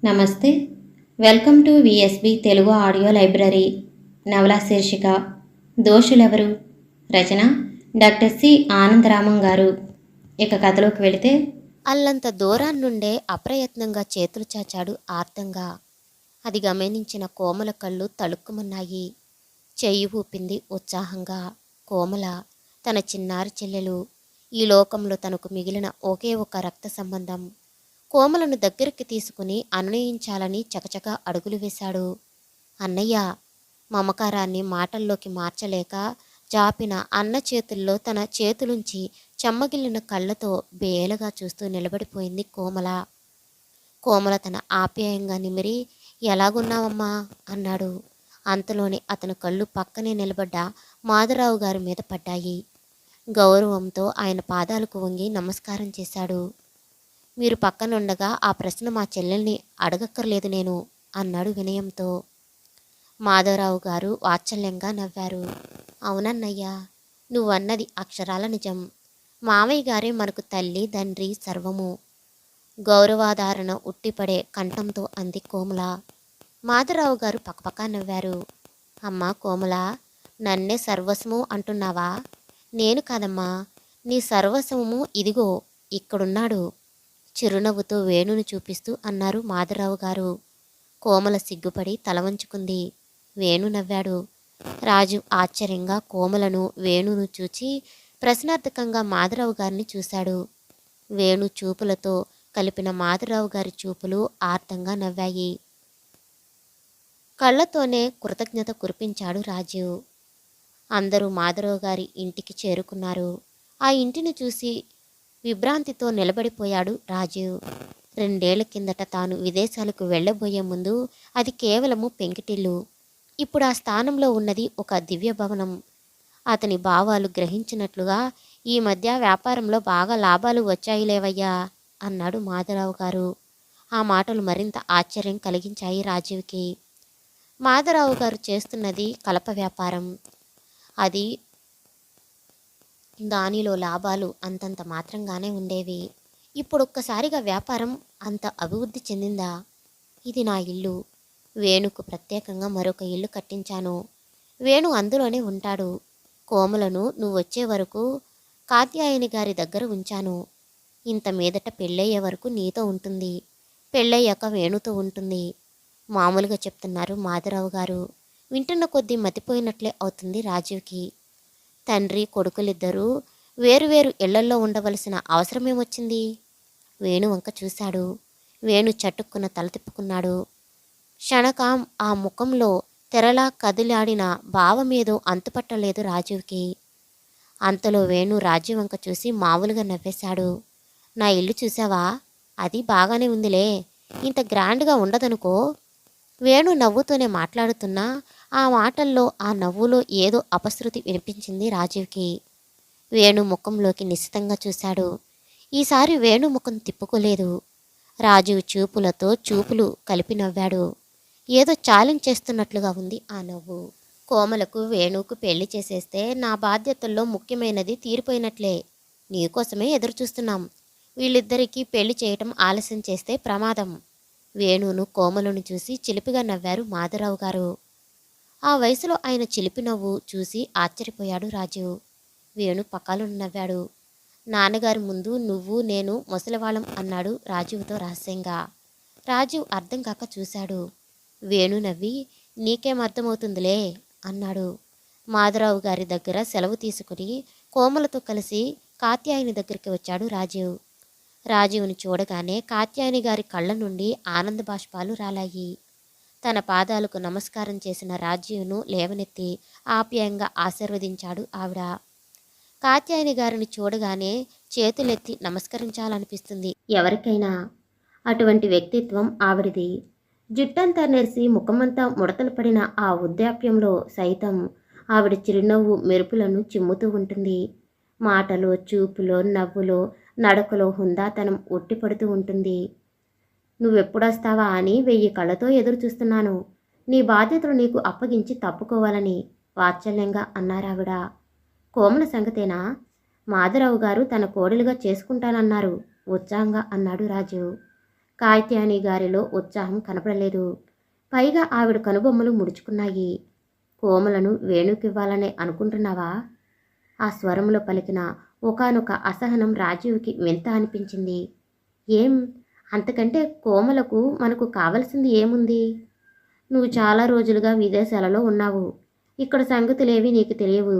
నమస్తే. Welcome to VSB Telugu audio library. నవలా శీర్షిక దోషులెవరు? రచన డాక్టర్ సి ఆనందరామం గారు. ఇక కథలోకి వెళితే, అల్లంత దూరాన్నుండే అప్రయత్నంగా చేతులు చాచాడు ఆర్తంగా. అది గమనించిన కోమల కళ్ళు తళుక్కుమన్నాయి. చెయ్యి ఊపింది ఉత్సాహంగా. కోమల తన చిన్నారి చెల్లెలు. ఈ లోకంలో తనకు మిగిలిన ఒకే ఒక రక్త సంబంధం. కోమలను దగ్గరికి తీసుకుని అనునయించాలని చకచక అడుగులు వేశాడు. అన్నయ్య! మమకారాన్ని మాటల్లోకి మార్చలేక జాపిన అన్న చేతుల్లో తన చేతులుంచి చెమ్మగిల్లిన కళ్ళతో బేలగా చూస్తూ నిలబడిపోయింది కోమల. కోమల తన ఆప్యాయంగా నిమిరి, ఎలాగున్నావమ్మా అన్నాడు. అంతలోనే అతని కళ్ళు పక్కనే నిలబడ్డ మాధవరావు గారి మీద పడ్డాయి. గౌరవంతో ఆయన పాదాలకు వంగి నమస్కారం చేశాడు. మీరు పక్కనుండగా ఆ ప్రశ్న మా చెల్లెల్ని అడగక్కర్లేదు నేను అన్నాడు వినయంతో. మాధవరావు గారు వాత్సల్యంగా నవ్వారు. అవునన్నయ్యా, నువ్వన్నది అక్షరాల నిజం. మామయ్య గారే మనకు తల్లి తండ్రి సర్వము. గౌరవాధారణ ఉట్టిపడే కంఠంతో అంది కోమల. మాధవరావు గారు పక్కపక్క నవ్వారు. అమ్మా కోమల, నన్నే సర్వస్వము అంటున్నావా? నేను కాదమ్మా, నీ సర్వస్వము ఇదిగో ఇక్కడున్నాడు చిరునవ్వుతో వేణుని చూపిస్తూ అన్నారు మాధవరావు గారు. కోమల సిగ్గుపడి తల వంచుకుంది. వేణు నవ్వాడు. రాజు ఆశ్చర్యంగా కోమలను వేణును చూచి ప్రశ్నార్థకంగా మాధవరావు గారిని చూశాడు. వేణు చూపులతో కలిపిన మాధవరావు గారి చూపులు ఆర్తంగా నవ్వాయి. కళ్ళతోనే కృతజ్ఞత కురిపించాడు రాజు. అందరూ మాధవరావు గారి ఇంటికి చేరుకున్నారు. ఆ ఇంటిని చూసి విభ్రాంతితో నిలబడిపోయాడు రాజు. 2 ఏళ్ల కిందట తాను విదేశాలకు వెళ్లబోయే ముందు అది కేవలము పెంకిటిల్లు. ఇప్పుడు ఆ స్థానంలో ఉన్నది ఒక దివ్య భవనం. అతని భావాలు గ్రహించినట్లుగా, ఈ మధ్య వ్యాపారంలో బాగా లాభాలు వచ్చాయిలేవయ్యా అన్నాడు మాధవరావు గారు. ఆ మాటలు మరింత ఆశ్చర్యం కలిగించాయి రాజుకి. మాధవరావు గారు చేస్తున్నది కలప వ్యాపారం. అది దానిలో లాభాలు అంతంత మాత్రంగానే ఉండేవి. ఇప్పుడొక్కసారిగా వ్యాపారం అంత అభివృద్ధి చెందిందా? ఇది నా ఇల్లు. వేణుకు ప్రత్యేకంగా మరొక ఇల్లు కట్టించాను. వేణు అందులోనే ఉంటాడు. కోమలను నువ్వొచ్చే వరకు కాత్యాయని గారి దగ్గర ఉంచాను. ఇంత మీదట పెళ్ళయ్యే వరకు నీతో ఉంటుంది. పెళ్ళయ్యాక వేణుతో ఉంటుంది. మామూలుగా చెప్తున్నారు మాధవరావు గారు. వింటున్న కొద్దీ మతిపోయినట్లే అవుతుంది రాజీవ్కి. తండ్రి కొడుకులిద్దరూ వేరువేరు ఇళ్లల్లో ఉండవలసిన అవసరమేమొచ్చింది? వేణు వంక చూశాడు. వేణు చటుక్కున తల తిప్పుకున్నాడు. క్షణకాం ఆ ముఖంలో తెరలా కదిలాడిన భావమేదో అంతుపట్టలేదు రాజీవ్కి. అంతలో వేణు రాజీవ్ వంక చూసి మామూలుగా నవ్వేశాడు. నా ఇల్లు చూసావా? అది బాగానే ఉందిలే, ఇంత గ్రాండ్గా ఉండదనుకో. వేణు నవ్వుతూనే మాట్లాడుతున్నా ఆ మాటల్లో, ఆ నవ్వులో ఏదో అపశృతి వినిపించింది రాజీవ్కి. వేణు ముఖంలోకి నిశితంగా చూశాడు. ఈసారి వేణు ముఖం తిప్పుకోలేదు. రాజీవ్ చూపులతో చూపులు కలిపి నవ్వాడు. ఏదో ఛాలెంజ్ చేస్తున్నట్లుగా ఉంది ఆ నవ్వు. కోమలకు వేణుకు పెళ్లి చేసేస్తే నా బాధ్యతల్లో ముఖ్యమైనది తీరిపోయినట్లే. నీకోసమే ఎదురు చూస్తున్నాం. వీళ్ళిద్దరికీ పెళ్లి చేయటం ఆలస్యం చేస్తే ప్రమాదం. వేణును కోమలను చూసి చిలిపిగా నవ్వారు మాధవరావు గారు. ఆ వయసులో ఆయన చిలిపి నవ్వు చూసి ఆశ్చర్యపోయాడు రాజు. వేణు పక్కలను నవ్వాడు. నాన్నగారి ముందు నువ్వు నేను ముసలివాళ్ళం అన్నాడు రాజుతో రహస్యంగా. రాజు అర్థం కాక చూశాడు. వేణు నవ్వి, నీకేం అర్థమవుతుందిలే అన్నాడు. మాధవరావు గారి దగ్గర సెలవు తీసుకుని కోమలతో కలిసి కాత్యాయని దగ్గరికి వచ్చాడు రాజీవ్. రాజీవ్ని చూడగానే కాత్యాయని గారి కళ్ళ నుండి ఆనంద బాష్పాలు రాలాయి. తన పాదాలకు నమస్కారం చేసిన రాజీవ్ను లేవనెత్తి ఆప్యాయంగా ఆశీర్వదించాడు ఆవిడ. కాత్యాయని గారిని చూడగానే చేతులెత్తి నమస్కరించాలనిపిస్తుంది ఎవరికైనా. అటువంటి వ్యక్తిత్వం ఆవిడిది. జుట్టంతా నెరిసి ముఖమంతా ముడతలు పడిన ఆ వృద్ధాప్యంలో సైతం ఆవిడ చిరునవ్వు మెరుపులను చిమ్ముతూ ఉంటుంది. మాటలో, చూపులో, నవ్వులో, నడకలో హుందాతనం ఉట్టిపడుతూ ఉంటుంది. నువ్వెప్పుడొస్తావా అని 1000 కళ్ళతో ఎదురు చూస్తున్నాను. నీ బాధ్యతలు నీకు అప్పగించి తప్పుకోవాలని వాత్సల్యంగా అన్నారావిడ. కోమల సంగతేనా? మాధవరావు గారు తన కోడలుగా చేసుకుంటానన్నారు ఉత్సాహంగా అన్నాడు రాజు. కాత్యాయని గారిలో ఉత్సాహం కనపడలేదు. పైగా ఆవిడ కనుబొమ్మలు ముడుచుకున్నాయి. కోమలను వేణుకివ్వాలనే అనుకుంటున్నావా? ఆ స్వరంలో పలికిన ఒకానొక అసహనం రాజీవ్కి వింత అనిపించింది. ఏం? అంతకంటే కోమలకు మనకు కావలసింది ఏముంది? నువ్వు చాలా రోజులుగా విదేశాలలో ఉన్నావు. ఇక్కడ సంగతులేవి నీకు తెలియవు.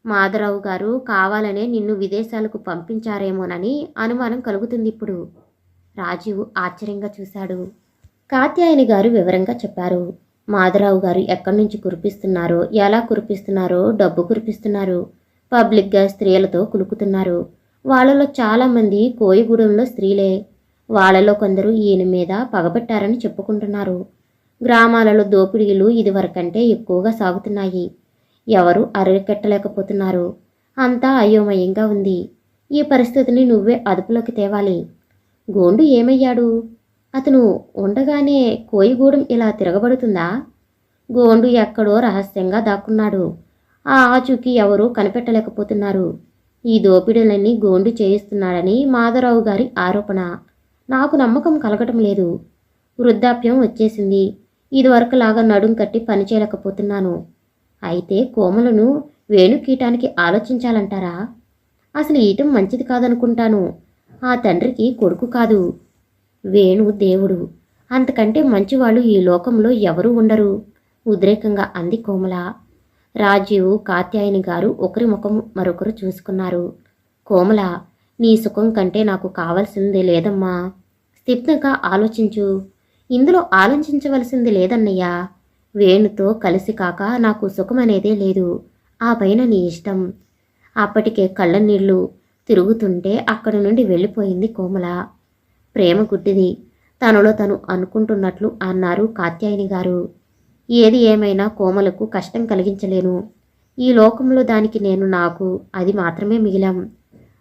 మాధవరావు గారు కావాలనే నిన్ను విదేశాలకు పంపించారేమోనని అనుమానం కలుగుతుంది ఇప్పుడు. రాజీవ్ ఆశ్చర్యంగా చూశాడు. కాత్యాయని గారు వివరంగా చెప్పారు. మాధవరావు గారు ఎక్కడి నుంచి కురిపిస్తున్నారో, ఎలా కురిపిస్తున్నారో, డబ్బు కురిపిస్తున్నారు. పబ్లిక్గా స్త్రీలతో కులుకుతున్నారు. వాళ్ళలో చాలామంది కోయిగూడెంలో స్త్రీలే. వాళ్ళలో కొందరు ఈయన మీద పగబట్టారని చెప్పుకుంటున్నారు. గ్రామాలలో దోపిడీలు ఇదివరకంటే ఎక్కువగా సాగుతున్నాయి. ఎవరు అరికట్టలేకపోతున్నారు. అంతా అయోమయంగా ఉంది. ఈ పరిస్థితిని నువ్వే అదుపులోకి తేవాలి. గోండు ఏమయ్యాడు? అతను ఉండగానే కోయిగూడెం ఇలా తిరగబడుతుందా? గోండు ఎక్కడో రహస్యంగా దాక్కున్నాడు. ఆ ఆచూకీ ఎవరూ కనిపెట్టలేకపోతున్నారు. ఈ దోపిడీలన్నీ గోండు చేయిస్తున్నాడని మాధవరావు గారి ఆరోపణ. నాకు నమ్మకం కలగటం లేదు. వృద్ధాప్యం వచ్చేసింది. ఇదివరకులాగా నడుం కట్టి పనిచేయలేకపోతున్నాను. అయితే కోమలను వేణుకీయటానికి ఆలోచించాలంటారా? అసలు ఈయటం మంచిది కాదనుకుంటాను. ఆ తండ్రికి కొడుకు కాదు. వేణు దేవుడు. అంతకంటే మంచివాళ్ళు ఈ లోకంలో ఎవరూ ఉండరు. ఉద్రేకంగా అంది కోమల. రాజీవ్, కాత్యాయని గారు ఒకరి ముఖం మరొకరు చూసుకున్నారు. కోమల, నీ సుఖం కంటే నాకు కావాల్సింది లేదమ్మా. స్థిప్తంగా ఆలోచించు. ఇందులో ఆలోచించవలసింది లేదన్నయ్యా. వేణుతో కలిసి కాక నాకు సుఖమనేదే లేదు. ఆ పైన నీ ఇష్టం. అప్పటికే కళ్ళ నీళ్లు తిరుగుతుంటే అక్కడి నుండి వెళ్ళిపోయింది కోమల. ప్రేమ గుడ్డిది. తనలో తను అనుకుంటున్నట్లు అన్నారు కాత్యాయని గారు. ఏది ఏమైనా కోమలకు కష్టం కలిగించలేను. ఈ లోకంలో దానికి నేను నాకు అది మాత్రమే మిగిలాం.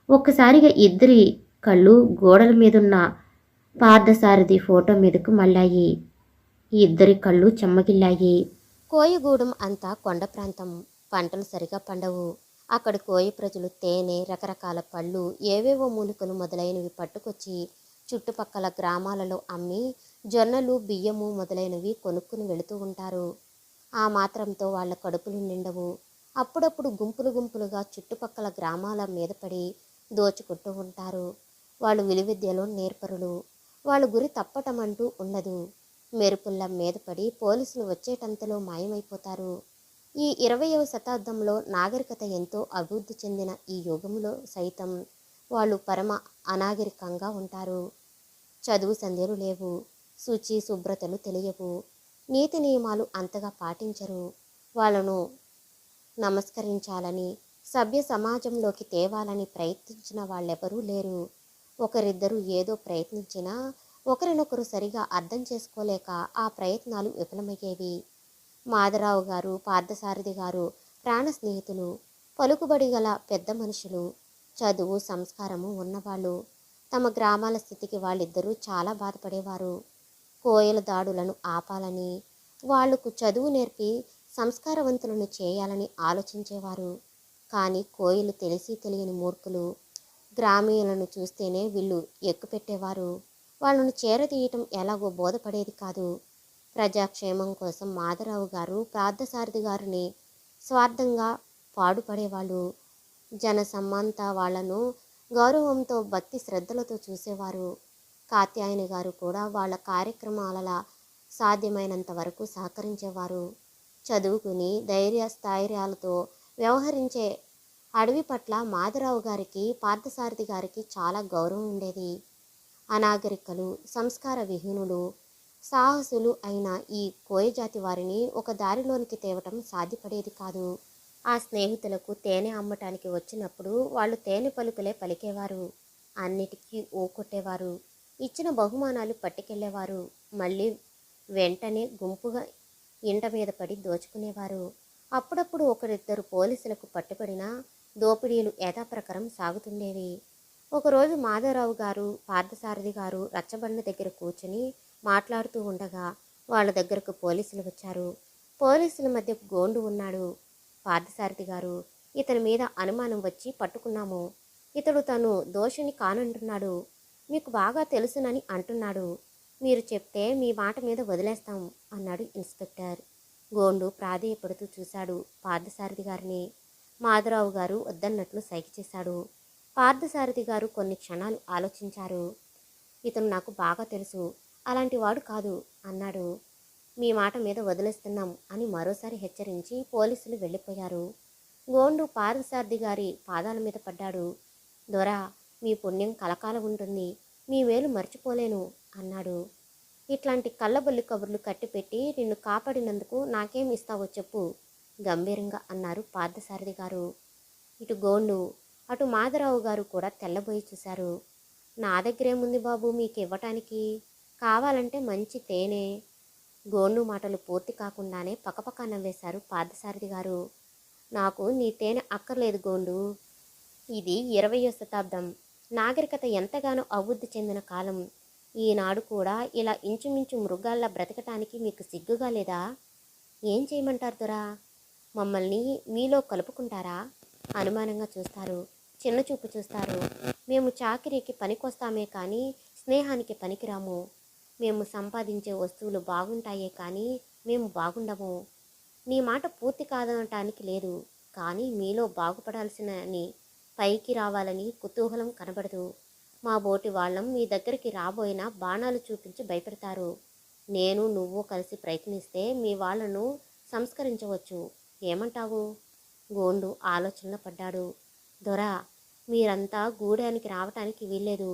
ఒక్కసారిగా ఇద్దరి కళ్ళు గోడల మీదున్న పార్థసారథి ఫోటో మీదకు మళ్ళాయి. ఇద్దరి కళ్ళు చెమ్మగిల్లాయి. కోయిగూడెం అంతా కొండ ప్రాంతం. పంటలు సరిగా పండవు. అక్కడి కోయి ప్రజలు తేనె, రకరకాల పళ్ళు, ఏవేవో మూలికలు మొదలైనవి పట్టుకొచ్చి చుట్టుపక్కల గ్రామాలలో అమ్మి జొన్నలు, బియ్యము మొదలైనవి కొనుక్కుని వెళుతూ ఉంటారు. ఆ మాత్రంతో వాళ్ళ కడుపులు నిండవు. అప్పుడప్పుడు గుంపులు గుంపులుగా చుట్టుపక్కల గ్రామాల మీద పడి దోచుకుంటూ ఉంటారు. వాళ్ళు విలువిద్యలో నేర్పరులు. వాళ్ళ గురి తప్పటమంటూ ఉండదు. మెరుపుల్ల మీద పడి పోలీసులు వచ్చేటంతలో మాయమైపోతారు. ఈ 20వ శతాబ్దంలో నాగరికత ఎంతో అభివృద్ధి చెందిన ఈ యుగంలో సైతం వాళ్ళు పరమ అనాగరికంగా ఉంటారు. చదువు సంధ్యలు లేవు. శుచి శుభ్రతలు తెలియవు. నీతి నియమాలు అంతగా పాటించరు. వాళ్ళను నమస్కరించాలని, సభ్య సమాజంలోకి తేవాలని ప్రయత్నించిన వాళ్ళెవరూ లేరు. ఒకరిద్దరు ఏదో ప్రయత్నించినా ఒకరినొకరు సరిగా అర్థం చేసుకోలేక ఆ ప్రయత్నాలు విఫలమయ్యేవి. మాధవరావు గారు, పార్థసారథి గారు ప్రాణ స్నేహితులు, పలుకుబడి గల పెద్ద మనుషులు, చదువు సంస్కారము ఉన్నవాళ్ళు. తమ గ్రామాల స్థితికి వాళ్ళిద్దరూ చాలా బాధపడేవారు. కోయల దాడులను ఆపాలని, వాళ్లకు చదువు నేర్పి సంస్కారవంతులను చేయాలని ఆలోచించేవారు. కానీ కోయలు తెలిసి తెలియని మూర్ఖులు. గ్రామీణులను చూస్తేనే వీళ్ళు ఎక్కుపెట్టేవారు. వాళ్ళను చేరదీయటం ఎలాగో బోధపడేది కాదు. ప్రజాక్షేమం కోసం మాధవరావు గారు, పార్థసారథి గారిని స్వార్థంగా పాడుపడేవాళ్ళు. జనసమ్మంతా వాళ్లను గౌరవంతో, భక్తి శ్రద్ధలతో చూసేవారు. కాత్యాయని గారు కూడా వాళ్ళ కార్యక్రమాలలో సాధ్యమైనంత వరకు సహకరించేవారు. చదువుకుని ధైర్యస్థైర్యాలతో వ్యవహరించే అడవి పట్ల మాధవరావు గారికి, పార్థసారథి గారికి చాలా గౌరవం ఉండేది. అనాగరికలు, సంస్కార విహీనులు, సాహసులు అయిన ఈ కోయజాతి వారిని ఒక దారిలోనికి తేవటం సాధ్యపడేది కాదు. ఆ స్నేహితులకు తేనె అమ్మటానికి వచ్చినప్పుడు వాళ్ళు తేనె పలుకులే పలికేవారు. అన్నిటికీ ఊకొట్టేవారు. ఇచ్చిన బహుమానాలు పట్టుకెళ్లేవారు. మళ్ళీ వెంటనే గుంపుగా ఇంట మీద పడి దోచుకునేవారు. అప్పుడప్పుడు ఒకరిద్దరు పోలీసులకు పట్టుబడినా దోపిడీలు యథాప్రకారం సాగుతుండేవి. ఒకరోజు మాధవరావు గారు, పార్థసారథి గారు రచ్చబండ దగ్గర కూర్చుని మాట్లాడుతూ ఉండగా వాళ్ళ దగ్గరకు పోలీసులు వచ్చారు. పోలీసుల మధ్య గోండు ఉన్నాడు. పార్థసారథి గారు, ఇతని మీద అనుమానం వచ్చి పట్టుకున్నాము. ఇతడు తను దోషిని కానంటున్నాడు. మీకు బాగా తెలుసునని అంటున్నాడు. మీరు చెప్తే మీ మాట మీద వదిలేస్తాం అన్నాడు ఇన్స్పెక్టర్. గోండు ప్రాధేయపడుతూ చూశాడు పార్థసారథి గారిని. మాధవరావు గారు వద్దన్నట్లు సైగ చేశాడు. పార్థసారథి గారు కొన్ని క్షణాలు ఆలోచించారు. ఇతను నాకు బాగా తెలుసు, అలాంటి వాడు కాదు అన్నాడు. మీ మాట మీద వదిలేస్తున్నాం అని మరోసారి హెచ్చరించి పోలీసులు వెళ్ళిపోయారు. గోండు పార్థసారథి గారి పాదాల మీద పడ్డాడు. దొరా, మీ పుణ్యం కలకాలం ఉంటుంది, మీ మేలు మర్చిపోలేను అన్నాడు. ఇట్లాంటి కళ్ళబొల్లి కబుర్లు కట్టిపెట్టి నిన్ను కాపాడినందుకు నాకేం ఇస్తావో చెప్పు గంభీరంగా అన్నారు పార్థసారథి గారు. ఇటు గోండు అటు మాధవరావు గారు కూడా తెల్లబోయి చూశారు. నా దగ్గరేముంది బాబు మీకు ఇవ్వటానికి, కావాలంటే మంచి తేనె. గోండు మాటలు పూర్తి కాకుండానే పకపక నవ్వేశారు పార్థసారథి గారు. నాకు నీ తేనె అక్కర్లేదు గోండు. ఇది 20వ శతాబ్దం, నాగరికత ఎంతగానో అభివృద్ధి చెందిన కాలం. ఈనాడు కూడా ఇలా ఇంచుమించు మృగాల్లా బ్రతకటానికి మీకు సిగ్గుగా లేదా? ఏం చేయమంటారు దొరా? మమ్మల్ని మీలో కలుపుకుంటారా? అనుమానంగా చూస్తారు, చిన్నచూపు చూస్తారు. మేము చాకిరీకి పనికొస్తామే కానీ స్నేహానికి పనికిరాము. మేము సంపాదించే వస్తువులు బాగుంటాయే కానీ మేము బాగుండము. నీ మాట పూర్తి కాదనటానికి లేదు, కానీ మీలో బాగుపడాల్సినని పైకి రావాలని కుతూహలం కనబడదు. మా బోటి వాళ్ళం మీ దగ్గరికి రాబోయినా బాణాలు చూపించి భయపెడతారు. నేను నువ్వు కలిసి ప్రయత్నిస్తే మీ వాళ్ళను సంస్కరించవచ్చు. ఏమంటావు? గోండు ఆలోచనలో పడ్డాడు. దొరా, మీరంతా గూడానికి రావటానికి వీల్లేదు.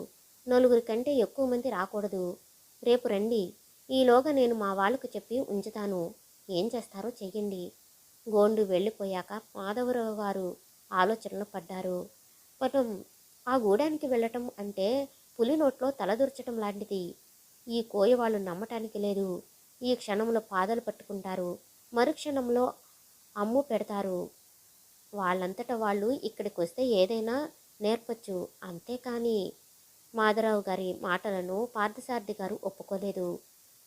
4 కంటే ఎక్కువ మంది రాకూడదు. రేపు రండి, ఈలోగా నేను మా వాళ్ళకు చెప్పి ఉంచుతాను. ఏం చేస్తారో చెయ్యండి. గోండు వెళ్ళిపోయాక మాధవరావు గారు ఆలోచనలో పడ్డారు. పటం ఆ గూడానికి వెళ్ళటం అంటే పులి నోట్లో తలదూర్చటం లాంటిది. ఈ కోయ వాళ్ళు నమ్మటానికి లేదు. ఈ క్షణంలో పాదాలు పట్టుకుంటారు, మరుక్షణంలో అమ్ము పెడతారు. వాళ్ళంతటా వాళ్ళు ఇక్కడికి వస్తే ఏదైనా నేర్పచ్చు, అంతేకాని. మాధవరావు గారి మాటలను పార్థసారథి గారు ఒప్పుకోలేదు.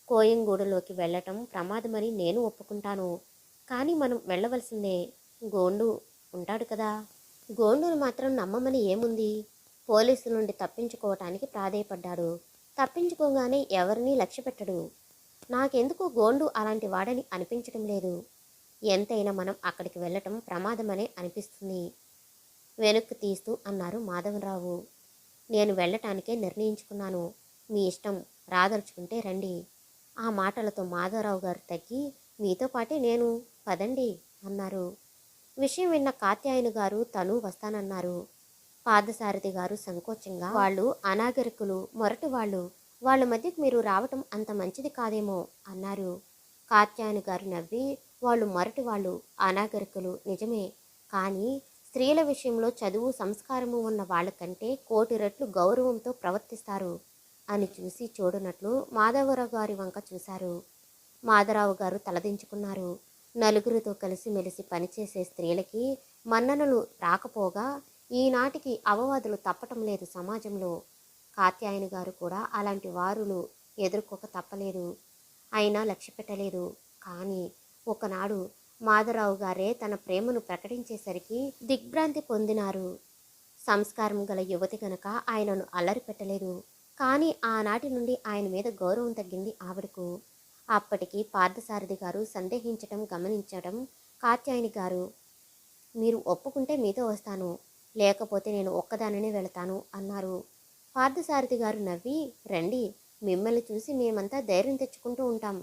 కోయంగూడలోకి వెళ్ళటం ప్రమాదమని నేను ఒప్పుకుంటాను, కానీ మనం వెళ్ళవలసిందే. గోండు ఉంటాడు కదా. గోండును మాత్రం నమ్మమని ఏముంది? పోలీసుల నుండి తప్పించుకోవటానికి ప్రాధేయపడ్డాడు. తప్పించుకోగానే ఎవరినీ లక్ష్యపెట్టడు. నాకెందుకు గోండు అలాంటి వాడని అనిపించడం లేదు. ఎంతైనా మనం అక్కడికి వెళ్ళటం ప్రమాదమనే అనిపిస్తుంది వెనక్కి తీస్తూ అన్నారు మాధవరావు. నేను వెళ్ళటానికే నిర్ణయించుకున్నాను. మీ ఇష్టం, రాదలుచుకుంటే రండి. ఆ మాటలతో మాధవరావు గారు తగ్గి, మీతో పాటే నేను, పదండి అన్నారు. విషయం విన్న కాత్యాయని గారు తను వస్తానన్నారు. పార్థసారథి గారు సంకోచంగా, వాళ్ళు అనాగరికులు, మొరటి వాళ్ళు, వాళ్ళ మధ్యకు మీరు రావటం అంత మంచిది కాదేమో అన్నారు. కాత్యాయని గారు నవ్వి, వాళ్ళు మొరటి వాళ్ళు, అనాగరికులు నిజమే, కానీ స్త్రీల విషయంలో చదువు సంస్కారము ఉన్న వాళ్ళకంటే 1,000 రెట్లు గౌరవంతో ప్రవర్తిస్తారు అని చూసి చూడనట్లు మాధవరావు గారి వంక చూశారు. మాధవరావు గారు తలదించుకున్నారు. నలుగురితో కలిసిమెలిసి పనిచేసే స్త్రీలకి మన్ననలు రాకపోగా ఈనాటికి అవవాదులు తప్పటం లేదు సమాజంలో. కాత్యాయని గారు కూడా అలాంటి వారులు ఎదుర్కోక తప్పలేదు. అయినా లక్ష్య పెట్టలేదు. కానీ ఒకనాడు మాధవరావు గారే తన ప్రేమను ప్రకటించేసరికి దిగ్భ్రాంతి పొందినారు. సంస్కారం గల యువతి గనక ఆయనను అల్లరి పెట్టలేదు. కానీ ఆనాటి నుండి ఆయన మీద గౌరవం తగ్గింది ఆవిడకు. అప్పటికి పార్థసారథి గారు సందేహించటం గమనించడం కాత్యాయని గారు, మీరు ఒప్పుకుంటే మీతో వస్తాను, లేకపోతే నేను ఒక్కదాననే వెళతాను అన్నారు. పార్థసారథి గారు నవ్వి, రండి, మిమ్మల్ని చూసి మేమంతా ధైర్యం తెచ్చుకుంటూ ఉంటాం.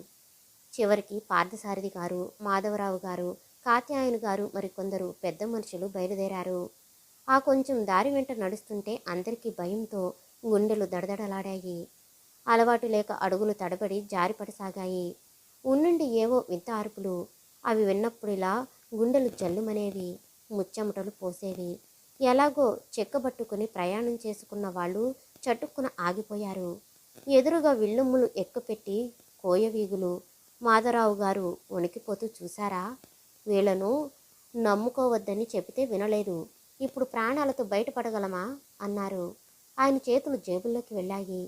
చివరికి పార్థసారథి గారు, మాధవరావు గారు, కాత్యాయని గారు మరికొందరు పెద్ద మనుషులు బయలుదేరారు. ఆ కొంచెం దారి వెంట నడుస్తుంటే అందరికీ భయంతో గుండెలు దడదడలాడాయి. అలవాటు లేక అడుగులు తడబడి జారిపడసాగాయి. ఉన్నుండి ఏవో వింత అరుపులు. అవి విన్నప్పుడిలా గుండెలు జల్లుమనేవి, ముచ్చెమటలు పోసేవి. ఎలాగో చెక్కబట్టుకుని ప్రయాణం చేసుకున్న వాళ్ళు చటుక్కున ఆగిపోయారు. ఎదురుగా విల్లుమ్ములు ఎక్కుపెట్టి కోయవీగులు. మాధవరావు గారు వణికిపోతూ, చూశారా, వీళ్లను నమ్ముకోవద్దని చెబితే వినలేదు, ఇప్పుడు ప్రాణాలతో బయటపడగలమా అన్నారు. ఆయన చేతులు జేబుల్లోకి వెళ్ళాయి.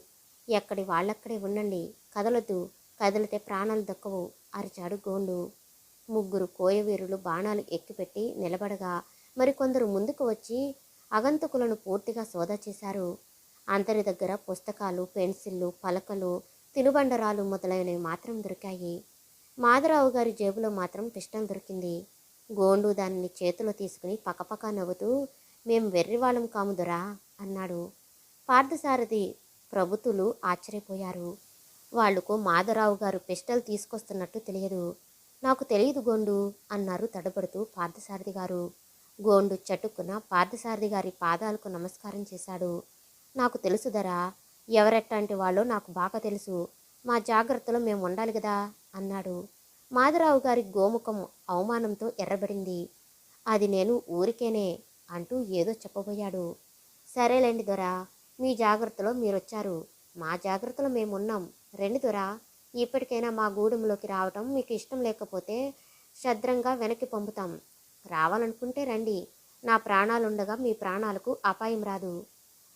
ఎక్కడి వాళ్ళక్కడే ఉండండి, కదలొద్దు, కదిలితే ప్రాణాలు దక్కవు అరిచాడు గోండు. 3 కోయవీరులు బాణాలు ఎక్కిపెట్టి నిలబడగా మరికొందరు ముందుకు వచ్చి అగంతకులను పూర్తిగా సోదా చేశారు. అందరి దగ్గర పుస్తకాలు, పెన్సిళ్ళు, పలకలు, తినుబండరాలు మొదలైనవి మాత్రం దొరికాయి. మాధవరావు గారి జేబులో మాత్రం పిస్టల్ దొరికింది. గోండు దానిని చేతిలో తీసుకుని పకపక నవ్వుతూ, మేం వెర్రివాళ్ళం కాముదొరా అన్నాడు. పార్థసారథి ప్రభుతులు ఆశ్చర్యపోయారు. వాళ్లకు మాధవరావు గారు పిస్టల్ తీసుకొస్తున్నట్టు తెలియదు. నాకు తెలియదు గోండు అన్నారు తడబడుతూ పార్థసారథి గారు. గోండు చటుక్కున పార్థసారథి గారి పాదాలకు నమస్కారం చేశాడు. నాకు తెలుసు దరా, ఎవరెట్టాంటి వాళ్ళో నాకు బాగా తెలుసు. మా జాగ్రత్తలో మేము ఉండాలి కదా అన్నాడు. మాధవరావు గారి గోముఖం అవమానంతో ఎర్రబడింది. అది నేను ఊరికేనే అంటూ ఏదో చెప్పబోయాడు. సరేలేండి దొరా, మీ జాగ్రత్తలో మీరొచ్చారు, మా జాగ్రత్తలో మేమున్నాం. రండి దొరా, ఇప్పటికైనా మా గూడెంలోకి రావటం మీకు ఇష్టం లేకపోతే శద్రంగా వెనక్కి పంపుతాం. రావాలనుకుంటే రండి, నా ప్రాణాలుండగా మీ ప్రాణాలకు అపాయం రాదు.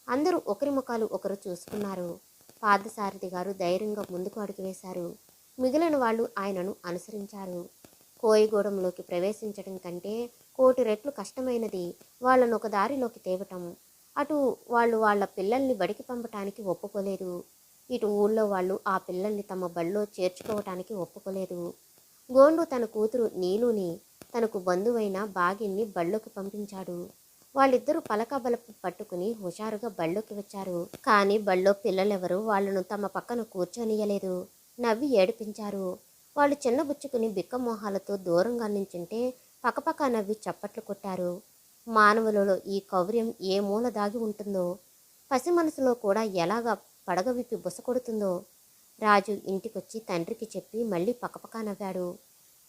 అందరూ ఒకరి ముఖాలు ఒకరు చూసుకున్నారు. పార్థసారథి గారు ధైర్యంగా ముందుకు అడుగు వేశారు. మిగిలిన వాళ్ళు ఆయనను అనుసరించారు. కోయిగూడెంలోకి ప్రవేశించడం కంటే 1,000 రెట్లు కష్టమైనది వాళ్ళను ఒక దారిలోకి తేవటం. అటు వాళ్ళు వాళ్ళ పిల్లల్ని బడికి పంపటానికి ఒప్పుకోలేదు. ఇటు ఊళ్ళో వాళ్ళు ఆ పిల్లల్ని తమ బడిలో చేర్చుకోవటానికి ఒప్పుకోలేదు. గోండు తన కూతురు నీలుని, తనకు బంధువైన బాగిన్ని బళ్ళోకి పంపించాడు. వాళ్ళిద్దరూ పలకబలపు పట్టుకుని హుషారుగా బళ్ళోకి వచ్చారు. కానీ బళ్ళో పిల్లలెవరూ వాళ్లను తమ పక్కన కూర్చొనియలేదు. నవ్వి ఏడిపించారు. వాళ్ళు చిన్నబుచ్చుకుని బిక్కమోహాలతో దూరంగా నించుంటే పకపక నవ్వి చప్పట్లు కొట్టారు. మానవులలో ఈ కౌర్యం ఏ మూల దాగి ఉంటుందో, పసి మనసులో కూడా ఎలాగా పడగ విప్పి బుసకొడుతుందో. రాజు ఇంటికొచ్చి తండ్రికి చెప్పి మళ్ళీ పకపక నవ్వాడు.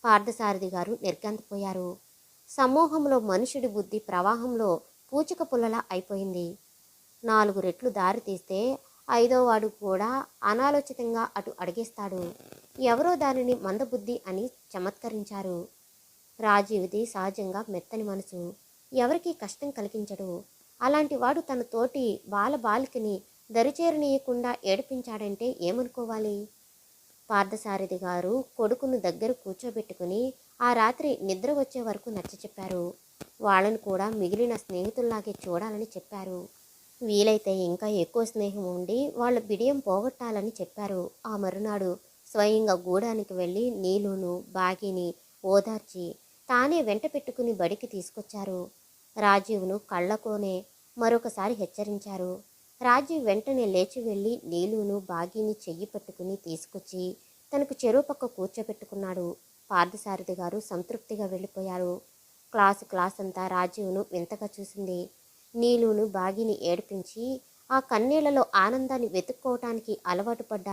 పార్థసారథి గారు నిర్ఘాంతపోయారు. సమూహంలో మనుషుడి బుద్ధి ప్రవాహంలో పూచిక పుల్లలా అయిపోయింది. 4 రెట్లు దారి తీస్తే 5వ వాడు కూడా అనాలోచితంగా అటు అడిగేస్తాడు. ఎవరో దానిని మందబుద్ధి అని చమత్కరించారు. రాజీవ్ది సహజంగా మెత్తని మనసు, ఎవరికీ కష్టం కలిగించడు. అలాంటి వాడు తన తోటి బాలబాలికని దరిచేరనీయకుండా ఏడిపించాడంటే ఏమనుకోవాలి? పార్థసారథి గారు కొడుకును దగ్గర కూర్చోబెట్టుకుని ఆ రాత్రి నిద్ర వచ్చే వరకు నచ్చచెప్పారు. వాళ్ళను కూడా మిగిలిన స్నేహితుల్లాగే చూడాలని చెప్పారు. వీలైతే ఇంకా ఎక్కువ స్నేహం ఉండి వాళ్ళ బిడియం పోగొట్టాలని చెప్పారు. ఆ మరునాడు స్వయంగా గూడానికి వెళ్ళి నీలును బాగిని ఓదార్చి తానే వెంట పెట్టుకుని బడికి తీసుకొచ్చారు. రాజీవ్ను కళ్ళకోనే మరొకసారి హెచ్చరించారు. రాజీవ్ వెంటనే లేచి వెళ్ళి నీలును బాగిని చెయ్యి పట్టుకుని తీసుకొచ్చి తనకు చెరువు పక్క కూర్చోబెట్టుకున్నాడు. పార్థసారథి గారు సంతృప్తిగా వెళ్ళిపోయారు. క్లాస్ అంతా రాజీవ్ను వింతగా చూసింది. నీలును బాగిని ఏడిపించి ఆ కన్నీళ్లలో ఆనందాన్ని వెతుక్కోవటానికి అలవాటు పడ్డ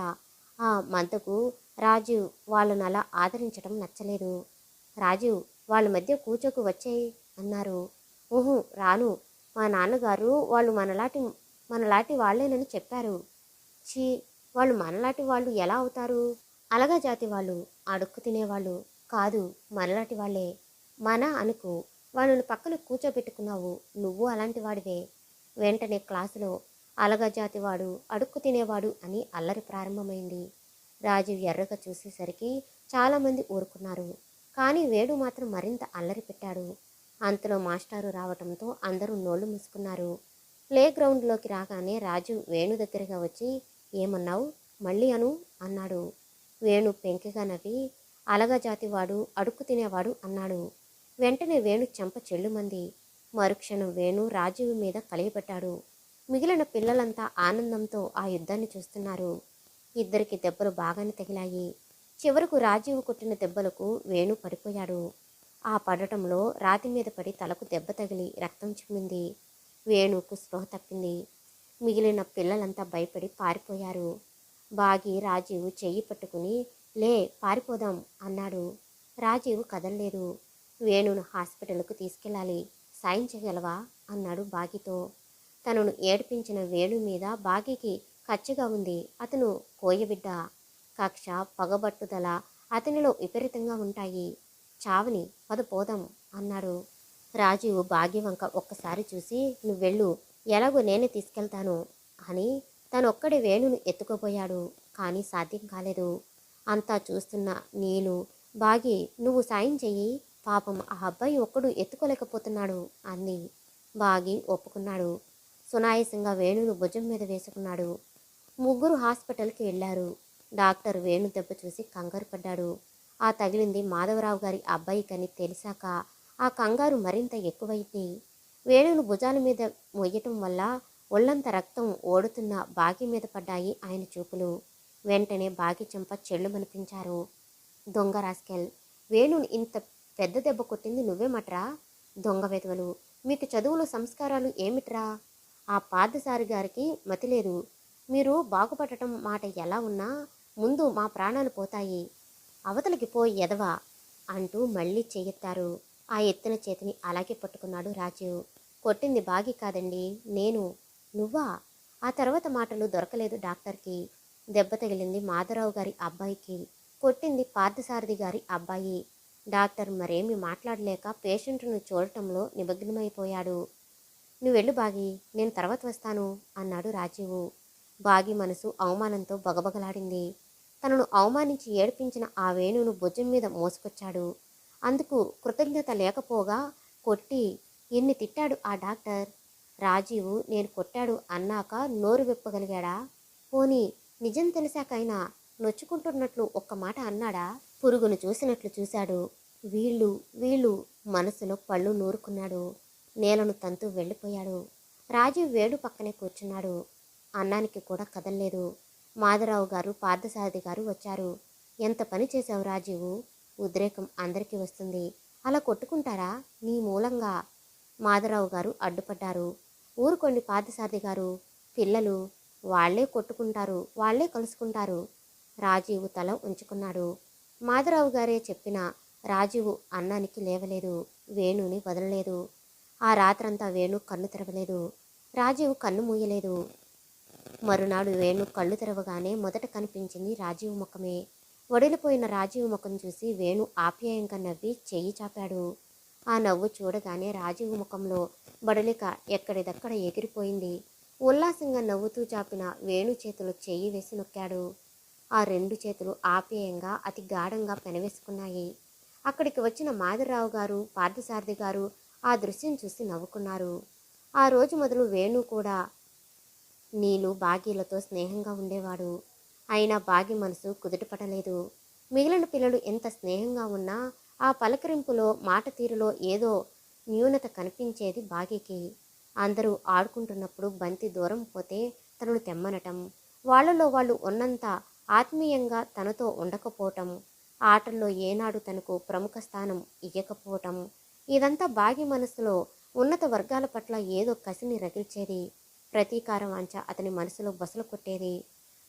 ఆ మంతకు రాజీవ్ వాళ్ళను అలా ఆదరించడం నచ్చలేదు. రాజీవ్, వాళ్ళ మధ్య కూర్చోకు వచ్చేయి అన్నారు. ఊహు రాను, మా నాన్నగారు వాళ్ళు మనలాంటి వాళ్ళేనని చెప్పారు. ఛీ, వాళ్ళు మనలాంటి వాళ్ళు ఎలా అవుతారు? అలగా జాతి వాళ్ళు, అడుక్కు తినేవాళ్ళు కాదు, మనలాంటి వాళ్ళే. మన అనుకు, వాళ్ళని పక్కన కూర్చోబెట్టుకున్నావు, నువ్వు అలాంటి వాడివే. వెంటనే క్లాసులో అలగా జాతివాడు, అడుక్కు తినేవాడు అని అల్లరి ప్రారంభమైంది. రాజీవ్ ఎర్రగా చూసేసరికి చాలామంది ఊరుకున్నారు. కానీ వేణు మాత్రం మరింత అల్లరి పెట్టాడు. అంతలో మాస్టారు రావటంతో అందరూ నోళ్లు మూసుకున్నారు. ప్లే గ్రౌండ్లోకి రాగానే రాజు వేణు దగ్గరగా వచ్చి, ఏమన్నావు, మళ్ళీ అను అన్నాడు. వేణు పెంకిగా నవ్వి, అలగా జాతివాడు, అడుక్కు తినేవాడు అన్నాడు. వెంటనే వేణు చెంప చెల్లుమంది. మరుక్షణం వేణు రాజీవ్ మీద కలిగిపెట్టాడు. మిగిలిన పిల్లలంతా ఆనందంతో ఆ యుద్ధాన్ని చూస్తున్నారు. ఇద్దరికి దెబ్బలు బాగానే తగిలాయి. చివరకు రాజీవ్ కొట్టిన దెబ్బలకు వేణు పడిపోయాడు. ఆ పడటంలో రాతి మీద పడి తలకు దెబ్బ తగిలి రక్తం చిమ్మింది. వేణుకు స్పృహ తప్పింది. మిగిలిన పిల్లలంతా భయపడి పారిపోయారు. బాగి రాజీవ్ చెయ్యి పట్టుకుని, లే పారిపోదాం అన్నాడు. రాజీవ్ కదల్లేదు. వేణును హాస్పిటల్కు తీసుకెళ్ళాలి, సాయం చేయగలవా అన్నాడు బాగితో. తనను ఏడిపించిన వేణు మీద బాగికి కచ్చిగా ఉంది. అతను కోయబిడ్డ. కక్ష, పగబట్టుదల అతనిలో విపరీతంగా ఉంటాయి. చావని, పద పోదాం అన్నాడు. రాజీవ్ బాగి వంక ఒక్కసారి చూసి, నువ్వెళ్ళు, ఎలాగో నేనే తీసుకెళ్తాను అని తనొక్కడే వేణును ఎత్తుకోపోయాడు. కానీ సాధ్యం కాలేదు. అంతా చూస్తున్న నీలు, బాగి నువ్వు సాయం చెయ్యి, పాపం ఆ అబ్బాయి ఒక్కడు ఎత్తుకోలేకపోతున్నాడు అంది. బాగి ఒప్పుకున్నాడు. సునాయాసంగా వేణును భుజం మీద వేసుకున్నాడు. ముగ్గురు హాస్పిటల్కి వెళ్లారు. డాక్టర్ వేణు దెబ్బ చూసి కంగారు పడ్డాడు. ఆ తగిలింది మాధవరావు గారి అబ్బాయికని తెలిసాక ఆ కంగారు మరింత ఎక్కువైంది. వేణును భుజాల మీద మొయ్యటం వల్ల ఒళ్ళంత రక్తం ఓడుతున్న బాగి మీద పడ్డాయి ఆయన చూపులు. వెంటనే బాగి చెంప చెళ్ళుమనిపించారు. దొంగ రాస్కెల్, వేణుని ఇంత పెద్ద దెబ్బ కొట్టింది నువ్వేమట్రా? దొంగ వెధవలు, మీకు చదువులు సంస్కారాలు ఏమిట్రా? ఆ పార్థసారి గారికి మతిలేదు. మీరు బాగుపడటం మాట ఎలా ఉన్నా ముందు మా ప్రాణాలు పోతాయి. అవతలికి పోయి ఎదవా అంటూ మళ్ళీ చెయ్యెత్తారు. ఆ ఎత్తిన చేతిని అలాగే పట్టుకున్నాడు రాజీవ్. కొట్టింది బాగి కాదండి, నేను. నువ్వా? ఆ తర్వాత మాటలు దొరకలేదు డాక్టర్కి. దెబ్బ తగిలింది మాధవరావు గారి అబ్బాయికి. కొట్టింది పార్థసారథి గారి అబ్బాయి. డాక్టర్ మరేమీ మాట్లాడలేక పేషెంట్ను చూడటంలో నిమగ్నమైపోయాడు. నువ్వెళ్ళు బాగి, నేను తర్వాత వస్తాను అన్నాడు రాజీవు. బాగి మనసు అవమానంతో బగబగలాడింది. తనను అవమానించి ఏడిపించిన ఆ వేణును భుజం మీద మోసుకొచ్చాడు. అందుకు కృతజ్ఞత లేకపోగా కొట్టి ఎన్ని తిట్టాడు ఆ డాక్టర్. రాజీవు నేను కొట్టాడు అన్నాక నోరు విప్పగలిగాడా? పోనీ నిజం తెలిసాకైనా నొచ్చుకుంటున్నట్లు ఒక్క మాట అన్నాడా? పురుగును చూసినట్లు చూశాడు. వీళ్ళు వీళ్ళు మనసులో పళ్ళు నూరుకున్నాడు. నేలను తంతూ వెళ్ళిపోయాడు. రాజీవ్ వేణు పక్కనే కూర్చున్నాడు. అన్నానికి కూడా కదల్లేదు. మాధవరావు గారు పార్థసారథి గారు వచ్చారు. ఎంత పని చేశావు రాజీవు? ఉద్రేకం అందరికీ వస్తుంది. అలా కొట్టుకుంటారా నీ మూలంగా? మాధవరావు గారు అడ్డుపడ్డారు. ఊరుకోండి పార్థసారథి గారు, పిల్లలు వాళ్లే కొట్టుకుంటారు, వాళ్లే కలుసుకుంటారు. రాజీవు తల ఉంచుకున్నాడు. మాధవరావు గారే చెప్పినా రాజీవు అన్నానికి లేవలేదు. వేణుని వదలలేదు. ఆ రాత్రంతా వేణు కన్ను తెరవలేదు. రాజీవు కన్ను మూయలేదు. మరునాడు వేణు కళ్ళు తెరవగానే మొదట కనిపించింది రాజీవు ముఖమే. వడిలిపోయిన రాజీవు ముఖం చూసి వేణు ఆప్యాయంగా నవ్వి చెయ్యి చాపాడు. ఆ నవ్వు చూడగానే రాజీవు ముఖంలో బడలిక ఎక్కడిదక్కడ ఎగిరిపోయింది. ఉల్లాసంగా నవ్వుతూ చాపిన వేణు చేతులు చెయ్యి వేసి నొక్కాడు. ఆ రెండు చేతులు ఆప్యాయంగా అతి గాఢంగా పెనవేసుకున్నాయి. అక్కడికి వచ్చిన మాధవరావు గారు పార్థసారథి గారు ఆ దృశ్యం చూసి నవ్వుకున్నారు. ఆ రోజు మొదలు వేణు కూడా నీలు బాగీలతో స్నేహంగా ఉండేవాడు. అయినా బాగి మనసు కుదుటపడలేదు. మిగిలిన పిల్లలు ఎంత స్నేహంగా ఉన్నా ఆ పలకరింపులో మాట తీరులో ఏదో న్యూనత కనిపించేది బాగికి. అందరూ ఆడుకుంటున్నప్పుడు బంతి దూరం పోతే తనను తెమ్మనటం, వాళ్లలో వాళ్ళు ఉన్నంత ఆత్మీయంగా తనతో ఉండకపోవటం, ఆటల్లో ఏనాడు తనకు ప్రముఖ స్థానం ఇయ్యకపోవటం, ఇదంతా బాగి మనసులో ఉన్నత వర్గాల పట్ల ఏదో కసిని రగిల్చేది. ప్రతీకారం వాంఛ అతని మనసులో బసలు కొట్టేది.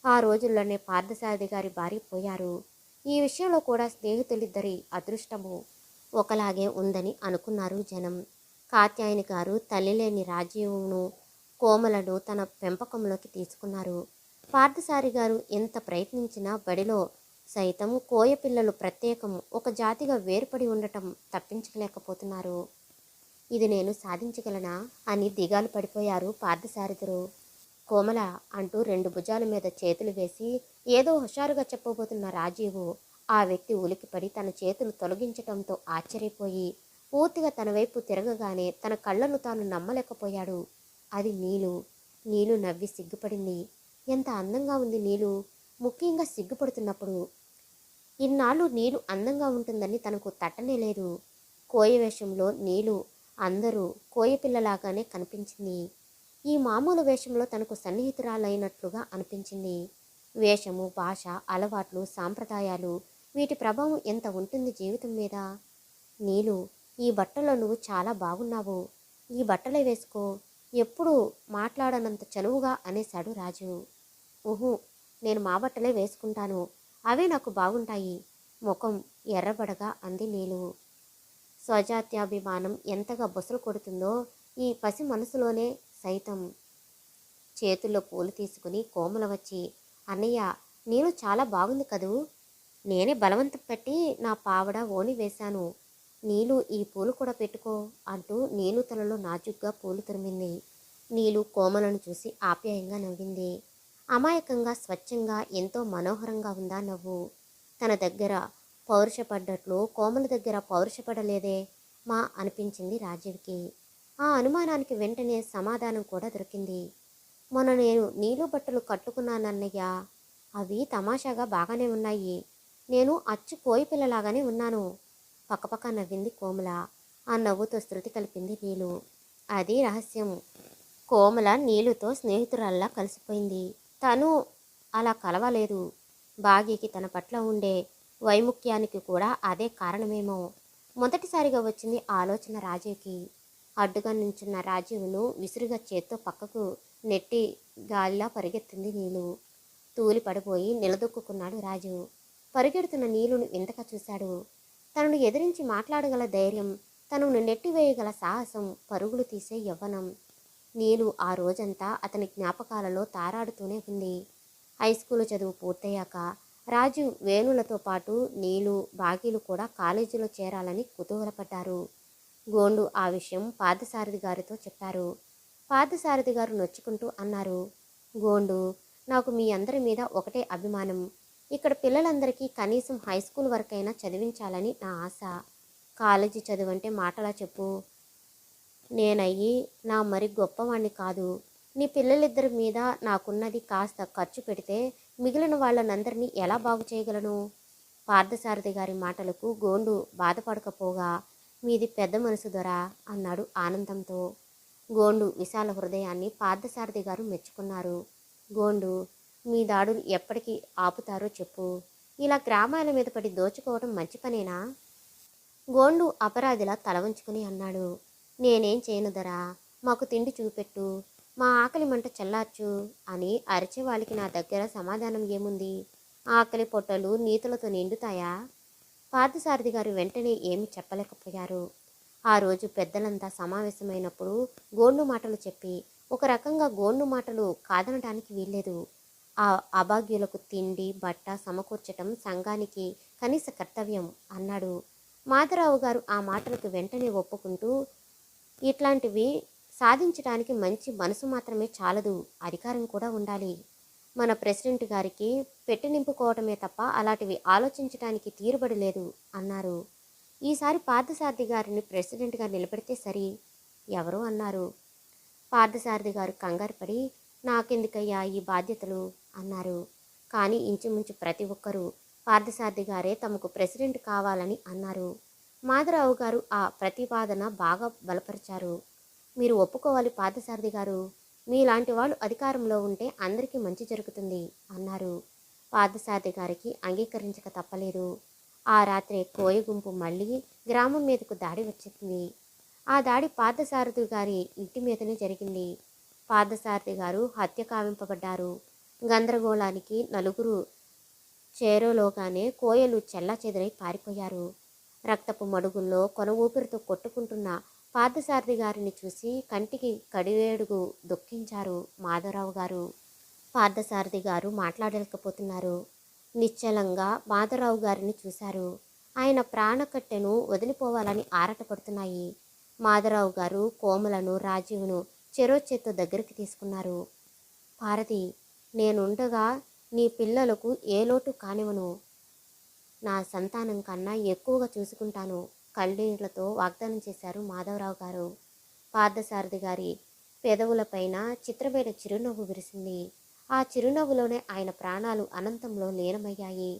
ఆ రోజుల్లోనే పార్థసారథి గారి భార్య పోయారు. ఈ విషయంలో కూడా స్నేహితులిద్దరి అదృష్టము ఒకలాగే ఉందని అనుకున్నారు జనం. కాత్యాయని గారు తల్లిలేని రాజీవును కోమలను తన పెంపకంలోకి తీసుకున్నారు. పార్థసారి గారు ఎంత ప్రయత్నించినా బడిలో సైతం కోయ పిల్లలు ప్రత్యేకం ఒక జాతిగా వేరుపడి ఉండటం తప్పించలేకపోతున్నారు. ఇది నేను సాధించగలనా అని దిగాలు పడిపోయారు పార్థసారథులు. కోమల అంటూ రెండు భుజాల మీద చేతులు వేసి ఏదో హుషారుగా చెప్పబోతున్న రాజీవు ఆ వ్యక్తి ఉలికిపడి తన చేతులు తొలగించటంతో ఆశ్చర్యపోయి పూర్తిగా తన వైపు తిరగగానే తన కళ్ళను తాను నమ్మలేకపోయాడు. అది నీలు. నీలు నవ్వి సిగ్గుపడింది. ఎంత అందంగా ఉంది నీలు, ముఖ్యంగా సిగ్గుపడుతున్నప్పుడు. ఇన్నాళ్ళు నీలు అందంగా ఉంటుందని తనకు తట్టనే లేదు. కోయ వేషంలో నీలు అందరూ కోయ పిల్లలాగానే కనిపించింది. ఈ మామూలు వేషంలో తనకు సన్నిహితురాలైనట్లుగా అనిపించింది. వేషము, భాష, అలవాట్లు, సాంప్రదాయాలు వీటి ప్రభావం ఎంత ఉంటుంది జీవితం మీద. నీలు, ఈ బట్టలో నువ్వు చాలా బాగున్నావు. ఈ బట్టలే వేసుకో. ఎప్పుడూ మాట్లాడనంత చనువుగా అనేశాడు రాజు. ఊహు, నేను మా బట్టలే వేసుకుంటాను, అవే నాకు బాగుంటాయి. ముఖం ఎర్రబడగా అంది నీలు. స్వజాత్యాభిమానం ఎంతగా బొసలు కొడుతుందో ఈ పసి మనసులోనే సైతం. చేతుల్లో పూలు తీసుకుని కోమల వచ్చి, అన్నయ్య నీలు చాలా బాగుంది కదూ. నేనే బలవంతం పెట్టి నా పావడ ఓని వేశాను. నీలు ఈ పూలు కూడా పెట్టుకో అంటూ నీలు తలలో నాజుగ్గా పూలు తురిమింది. నీలు కోమలను చూసి ఆప్యాయంగా నవ్వింది. అమాయకంగా, స్వచ్ఛంగా, ఎంతో మనోహరంగా ఉందా నవ్వు. తన దగ్గర పౌరుషపడ్డట్లు కోమల దగ్గర పౌరుషపడలేదే మా అనిపించింది రాజీవ్కి. ఆ అనుమానానికి వెంటనే సమాధానం కూడా దొరికింది. మొన్న నేను నీళ్ళు బట్టలు కట్టుకున్నానన్నయ్య. అవి తమాషాగా బాగానే ఉన్నాయి. నేను అచ్చు కోయి పిల్లలాగానే ఉన్నాను. పక్కపక్క నవ్వింది కోమల. ఆ నవ్వుతో శృతి కలిపింది నీలు. అది రహస్యం. కోమల నీలుతో స్నేహితురాల్లా కలిసిపోయింది. తను అలా కలవలేదు. బాగీకి తన పట్ల ఉండే వైముఖ్యానికి కూడా అదే కారణమేమో. మొదటిసారిగా వచ్చింది ఆలోచన రాజీవ్కి. అడ్డుగా నించున్న రాజీవ్ను విసురుగా చేత్తో పక్కకు నెట్టి గాలిలా పరిగెత్తింది నీలు. తూలి పడిపోయి నిలదొక్కున్నాడు రాజు. పరిగెడుతున్న నీలును వింతగా చూశాడు. తనను ఎదిరించి మాట్లాడగల ధైర్యం, తనను నెట్టివేయగల సాహసం, పరుగులు తీసే యవ్వనం. నీలు ఆ రోజంతా అతని జ్ఞాపకాలలో తారాడుతూనే ఉంది. హైస్కూలు చదువు పూర్తయ్యాక రాజు వేణులతో పాటు నీలు, బాగీలు కూడా కాలేజీలో చేరాలని కుతూహలపడ్డారు. గోండు ఆ విషయం పార్థసారథి గారితో చెప్పారు. పార్థసారథి గారు నొచ్చుకుంటూ అన్నారు, గోండు, నాకు మీ అందరి మీద ఒకటే అభిమానం. ఇక్కడ పిల్లలందరికీ కనీసం హైస్కూల్ వరకైనా చదివించాలని నా ఆశ. కాలేజీ చదువంటే మాటలా చెప్పు. నేనయ్యి నా మరి గొప్పవాణ్ణి కాదు. నీ పిల్లలిద్దరి మీద నాకున్నది కాస్త ఖర్చు పెడితే మిగిలిన వాళ్ళనందరినీ ఎలా బాగు చేయగలను? పార్థసారథి గారి మాటలకు గోండు బాధపడకపోగా, మీది పెద్ద మనసు దొరా అన్నాడు ఆనందంతో. గోండు విశాల హృదయాన్ని పార్థసారథి గారు మెచ్చుకున్నారు. గోండు, మీ దాడులు ఎప్పటికీ ఆపుతారో చెప్పు. ఇలా గ్రామాల మీద పడి దోచుకోవడం మంచి పనేనా? గోండు అపరాధిలా తల వంచుకుని అన్నాడు, నేనేం చేయను దొరా, మాకు తిండి చూపెట్టు, మా ఆకలి మంట చల్లార్చు అని అరిచే వాళ్ళకి నా దగ్గర సమాధానం ఏముంది? ఆకలి పొట్టలు నీతులతో నిండుతాయా? పార్థసారథి గారు వెంటనే ఏమీ చెప్పలేకపోయారు. ఆ రోజు పెద్దలంతా సమావేశమైనప్పుడు గోండు మాటలు చెప్పి ఒక రకంగా గోండు మాటలు కాదనడానికి వీల్లేదు. ఆ అభాగ్యులకు తిండి బట్ట సమకూర్చటం సంఘానికి కనీస కర్తవ్యం అన్నాడు. మాధవరావు గారు ఆ మాటలకు వెంటనే ఒప్పుకుంటూ, ఇట్లాంటివి సాధించడానికి మంచి మనసు మాత్రమే చాలదు, అధికారం కూడా ఉండాలి. మన ప్రెసిడెంట్ గారికి పెట్టి నింపుకోవటమే తప్ప అలాంటివి ఆలోచించడానికి తీరుబడి లేదు అన్నారు. ఈసారి పార్థసారథి గారిని ప్రెసిడెంట్గా నిలబెడితే సరి ఎవరు అన్నారు. పార్థసారథి గారు కంగారు పడి, నాకెందుకయ్యా ఈ బాధ్యతలు అన్నారు. కానీ ఇంచుమించు ప్రతి ఒక్కరూ పార్థసారథి గారే తమకు ప్రెసిడెంట్ కావాలని అన్నారు. మాధవరావు గారు ఆ ప్రతిపాదన బాగా బలపరిచారు. మీరు ఒప్పుకోవాలి పార్థసారథి గారు, మీలాంటి వాళ్ళు అధికారంలో ఉంటే అందరికీ మంచి జరుగుతుంది అన్నారు. పార్థసారథి గారికి అంగీకరించక తప్పలేదు. ఆ రాత్రే కోయ గుంపు మళ్ళీ గ్రామం మీదకు దాడి వచ్చింది. ఆ దాడి పార్థసారథి గారి ఇంటి మీదనే జరిగింది. పార్థసారథి గారు హత్య కావింపబడ్డారు. గందరగోళానికి నలుగురు చేరోలోగానే కోయలు చెల్లాచెదరై పారిపోయారు. రక్తపు మడుగుల్లో కొన ఊపిరితో కొట్టుకుంటున్న పార్థసారథి గారిని చూసి కంటికి కడివేడుగు దుఃఖించారు మాధవరావు గారు. పార్థసారథి గారు మాట్లాడలేకపోతున్నారు. నిశ్చలంగా మాధవరావు గారిని చూశారు. ఆయన ప్రాణకట్టెను వదిలిపోవాలని ఆరాటపడుతున్నాయి. మాధవరావు గారు కోమలను, రాజీవ్ను చెరో చేత్తో దగ్గరికి తీసుకున్నారు. పార్వతి, నేనుండగా నీ పిల్లలకు ఏ లోటు కానివ్వను. నా సంతానం కన్నా ఎక్కువగా చూసుకుంటాను, కళ్ళీళ్లతో వాగ్దానం చేశారు మాధవరావు గారు. పార్థసారథి గారి పెదవులపైన చిత్రమైన చిరునవ్వు విరిసింది. ఆ చిరునవ్వులోనే ఆయన ప్రాణాలు అనంతంలో లీనమయ్యాయి.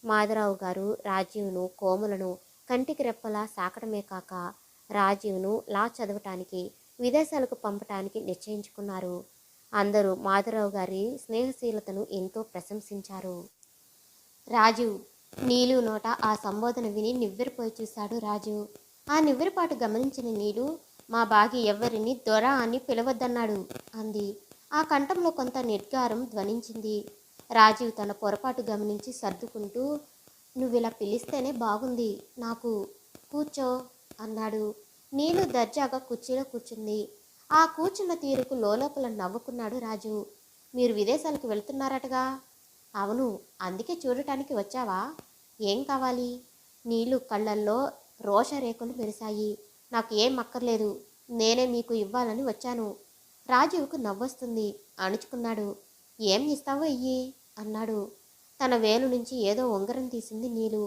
మాధవరావు గారు రాజీవ్ను, కోమలను కంటికి రెప్పలా సాకడమే కాక రాజీవ్ను లా చదవటానికి విదేశాలకు పంపటానికి నిశ్చయించుకున్నారు. అందరూ మాధవరావు గారి స్నేహశీలతను ఎంతో ప్రశంసించారు. రాజు, నీలు నోట ఆ సంబోధన విని నివ్వెరపోయి చూశాడు రాజు. ఆ నివ్వెరపాటు గమనించిన నీలు, మా బాగి ఎవ్వరిని దొర అని పిలవద్దన్నాడు అంది. ఆ కంఠంలో కొంత నిర్గారం ధ్వనించింది. రాజీవ్ తన పొరపాటు గమనించి సర్దుకుంటూ, నువ్విలా పిలిస్తేనే బాగుంది నాకు, కూర్చో అన్నాడు. నీలు దర్జాగా కుర్చీలో కూర్చుంది. ఆ కూర్చున్న తీరుకు లోలోపల నవ్వుకున్నాడు రాజు. మీరు విదేశాలకు వెళ్తున్నారటగా? అవును, అందుకే చూడటానికి వచ్చావా? ఏం కావాలి? నీళ్ళు కళ్ళల్లో రోషరేఖలు మెరిశాయి. నాకు ఏం అక్కర్లేదు, నేనే మీకు ఇవ్వాలని వచ్చాను. రాజీవ్కు నవ్వొస్తుంది. అణుచుకున్నాడు. ఏం ఇస్తావో ఇయ్యి అన్నాడు. తన వేలు నుంచి ఏదో ఉంగరం తీసింది నీలు.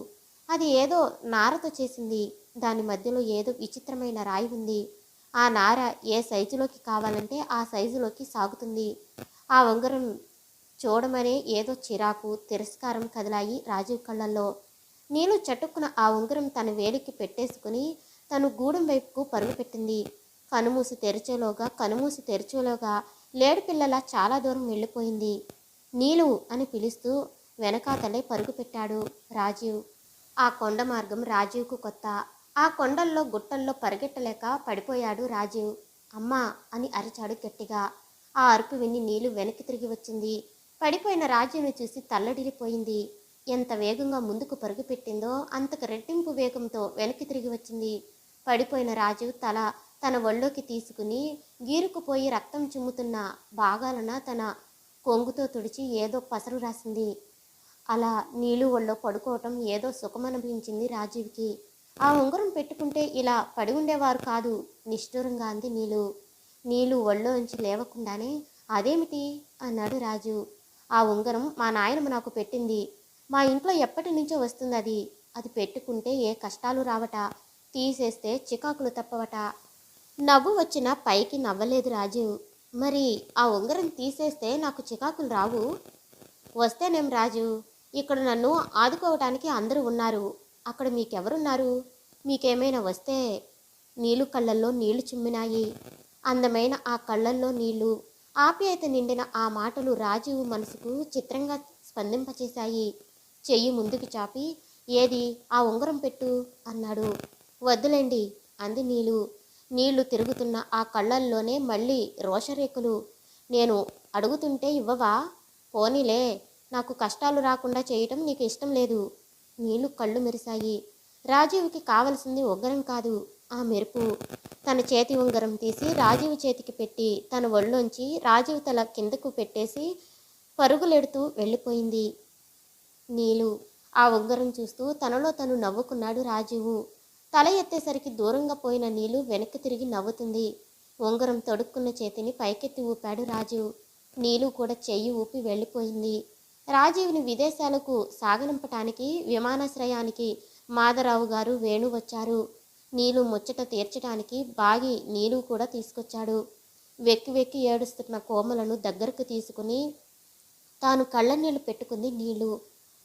అది ఏదో నారతో చేసింది. దాని మధ్యలో ఏదో విచిత్రమైన రాయి ఉంది. ఆ నార ఏ సైజులోకి కావాలంటే ఆ సైజులోకి సాగుతుంది. ఆ ఉంగరం చూడమనే ఏదో చిరాకు, తిరస్కారం కదిలాయి రాజీవ్ కళ్ళల్లో. నీలు చటుక్కున ఆ ఉంగరం తన వేలికి పెట్టేసుకుని తను గూడెం వైపుకు పరుగుపెట్టింది. కనుమూసి తెరిచేలోగా లేడిపిల్లలా చాలా దూరం వెళ్ళిపోయింది. నీలు అని పిలుస్తూ వెనకాతలే పరుగుపెట్టాడు రాజీవ్. ఆ కొండ మార్గం రాజీవ్కు కొత్త. ఆ కొండల్లో గుట్టల్లో పరిగెట్టలేక పడిపోయాడు రాజీవ్. అమ్మా అని అరిచాడు గట్టిగా. ఆ అరుపు విని నీలు వెనక్కి తిరిగి వచ్చింది. పడిపోయిన రాజీవ్ని చూసి తల్లడిల్లిపోయింది. ఎంత వేగంగా ముందుకు పరుగుపెట్టిందో అంతకు రెట్టింపు వేగంతో వెనక్కి తిరిగి వచ్చింది. పడిపోయిన రాజీవ్ తల తన ఒళ్ళోకి తీసుకుని గీరుకుపోయి రక్తం చిమ్ముతున్న భాగాలన తన కొంగుతో తుడిచి ఏదో పసరు రాసింది. అలా నీలు ఒళ్ళో పడుకోవటం ఏదో సుఖమనిపించింది రాజీవ్కి. ఆ ఉంగరం పెట్టుకుంటే ఇలా పడి ఉండేవారు కాదు, నిష్ఠూరంగా అంది నీలు. నీలు ఒళ్ళోంచి లేవకుండానే అదేమిటి అన్నాడు రాజు. ఆ ఉంగరం మా నాయనమ్మ నాకు పెట్టింది. మా ఇంట్లో ఎప్పటి నుంచో వస్తుంది అది. అది పెట్టుకుంటే ఏ కష్టాలు రావట, తీసేస్తే చికాకులు తప్పవట. నవ్వు వచ్చినా పైకి నవ్వలేదు రాజు. మరి ఆ ఉంగరం తీసేస్తే నాకు చికాకులు రావు? వస్తేనేం రాజు, ఇక్కడ నన్ను ఆదుకోవటానికి అందరూ ఉన్నారు. అక్కడ మీకెవరున్నారు? మీకేమైనా వస్తే? నీళ్ళు కళ్ళల్లో నీళ్లు చిమ్మినాయి. అందమైన ఆ కళ్ళల్లో నీళ్లు, ఆప్యాయత నిండిన ఆ మాటలు రాజీవ్ మనసుకు చిత్రంగా స్పందింపచేశాయి. చెయ్యి ముందుకు చాపి ఏది ఆ ఉంగరం పెట్టు అన్నాడు. వద్దులేండి అంది నీళ్ళు. నీళ్లు తిరుగుతున్న ఆ కళ్ళల్లోనే మళ్ళీ రోషరేకులు. నేను అడుగుతుంటే ఇవ్వవా? పోనీలే, నాకు కష్టాలు రాకుండా చేయటం నీకు ఇష్టం లేదు. నీళ్లు కళ్ళు మెరిశాయి. రాజీవ్కి కావలసింది ఉంగరం కాదు, ఆ మెరుపు. తన చేతి ఉంగరం తీసి రాజీవ్ చేతికి పెట్టి తన ఒళ్ళోంచి రాజీవ్ తల కిందకు పెట్టేసి పరుగులెడుతూ వెళ్ళిపోయింది నీలు. ఆ ఉంగరం చూస్తూ తనలో తను నవ్వుకున్నాడు రాజీవు. తల ఎత్తేసరికి దూరంగా పోయిన నీలు వెనక్కి తిరిగి నవ్వుతుంది. ఉంగరం తొడుక్కున్న చేతిని పైకెత్తి ఊపాడు రాజీవ్. నీలు కూడా చెయ్యి ఊపి వెళ్ళిపోయింది. రాజీవ్ని విదేశాలకు సాగనంపటానికి విమానాశ్రయానికి మాధవరావు గారు వేణు వచ్చారు. నీలు ముచ్చట తీర్చడానికి బాగి నీలు కూడా తీసుకొచ్చాడు. వెక్కి వెక్కి ఏడుస్తున్న కోమలను దగ్గరకు తీసుకుని తాను కళ్ళనీళ్లు పెట్టుకుంది నీళ్ళు.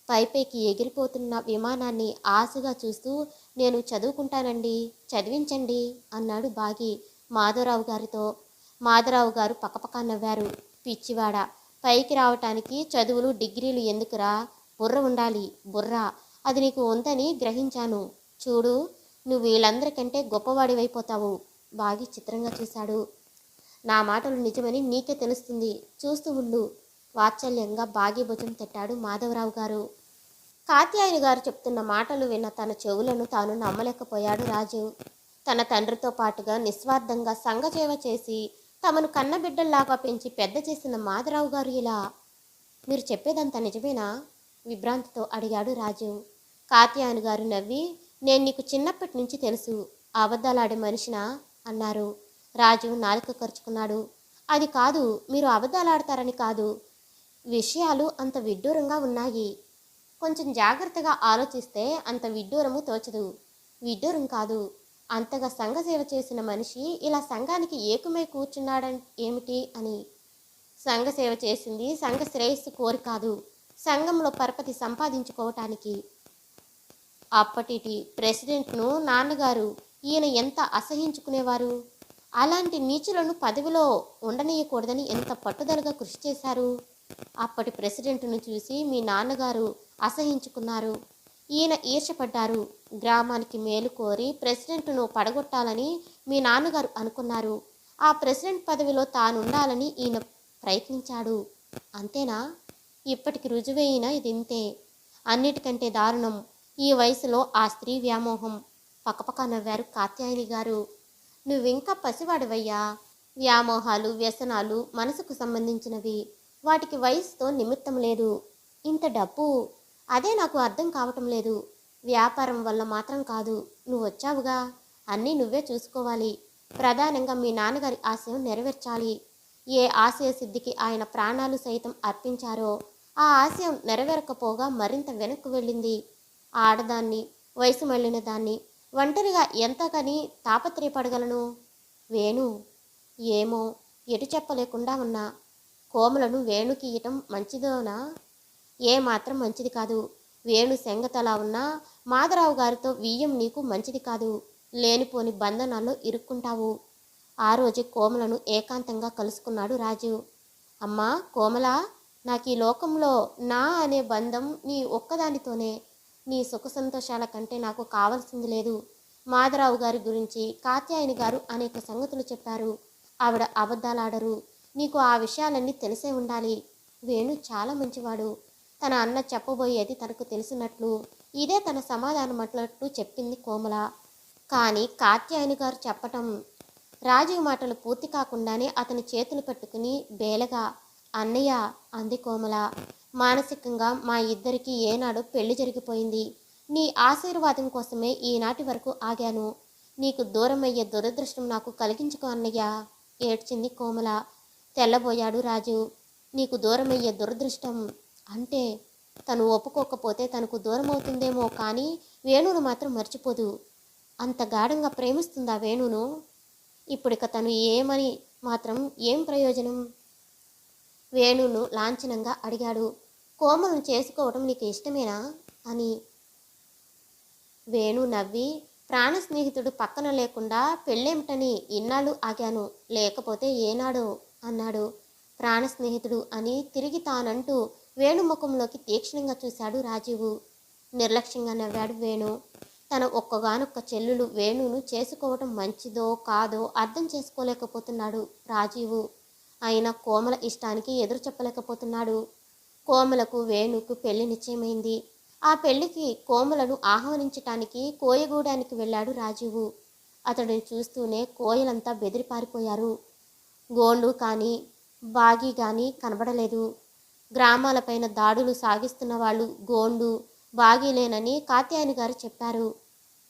పైపైకి ఎగిరిపోతున్న విమానాన్ని ఆశగా చూస్తూ నేను చదువుకుంటానండి, చదివించండి అన్నాడు బాగి మాధవరావు గారితో. మాధవరావు గారు పక్కపక్క నవ్వారు. పిచ్చివాడ, పైకి రావటానికి చదువులు డిగ్రీలు ఎందుకురా? బుర్ర ఉండాలి, బుర్ర. అది నీకు ఉందని గ్రహించాను. చూడు, నువ్వు వీళ్ళందరికంటే గొప్పవాడివైపోతావు. బాగి చిత్రంగా చూశాడు. నా మాటలు నిజమని నీకే తెలుస్తుంది, చూస్తూ ఉండు. వాత్సల్యంగా బాగి భుజం తట్టాడు మాధవరావు గారు. కాత్యాయని గారు చెప్తున్న మాటలు విన్న తన చెవులను తాను నమ్మలేకపోయాడు రాజు. తన తండ్రితో పాటుగా నిస్వార్థంగా సంఘసేవ చేసి తమను కన్నబిడ్డల్లాగా పెంచి పెద్ద చేసిన మాధవరావు గారు ఇలా. మీరు చెప్పేదంతా నిజమేనా? విభ్రాంతితో అడిగాడు రాజు. కాత్యాయని గారు నవ్వి, నేను నీకు చిన్నప్పటి నుంచి తెలుసు, అబద్ధాలాడే మనిషినా అన్నారు. రాజు నాలుక ఖర్చుకున్నాడు. అది కాదు, మీరు అబద్ధాలాడతారని కాదు. విషయాలు అంత విడ్డూరంగా ఉన్నాయి. కొంచెం జాగ్రత్తగా ఆలోచిస్తే అంత విడ్డూరము తోచదు. విడ్డూరం కాదు, అంతగా సంఘసేవ చేసిన మనిషి ఇలా సంఘానికి ఏకమై కూర్చున్నాడని ఏమిటి అని. సంఘసేవ చేసింది సంఘ శ్రేయస్సు కోరి కాదు, సంఘంలో పరపతి సంపాదించుకోవటానికి. అప్పటి ప్రెసిడెంట్ను నాన్నగారు ఈయన ఎంత అసహించుకునేవారు. అలాంటి నీచులను పదవిలో ఉండనీయకూడదని ఎంత పట్టుదలగా కృషి చేశారు. అప్పటి ప్రెసిడెంట్ను చూసి మీ నాన్నగారు అసహించుకున్నారు. ఈయన ఈర్షపడ్డారు. గ్రామానికి మేలు కోరి ప్రెసిడెంట్ను పడగొట్టాలని మీ నాన్నగారు అనుకున్నారు. ఆ ప్రెసిడెంట్ పదవిలో తానుండాలని ఈయన ప్రయత్నించాడు. అంతేనా? ఇప్పటికి రుజువైన ఇదింతే. అన్నిటికంటే దారుణం ఈ వయసులో ఆ స్త్రీ వ్యామోహం. పక్కపక్క నవ్వారు కాత్యాయని గారు. నువ్వింకా పసివాడివయ్యా. వ్యామోహాలు, వ్యసనాలు మనసుకు సంబంధించినవి. వాటికి వయసుతో నిమిత్తం లేదు. ఇంత డబ్బు, అదే నాకు అర్థం కావటం లేదు. వ్యాపారం వల్ల మాత్రం కాదు. నువ్వు వచ్చావుగా, అన్నీ నువ్వే చూసుకోవాలి. ప్రధానంగా మీ నాన్నగారి ఆశయం నెరవేర్చాలి. ఏ ఆశయ సిద్ధికి ఆయన ప్రాణాలు సైతం అర్పించారో ఆ ఆశయం నెరవేరకపోగా మరింత వెనక్కు వెళ్ళింది. ఆడదాన్ని, వయసు మళ్ళిన దాన్ని ఒంటరిగా ఎంతకని తాపత్రయపడగలను? వేణు ఏమో ఎటు చెప్పలేకుండా ఉన్నా. కోమలను వేణుకి ఇయటం మంచిదోనా? ఏమాత్రం మంచిది కాదు. వేణు సెంగతలా ఉన్నా మాధవరావు గారితో వియ్యం నీకు మంచిది కాదు. లేనిపోని బంధనాల్లో ఇరుక్కుంటావు. ఆ రోజు కోమలను ఏకాంతంగా కలుసుకున్నాడు రాజు. అమ్మా కోమల, నాకు ఈ లోకంలో నా అనే బంధం నీ ఒక్కదానితోనే. నీ సుఖ సంతోషాల కంటే నాకు కావాల్సింది లేదు. మాధవరావు గారి గురించి కాత్యాయని గారు అనేక సంగతులు చెప్పారు. ఆవిడ అబద్ధాలాడరు. నీకు ఆ విషయాలన్నీ తెలిసే ఉండాలి. వేణు చాలా మంచివాడు. తన అన్న చెప్పబోయేది తనకు తెలిసినట్లు ఇదే తన సమాధానం అట్లట్టు చెప్పింది కోమల. కానీ కాత్యాయని గారు చెప్పటం. రాజు మాటలు పూర్తి కాకుండానే అతని చేతులు పట్టుకుని బేలగా అన్నయ్య అంది కోమల. మానసికంగా మా ఇద్దరికి ఏనాడు పెళ్లి జరిగిపోయింది. నీ ఆశీర్వాదం కోసమే ఈనాటి వరకు ఆగాను. నీకు దూరమయ్యే దురదృష్టం నాకు కలిగించుకో అన్నయ్య ఏడ్చింది కోమల. తెల్లబోయాడు రాజు. నీకు దూరమయ్యే దురదృష్టం అంటే తను ఒప్పుకోకపోతే తనకు దూరం అవుతుందేమో కానీ వేణును మాత్రం మర్చిపోదు. అంత గాఢంగా ప్రేమిస్తుందా వేణును? ఇప్పుడిక తను ఏమని మాత్రం ఏం ప్రయోజనం? వేణును లాంఛనంగా అడిగాడు. కోమలను చేసుకోవటం నీకు ఇష్టమేనా అని. వేణు నవ్వి, ప్రాణ స్నేహితుడు పక్కన లేకుండా పెళ్ళేమిటని ఇన్నాళ్ళు ఆగాను, లేకపోతే ఏనాడో అన్నాడు. ప్రాణ స్నేహితుడు అని తిరిగి తానంటూ వేణు ముఖంలోకి తీక్షణంగా చూశాడు రాజీవు. నిర్లక్ష్యంగా నవ్వాడు వేణు. తన ఒక్కగానొక్క చెల్లులు వేణును చేసుకోవటం మంచిదో కాదో అర్థం చేసుకోలేకపోతున్నాడు రాజీవు. అయినా కోమల ఇష్టానికి ఎదురు చెప్పలేకపోతున్నాడు. కోమలకు వేణుకు పెళ్లి నిశ్చయమైంది. ఆ పెళ్లికి కోమలను ఆహ్వానించటానికి కోయగూడానికి వెళ్ళాడు రాజీవు. అతడిని చూస్తూనే కోయలంతా బెదిరిపారిపోయారు. గోండు కానీ బాగి కానీ కనబడలేదు. గ్రామాలపైన దాడులు సాగిస్తున్న వాళ్ళు గోండు బాగీలేనని కాత్యాయని గారు చెప్పారు.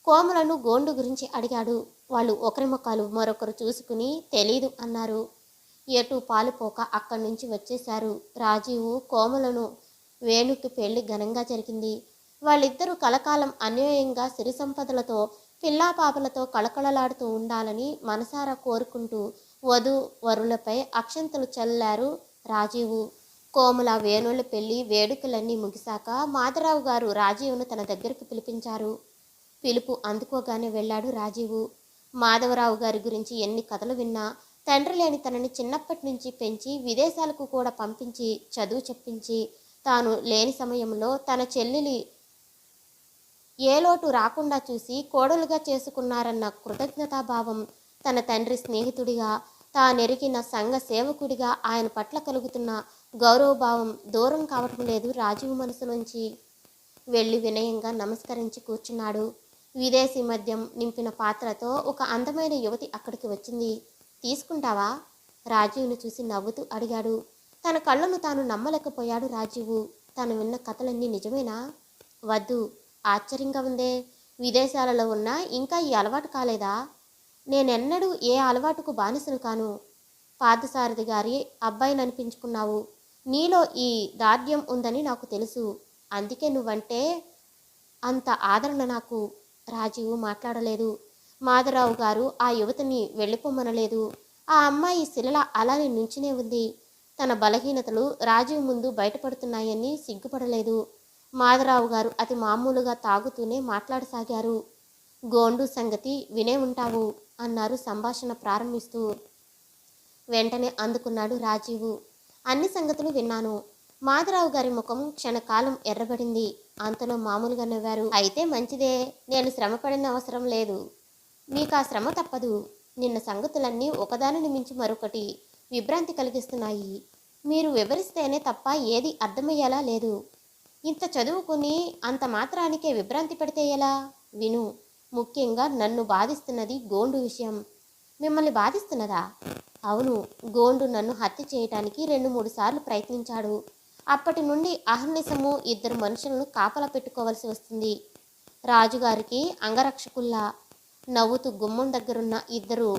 కోమలను గోండు గురించి అడిగాడు. వాళ్ళు ఒకరి ముఖాలు మరొకరు చూసుకుని తెలీదు అన్నారు. ఎటు పాలుపోక అక్కడి నుంచి వచ్చేశారు. రాజీవు కోమలను వేణుకి పెళ్లి ఘనంగా జరిగింది. వాళ్ళిద్దరూ కలకాలం అన్యోన్యంగా సిరి సంపదలతో పిల్లాపాపలతో కళకళలాడుతూ ఉండాలని మనసారా కోరుకుంటూ వధు వరులపై అక్షంతలు చల్లారు రాజీవు. కోమల వేణుల పెళ్లి వేడుకలన్నీ ముగిశాక మాధవరావు గారు రాజీవును తన దగ్గరకు పిలిపించారు. పిలుపు అందుకోగానే వెళ్ళాడు రాజీవు. మాధవరావు గారి గురించి ఎన్ని కథలు విన్నా, తండ్రి లేని తనని చిన్నప్పటి నుంచి పెంచి విదేశాలకు కూడా పంపించి చదువు చెప్పించి తాను లేని సమయంలో తన చెల్లెలి ఏ లోటు రాకుండా చూసి కోడలుగా చేసుకున్నారన్న కృతజ్ఞతాభావం, తన తండ్రి స్నేహితుడిగా తానెరిగిన సంఘ సేవకుడిగా ఆయన పట్ల కలుగుతున్న గౌరవభావం దూరం కావటం లేదు రాజీవ్ మనసులోంచి. వెళ్ళి వినయంగా నమస్కరించి కూర్చున్నాడు. విదేశీ మద్యం నింపిన పాత్రతో ఒక అందమైన యువతి అక్కడికి వచ్చింది. తీసుకుంటావా? రాజీవ్ను చూసి నవ్వుతూ అడిగాడు. తన కళ్ళను తాను నమ్మలేకపోయాడు రాజీవు. తను విన్న కథలన్నీ నిజమేనా? వద్దు, ఆశ్చర్యంగా ఉందే. విదేశాలలో ఉన్నా ఇంకా ఈ అలవాటు కాలేదా? నేనెన్నడూ ఏ అలవాటుకు బానిసను కాను. పార్థసారథి గారి అబ్బాయిని అనిపించుకున్నావు. నీలో ఈ దార్ఢ్యం ఉందని నాకు తెలుసు. అందుకే నువ్వంటే అంత ఆదరణ నాకు. రాజీవు మాట్లాడలేదు. మాధవరావు గారు ఆ యువతిని వెళ్ళిపోమనలేదు. ఆ అమ్మాయి శిలల అలానే నుంచునే ఉంది. తన బలహీనతలు రాజీవ్ ముందు బయటపడుతున్నాయని సిగ్గుపడలేదు. మాధవరావు గారు అతి మామూలుగా తాగుతూనే మాట్లాడసాగారు. గోండు సంగతి వినే ఉంటావు అన్నారు సంభాషణ ప్రారంభిస్తూ. వెంటనే అందుకున్నాడు రాజీవు. అన్ని సంగతులు విన్నాను. మాధవరావు గారి ముఖం క్షణకాలం ఎర్రబడింది. అంతలో మామూలుగా నవ్వారు. అయితే మంచిదే, నేను శ్రమపడిన అవసరం లేదు. మీకు ఆ శ్రమ తప్పదు. నిన్న సంగతులన్నీ ఒకదానిని మించి మరొకటి విభ్రాంతి కలిగిస్తున్నాయి. మీరు వివరిస్తేనే తప్ప ఏది అర్థమయ్యేలా లేదు. ఇంత చదువుకుని అంత మాత్రానికే విభ్రాంతి పెడితే ఎలా? విను. ముఖ్యంగా నన్ను బాధిస్తున్నది గోండు విషయం. మిమ్మల్ని బాధిస్తున్నదా? అవును. గోండు నన్ను హత్య చేయటానికి 2-3 సార్లు ప్రయత్నించాడు. అప్పటి నుండి అహర్నిశము 2 మనుషులను కాపలా పెట్టుకోవలసి వస్తుంది. రాజుగారికి అంగరక్షకుల్లా. నవ్వుతూ గుమ్మం దగ్గరున్న 2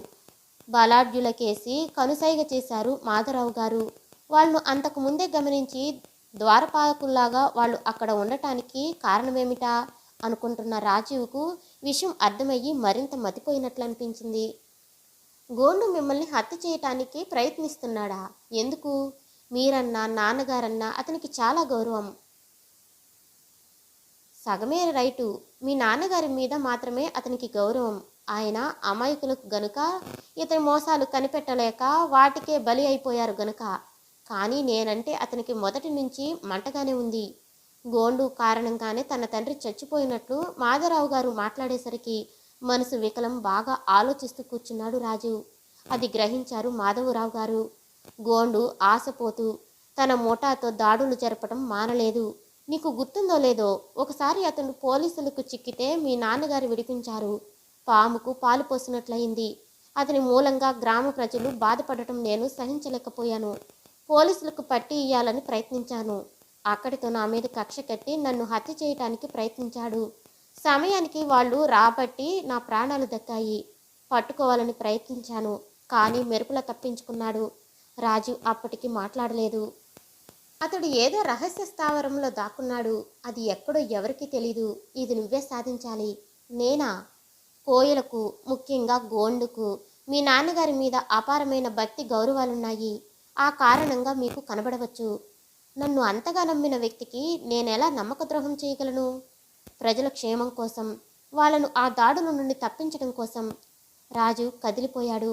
బలాఢ్యులకేసి కనుసైగ చేశారు మాధవరావు గారు. వాళ్ళను అంతకు ముందే గమనించి ద్వారపాలకుల్లాగా వాళ్ళు అక్కడ ఉండటానికి కారణమేమిటా అనుకుంటున్న రాజీవుకు విషయం అర్థమయ్యి మరింత మతిపోయినట్లు అనిపించింది. గోండు మిమ్మల్ని హత్య చేయటానికి ప్రయత్నిస్తున్నాడా? ఎందుకు? మీరన్నా నాన్నగారన్నా అతనికి చాలా గౌరవం. సగమే రైటు. మీ నాన్నగారి మీద మాత్రమే అతనికి గౌరవం. ఆయన అమాయకులకు గనుక ఇతని మోసాలు కనిపెట్టలేక వాటికే బలి అయిపోయారు గనుక. కానీ నేనంటే అతనికి మొదటి నుంచి మంటగానే ఉంది. గోండు కారణంగానే తన తండ్రి చచ్చిపోయినట్లు మాధవరావు గారు మాట్లాడేసరికి మనసు వికలం బాగా ఆలోచిస్తూ కూర్చున్నాడు రాజు. అది గ్రహించారు మాధవరావు గారు. గోండు ఆశపోతూ తన ముఠాతో దాడులు జరపడం మానలేదు. నీకు గుర్తుందో లేదో, ఒకసారి అతను పోలీసులకు చిక్కితే మీ నాన్నగారు విడిపించారు. పాముకు పాలు పోసినట్లయింది. అతని మూలంగా గ్రామ ప్రజలు బాధపడటం నేను సహించలేకపోయాను. పోలీసులకు పట్టి ఇయ్యాలని ప్రయత్నించాను. అక్కడితో నా మీద కక్ష కట్టి నన్ను హత్య చేయటానికి ప్రయత్నించాడు. సమయానికి వాళ్ళు రాబట్టి నా ప్రాణాలు దక్కాయి. పట్టుకోవాలని ప్రయత్నించాను, కానీ మెరుపులా తప్పించుకున్నాడు. రాజు అప్పటికి మాట్లాడలేదు. అతడు ఏదో రహస్య స్థావరంలో దాక్కున్నాడు. అది ఎక్కడో ఎవరికీ తెలీదు. ఇది నువ్వే సాధించాలి. నేనా? కోయలకు, ముఖ్యంగా గోండుకు మీ నాన్నగారి మీద అపారమైన భక్తి గౌరవాలున్నాయి. ఆ కారణంగా మీకు కనబడవచ్చు. నన్ను అంతగా నమ్మిన వ్యక్తికి నేనెలా నమ్మకద్రోహం చేయగలను? ప్రజల క్షేమం కోసం, వాళ్ళను ఆ దాడుల నుండి తప్పించడం కోసం. రాజు కదిలిపోయాడు.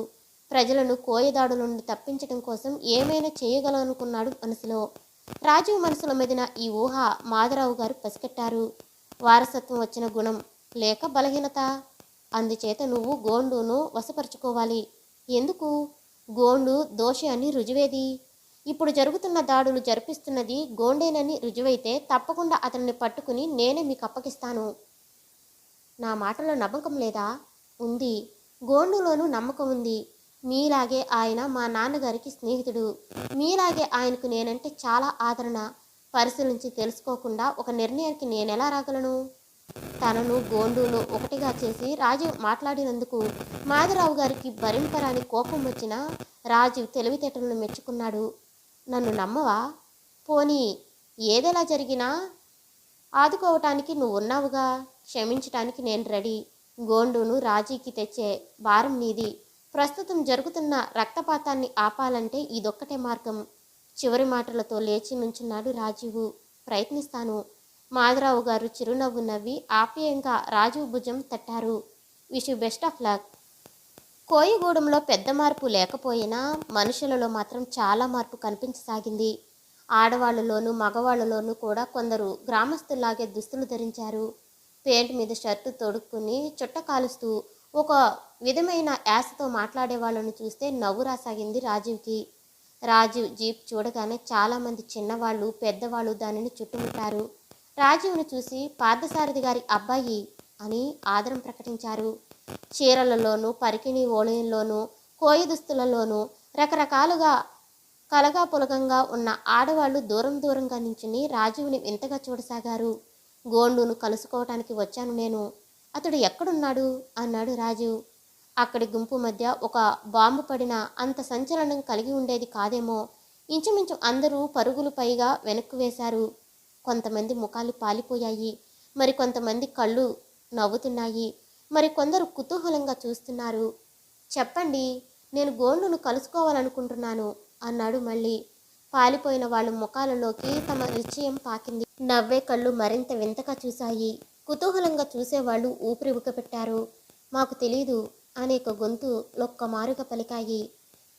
ప్రజలను కోయదాడుల నుండి తప్పించడం కోసం ఏమైనా చేయగలనుకున్నాడు మనసులో. రాజు మనసులో మెదిన ఈ ఊహ మాధవరావు గారు పసికట్టారు. వారసత్వం వచ్చిన గుణం లేక బలహీనత. అందుచేత నువ్వు గోండును వశపరుచుకోవాలి. ఎందుకు? గోండు దోషి అని రుజువేది. ఇప్పుడు జరుగుతున్న దాడులు జరిపిస్తున్నది గోండేనని రుజువైతే తప్పకుండా అతన్ని పట్టుకుని నేనే మీకు అప్పగిస్తాను. నా మాటలో నమ్మకం లేదా? ఉంది. గోండులోనూ నమ్మకం ఉంది. మీలాగే ఆయన మా నాన్నగారికి స్నేహితుడు. మీలాగే ఆయనకు నేనంటే చాలా ఆదరణ. పరిశీలించి తెలుసుకోకుండా ఒక నిర్ణయానికి నేనెలా రాగలను? తనను గోండును ఒకటిగా చేసి రాజు మాట్లాడినందుకు మాధవరావు గారికి భరింపరాని కోపం వచ్చినా రాజు తెలివితేటలను మెచ్చుకున్నాడు. నన్ను నమ్మవా? పోనీ ఏదెలా జరిగినా ఆదుకోవటానికి నువ్వు ఉన్నావుగా. క్షమించటానికి నేను రెడీ. గోండును రాజీకి తెచ్చే భారం నీది. ప్రస్తుతం జరుగుతున్న రక్తపాతాన్ని ఆపాలంటే ఇదొక్కటే మార్గం. చివరి మాటలతో లేచి నుంచున్నాడు రాజీవు. ప్రయత్నిస్తాను. మాధవరావు గారు చిరునవ్వు నవ్వి ఆప్యాయంగా రాజీవ్ భుజం తట్టారు. Wish you best of luck. కోయగూడెంలో పెద్ద మార్పు లేకపోయినా మనుషులలో మాత్రం చాలా మార్పు కనిపించసాగింది. ఆడవాళ్లలోనూ మగవాళ్లలోనూ కూడా కొందరు గ్రామస్తుల్లాగే దుస్తులు ధరించారు. పెయింట్ మీద షర్టు తొడుక్కుని చుట్ట కాలుస్తూ ఒక విధమైన యాసతో మాట్లాడే వాళ్ళను చూస్తే నవ్వు రాసాగింది రాజీవ్కి. రాజీవ్ జీప్ చూడగానే చాలామంది చిన్నవాళ్ళు పెద్దవాళ్ళు దానిని చుట్టుముట్టారు. రాజీవ్ను చూసి పార్థసారథి గారి అబ్బాయి అని ఆదరం ప్రకటించారు. చీరలలోనూ పరికిణి ఓలయంలోనూ కోయ దుస్తులలోనూ రకరకాలుగా కలగా పులగంగా ఉన్న ఆడవాళ్లు దూరం దూరంగా నించుని రాజీవ్ని వింతగా చూడసాగారు. గోండును కలుసుకోవటానికి వచ్చాను నేను. అతడు ఎక్కడున్నాడు? అన్నాడు రాజీవ్. అక్కడి గుంపు మధ్య ఒక బాంబు పడిన అంత సంచలనం కలిగి ఉండేది కాదేమో. ఇంచుమించు అందరూ పరుగులు పైగా వెనక్కు వేశారు. కొంతమంది ముఖాలు పాలిపోయాయి. మరికొంతమంది కళ్ళు నవ్వుతున్నాయి. మరికొందరు కుతూహలంగా చూస్తున్నారు. చెప్పండి, నేను గోండును కలుసుకోవాలనుకుంటున్నాను అన్నాడు మళ్ళీ. పాలిపోయిన వాళ్ళ ముఖాలలోకి తమ నిశ్చయం పాకింది. నవ్వే కళ్ళు మరింత వింతగా చూశాయి. కుతూహలంగా చూసేవాళ్ళు ఊపిరి ఉక్కపెట్టారు. మాకు తెలీదు అనేక గొంతు లొక్కమారుగా పలికాయి.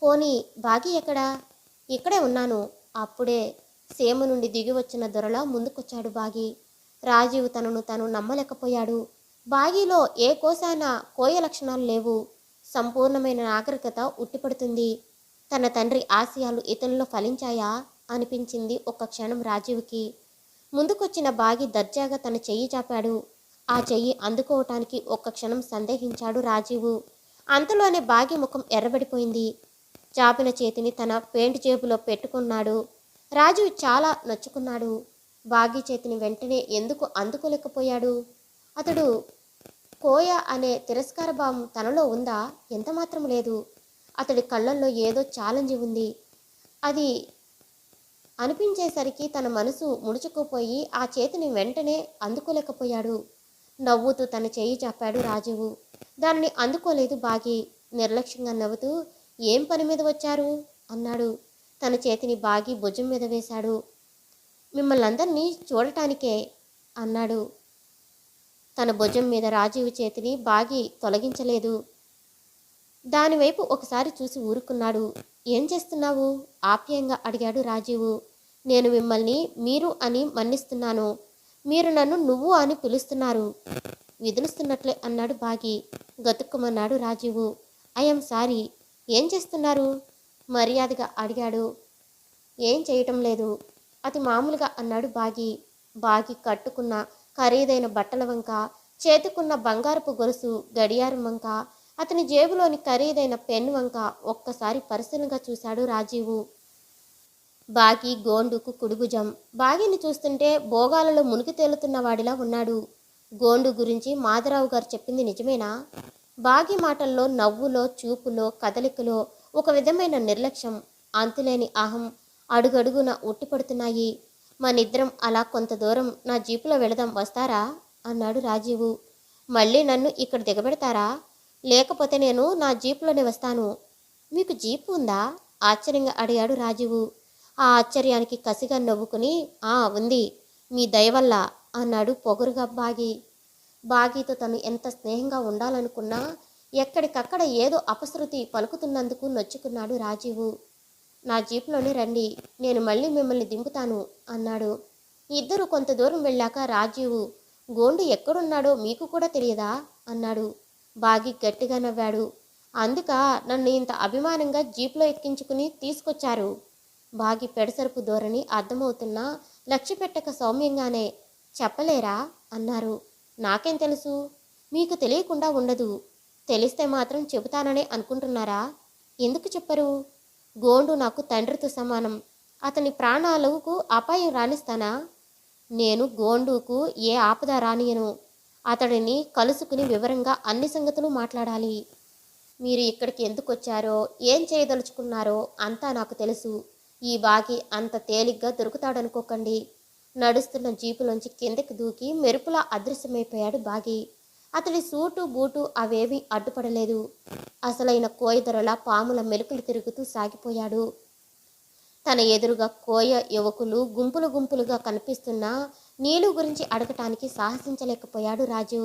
పోనీ బాగి ఎక్కడా? ఇక్కడే ఉన్నాను. అప్పుడే సేమ నుండి దిగి వచ్చిన దొరలా ముందుకొచ్చాడు బాగి. రాజీవ్ తనను తను నమ్మలేకపోయాడు. బాగిలో ఏ కోసాన కోయ లక్షణాలు లేవు. సంపూర్ణమైన నాగరికత ఉట్టిపడుతుంది. తన తండ్రి ఆశయాలు ఇతనిలో ఫలించాయా అనిపించింది ఒక్క క్షణం రాజీవ్కి. ముందుకొచ్చిన బాగి దర్జాగా తన చెయ్యి చాపాడు. ఆ చెయ్యి అందుకోవటానికి ఒక్క క్షణం సందేహించాడు రాజీవు. అంతలోనే బాగి ముఖం ఎర్రబడిపోయింది. చాపిన చేతిని తన పెయింట్ జేబులో పెట్టుకున్నాడు. రాజు చాలా నొచ్చుకున్నాడు. బాగి చేతిని వెంటనే ఎందుకు అందుకోలేకపోయాడు? అతడు కోయ అనే తిరస్కార భావం తనలో ఉందా? ఎంతమాత్రం లేదు. అతడి కళ్ళల్లో ఏదో ఛాలెంజ్ ఉంది. అది అనిపించేసరికి తన మనసు ముడుచుకుపోయి ఆ చేతిని వెంటనే అందుకోలేకపోయాడు. నవ్వుతూ తన చేయి చాపాడు రాజీవు. దానిని అందుకోలేదు బాగి. నిర్లక్ష్యంగా నవ్వుతూ, ఏం పని మీద వచ్చారు అన్నాడు. తన చేతిని బాగి భుజం మీద వేశాడు. మిమ్మల్ని అందరినీ చూడటానికే అన్నాడు. తన భుజం మీద రాజీవ్ చేతిని బాగి తొలగించలేదు. దానివైపు ఒకసారి చూసి ఊరుకున్నాడు. ఏం చేస్తున్నావు ఆప్యాయంగా అడిగాడు రాజీవు. నేను మిమ్మల్ని మీరు అని మన్నిస్తున్నాను, మీరు నన్ను నువ్వు అని పిలుస్తున్నారు, విదులుస్తున్నట్లే అన్నాడు బాగి. గతుక్కుమన్నాడు రాజీవు. I'm sorry. ఏం చేస్తున్నారు మర్యాదగా అడిగాడు. ఏం చేయటం లేదు, అతి మామూలుగా అన్నాడు బాగి. బాగి కట్టుకున్న ఖరీదైన బట్టల వంక, చేతుకున్న బంగారపు గొలుసు గడియారం వంక, అతని జేబులోని ఖరీదైన పెన్ వంక ఒక్కసారి పరిశీలనగా చూశాడు రాజీవు. బాగి గోండుకు కుడిభుజం. బాగిని చూస్తుంటే భోగాలలో మునిగి తేలుతున్న వాడిలా ఉన్నాడు. గోండు గురించి మాధవరావు గారు చెప్పింది నిజమేనా? బాగి మాటల్లో, నవ్వులో, చూపులో, కదలికలో ఒక విధమైన నిర్లక్ష్యం, అంతులేని అహం అడుగడుగున ఉట్టిపడుతున్నాయి. మనిద్దరం అలా కొంత దూరం నా జీపులో వెళదాం, వస్తారా అన్నాడు రాజీవు. మళ్ళీ నన్ను ఇక్కడ దిగబెడతారా? లేకపోతే నేను నా జీపులోనే వస్తాను. మీకు జీపు ఉందా ఆశ్చర్యంగా అడిగాడు రాజీవు. ఆ ఆశ్చర్యానికి కసిగా నవ్వుకుని, ఉంది, మీ దయ వల్ల అన్నాడు పొగరుగా బాగి. బాగితో తను ఎంత స్నేహంగా ఉండాలనుకున్నా ఎక్కడికక్కడ ఏదో అపశృతి పలుకుతున్నందుకు నొచ్చుకున్నాడు రాజీవు. నా జీపులోనే రండి, నేను మళ్ళీ మిమ్మల్ని దింపుతాను అన్నాడు. ఇద్దరు కొంత దూరం వెళ్ళాక రాజీవు, గోండు ఎక్కడున్నాడో మీకు కూడా తెలియదా అన్నాడు. బాగి గట్టిగా నవ్వాడు. అందుక నన్ను ఇంత అభిమానంగా జీపులో ఎక్కించుకుని తీసుకొచ్చారు. బాగి పెడసరుపు ధోరణి అర్థమవుతున్నా లక్ష్య పెట్టక సౌమ్యంగానే, చెప్పలేరా అన్నారు. నాకేం తెలుసు, మీకు తెలియకుండా ఉండదు, తెలిస్తే మాత్రం చెబుతాననే అనుకుంటున్నారా? ఎందుకు చెప్పరు? గోండు నాకు తండ్రితో సమానం, అతని ప్రాణాలకు అపాయం రానిస్తానా? నేను గోండుకు ఏ ఆపద రానియను. అతడిని కలుసుకుని వివరంగా అన్ని సంగతులు మాట్లాడాలి. మీరు ఇక్కడికి ఎందుకు వచ్చారో, ఏం చేయదలుచుకున్నారో అంతా నాకు తెలుసు. ఈ బాగి అంత తేలిగ్గా దొరుకుతాడనుకోకండి. నడుస్తున్న జీపులోంచి కిందకి దూకి మెరుపులా అదృశ్యమైపోయాడు బాగి. అతడి సూటు బూటు అవేమీ అడ్డుపడలేదు. అసలైన కోయదొరలా పాముల మెలుకలు తిరుగుతూ సాగిపోయాడు. తన ఎదురుగా కోయ యువకులు గుంపులు గుంపులుగా కనిపిస్తున్నా నీలు గురించి అడగటానికి సాహసించలేకపోయాడు రాజు.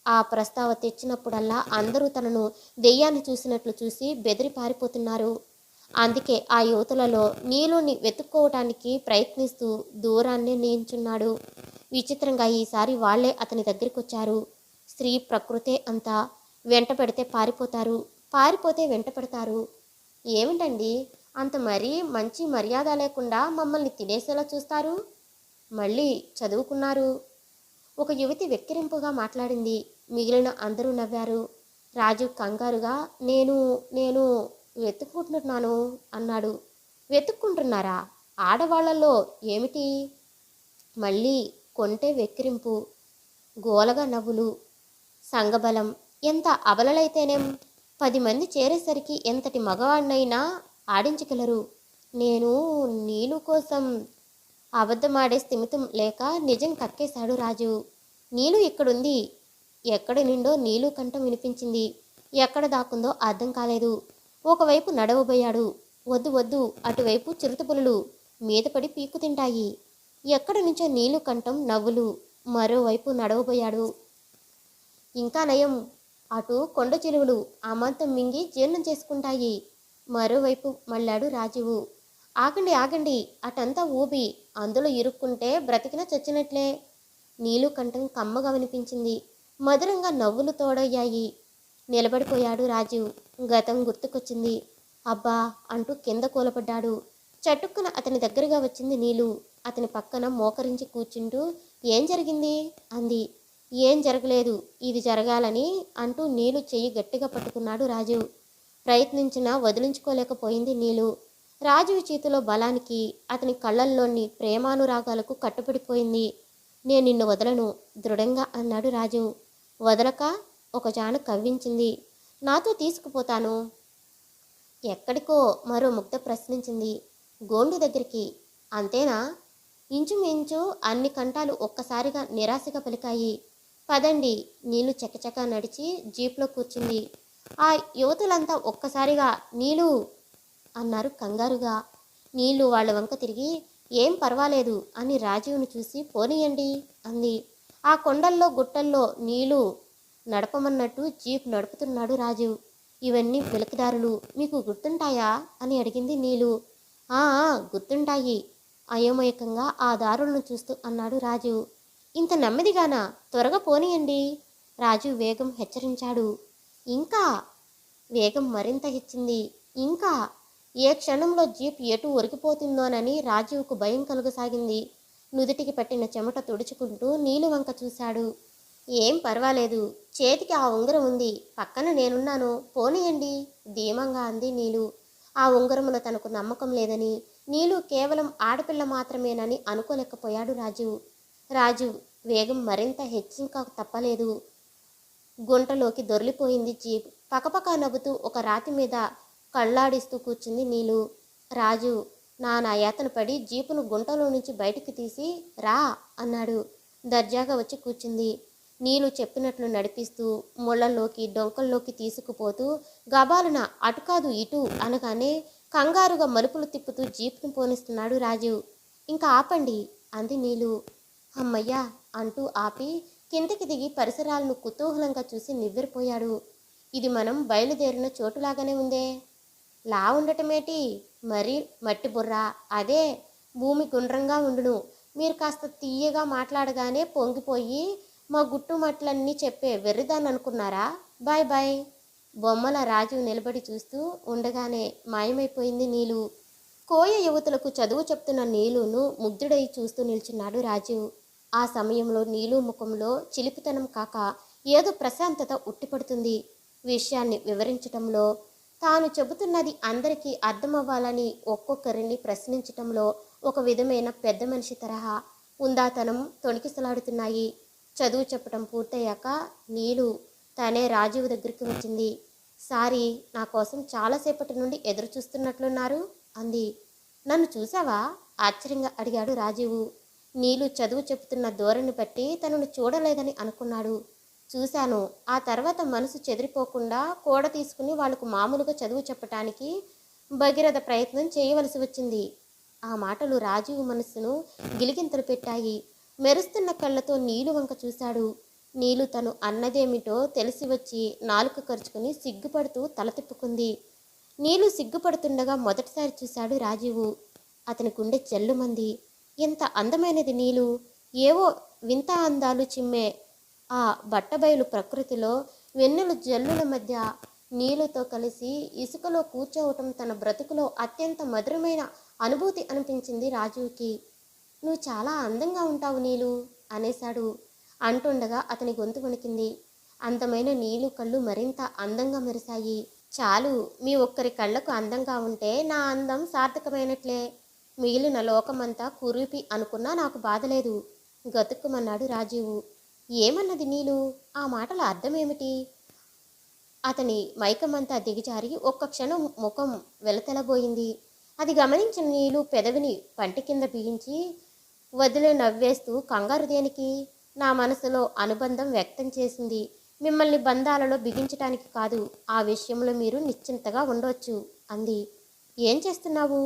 ఆ ప్రస్తావ తెచ్చినప్పుడల్లా అందరూ తనను దెయ్యాన్ని చూసినట్లు చూసి బెదిరి పారిపోతున్నారు. అందుకే ఆ యువతులలో నీలుని వెతుక్కోవటానికి ప్రయత్నిస్తూ దూరాన్ని నించున్నాడు. విచిత్రంగా ఈసారి వాళ్లే అతని దగ్గరికి వచ్చారు. స్త్రీ ప్రకృతే అంతా, వెంట పెడితే పారిపోతారు, పారిపోతే వెంట పెడతారు. ఏమిటండి అంత మరీ మంచి మర్యాద లేకుండా మమ్మల్ని తినేసేలా చూస్తారు? మళ్ళీ చదువుకున్నారు. ఒక యువతి వెక్కిరింపుగా మాట్లాడింది. మిగిలిన అందరూ నవ్వారు. రాజు కంగారుగా, నేను వెతుక్కుంటున్నాను అన్నాడు. వెతుక్కుంటున్నారా? ఆడవాళ్లలో ఏమిటి? మళ్ళీ కొంటే వెక్కిరింపు, గోలగా నవ్వులు. సంఘబలం ఎంత అబలలైతేనేం 10 మంది చేరేసరికి ఎంతటి మగవాడినైనా ఆడించగలరు. నేను నీలు కోసం అబద్ధమాడే స్థిమితం లేక నిజం కక్కేశాడు రాజు. నీలు ఇక్కడుంది. ఎక్కడి నుండో నీలు కంఠం వినిపించింది. ఎక్కడ దాక్కుందో అర్థం కాలేదు. ఒకవైపు నడవబోయాడు. వద్దు వద్దు, అటువైపు చిరుతపులులు మీద పడి పీక్కు తింటాయి. ఎక్కడి నుంచో నీలు కంఠం నవ్వులు. మరోవైపు నడవబోయాడు. ఇంకా నయం, అటు కొండ చిలువలు అమాంతం మింగి జీర్ణం చేసుకుంటాయి. మరోవైపు మళ్ళాడు రాజువు. ఆగండి ఆగండి, అటంతా ఊబి, అందులో ఇరుక్కుంటే బ్రతికిన చచ్చినట్లే. నీలు కంఠం కమ్మగా వినిపించింది. మధురంగా నవ్వులు తోడయ్యాయి. నిలబడిపోయాడు రాజు. గతం గుర్తుకొచ్చింది. అబ్బా అంటూ కింద కూలపడ్డాడు. చటుక్కున అతని దగ్గరగా వచ్చింది నీలు. అతని పక్కన మోకరించి కూర్చుంటూ, ఏం జరిగింది అంది. ఏం జరగలేదు, ఇది జరగాలని అంటూ నీలు చెయ్యి గట్టిగా పట్టుకున్నాడు రాజు. ప్రయత్నించినా వదిలించుకోలేకపోయింది నీలు. రాజువి చేతిలో బలానికి, అతని కళ్ళల్లోని ప్రేమానురాగాలకు కట్టుబడిపోయింది. నేను నిన్ను వదలను దృఢంగా అన్నాడు రాజు. వదలక ఒక జాన కవ్వించింది. నాతో తీసుకుపోతాను. ఎక్కడికో మరో ముగ్ధ ప్రశ్నించింది. గోండు దగ్గరికి. అంతేనా? ఇంచుమించు అన్ని కంఠాలు ఒక్కసారిగా నిరాశగా పలికాయి. పదండి. నీళ్ళు చకచకా నడిచి జీప్లో కూర్చుంది. ఆ యువతులంతా ఒక్కసారిగా నీలు అన్నారు కంగారుగా. నీళ్ళు వాళ్ళ వంక తిరిగి ఏం పర్వాలేదు అని రాజీవ్ను చూసి పోనీయండి అంది. ఆ కొండల్లో గుట్టల్లో నీళ్ళు నడపమన్నట్టు జీప్ నడుపుతున్నాడు రాజీవ్. ఇవన్నీ వెలకదారులు మీకు గుర్తుంటాయా అని అడిగింది నీలు. గుర్తుంటాయి అయోమయకంగా ఆ దారులను చూస్తూ అన్నాడు రాజీవ్. ఇంత నెమ్మదిగానా, త్వరగా పోనీయండి రాజు వేగం హెచ్చరించాడు. ఇంకా వేగం మరింత హెచ్చింది. ఇంకా ఏ క్షణంలో జీప్ ఎటు ఒరిగిపోతుందోనని రాజీవ్కు భయం కలుగసాగింది. నుదుటికి పట్టిన చెమట తుడుచుకుంటూ నీలు వంక చూశాడు. ఏం పర్వాలేదు, చేతికి ఆ ఉంగరం ఉంది, పక్కన నేనున్నాను, పోనీయండి ధీమంగా అంది నీలు. ఆ ఉంగరములో తనకు నమ్మకం లేదని, నీలు కేవలం ఆడపిల్ల మాత్రమేనని అనుకోలేకపోయాడు రాజు వేగం మరింత హెచ్చింక తప్పలేదు. గుంటలోకి దొర్లిపోయింది జీప్. పకపకా నవ్వుతూ ఒక రాతి మీద కళ్ళాడిస్తూ కూర్చుంది నీలు. రాజు నానా యాతన పడి జీపును గుంటలో నుంచి బయటికి తీసి రా అన్నాడు. దర్జాగా వచ్చి కూర్చుంది. నీలు చెప్పినట్లు నడిపిస్తూ ముళ్లల్లోకి డొంకల్లోకి తీసుకుపోతూ గబాలున అటు కాదు ఇటు అనగానే కంగారుగా మలుపులు తిప్పుతూ జీప్ను పోనిస్తున్నాడు రాజు. ఇంకా ఆపండి అంది నీలు. అమ్మయ్యా అంటూ ఆపి కిందకి దిగి పరిసరాలను కుతూహలంగా చూసి నివ్వెరపోయాడు. ఇది మనం బయలుదేరిన చోటులాగానే ఉందే. లా ఉండటమేటి, మరి మట్టి బుర్ర, అదే భూమి గుండ్రంగా ఉండును. మీరు కాస్త తీయగా మాట్లాడగానే పొంగిపోయి మా గుట్టుమట్లన్నీ చెప్పే వెర్రిదాన్ని అనుకున్నారా? Bye bye. బొమ్మల రాజు నిలబడి చూస్తూ ఉండగానే మాయమైపోయింది నీలు. కోయ యువతులకు చదువు చెప్తున్న నీలును ముగ్ధుడై చూస్తూ నిల్చున్నాడు రాజు. ఆ సమయంలో నీలు ముఖంలో చిలిపితనం కాక ఏదో ప్రశాంతత ఉట్టిపడుతుంది. విషయాన్ని వివరించటంలో, తాను చెబుతున్నది అందరికీ అర్థమవ్వాలని ఒక్కొక్కరిని ప్రశ్నించటంలో ఒక విధమైన పెద్ద మనిషి తరహా ఉందాతనం తొణికిసలాడుతున్నాయి. చదువు చెప్పటం పూర్తయ్యాక నీలు తనే రాజీవ్ దగ్గరికి వచ్చింది. సారీ, నా కోసం చాలాసేపటి నుండి ఎదురు చూస్తున్నట్లున్నారు అంది. నన్ను చూసావా ఆశ్చర్యంగా అడిగాడు రాజీవు. నీలు చదువు చెబుతున్న ధోరణి బట్టి తనను చూడలేదని అనుకున్నాడు. చూశాను. ఆ తర్వాత మనసు చెదిరిపోకుండా కూడ తీసుకుని వాళ్లకు మామూలుగా చదువు చెప్పటానికి భగీరథ ప్రయత్నం చేయవలసి వచ్చింది. ఆ మాటలు రాజీవ్ మనస్సును గిలిగింతలు పెట్టాయి. మెరుస్తున్న కళ్ళతో నీలు వంక చూశాడు. నీలు తను అన్నదేమిటో తెలిసి వచ్చి నాలుక ఖర్చుకుని సిగ్గుపడుతూ తల తిప్పుకుంది. నీలు సిగ్గుపడుతుండగా మొదటిసారి చూశాడు రాజీవు. అతని గుండె జల్లుమంది. ఎంత అందమైనది నీలు! ఏవో వింత అందాలు చిమ్మే ఆ బట్టబయలు ప్రకృతిలో వెన్నెల జల్లుల మధ్య నీలుతో కలిసి ఇసుకలో కూర్చోవటం తన బ్రతుకులో అత్యంత మధురమైన అనుభూతి అనిపించింది రాజుకి. నువ్వు చాలా అందంగా ఉంటావు నీలు అనేశాడు. అంటుండగా అతని గొంతు వణికింది. అందమైన నీలు కళ్ళు మరింత అందంగా మెరిశాయి. చాలు, మీ ఒక్కరి కళ్ళకు అందంగా ఉంటే నా అందం సార్థకమైనట్లే. మిగిలిన లోకమంతా కురూపి అనుకున్నా నాకు బాధలేదు గతుక్కుమన్నాడు రాజీవు. ఏమన్నది నీలు? ఆ మాటల అర్థమేమిటి? అతని మైకమంతా దిగజారి ఒక్క క్షణం ముఖం వెలతెలబోయింది. అది గమనించిన నీలు పెదవిని పంటి కింద బిగించి వదిలే నవ్వేస్తూ కంగారు దేనికి? నా మనసులో అనుబంధం వ్యక్తం చేసింది. మిమ్మల్ని బంధాలలో బిగించటానికి కాదు. ఆ విషయంలో మీరు నిశ్చింతగా ఉండొచ్చు అంది. ఏం చేస్తున్నావు?